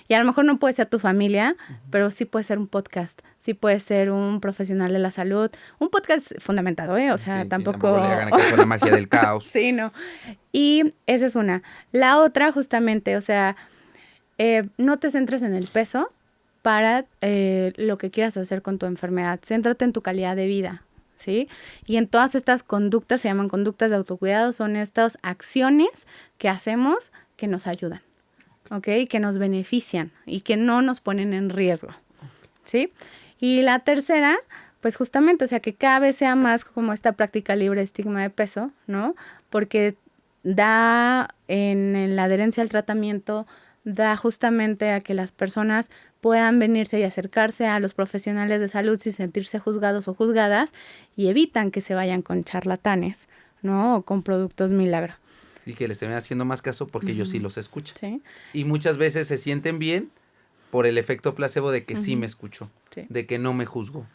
Y a lo mejor no puede ser tu familia, pero sí puede ser un podcast, sí puede ser un profesional de la salud, un podcast fundamentado, ¿eh? O sea, Sí, tampoco... le hagan caso a la magia del caos. Sí, no. Y esa es una. La otra, justamente, o sea, no te centres en el peso para lo que quieras hacer con tu enfermedad. Céntrate en tu calidad de vida, ¿sí? Y en todas estas conductas, se llaman conductas de autocuidado, son estas acciones que hacemos que nos ayudan, ¿ok? Que nos benefician y que no nos ponen en riesgo, ¿sí? Y la tercera, pues justamente, o sea, que cada vez sea más como esta práctica libre de estigma de peso, ¿no? Porque da en la adherencia al tratamiento, da justamente a que las personas puedan venirse y acercarse a los profesionales de salud sin sentirse juzgados o juzgadas y evitan que se vayan con charlatanes, ¿no? O con productos milagro. Y que les estén haciendo más caso porque ellos sí los escuchan. Sí. Y muchas veces se sienten bien por el efecto placebo de que sí me escuchó, Sí. de que no me juzgó.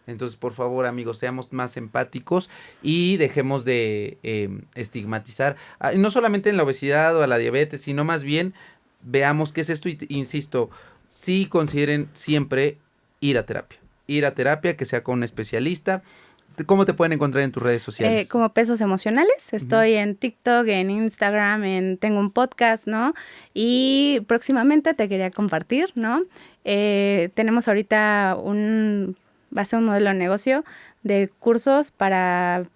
Entonces, por favor, amigos, seamos más empáticos y dejemos de estigmatizar, no solamente en la obesidad o a la diabetes, sino más bien veamos qué es esto y, insisto, sí consideren siempre ir a terapia, que sea con un especialista. ¿Cómo te pueden encontrar en tus redes sociales? Como Pesos Emocionales, estoy en TikTok, en Instagram, tengo un podcast, ¿no? Y próximamente te quería compartir, ¿no? Tenemos ahorita va a ser un modelo de negocio de cursos para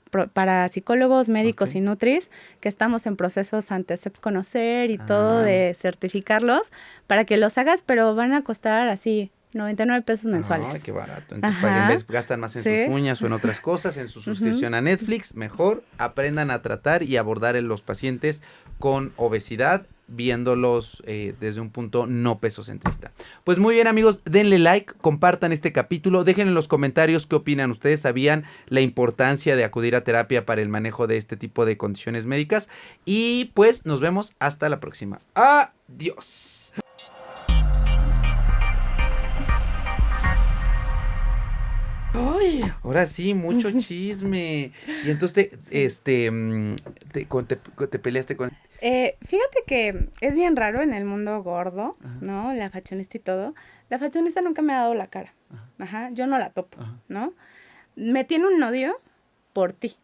psicólogos, médicos y nutris, que estamos en procesos ante CEP Conocer y todo de certificarlos para que los hagas, pero van a costar así 99 pesos mensuales. Ay, qué barato. Entonces, para que en vez gastan más en sus uñas o en otras cosas, en su suscripción a Netflix, mejor aprendan a tratar y abordar a los pacientes con obesidad, viéndolos desde un punto no pesocentrista. Pues muy bien, amigos, denle like, compartan este capítulo, dejen en los comentarios qué opinan. ¿Ustedes sabían la importancia de acudir a terapia para el manejo de este tipo de condiciones médicas? Y pues nos vemos hasta la próxima. Adiós. Ay, ahora sí, mucho chisme. Y entonces te peleaste con... Fíjate que es bien raro en el mundo gordo, ¿no? La fashionista y todo. La fashionista nunca me ha dado la cara. Yo no la topo, ¿no? Me tiene un odio por ti.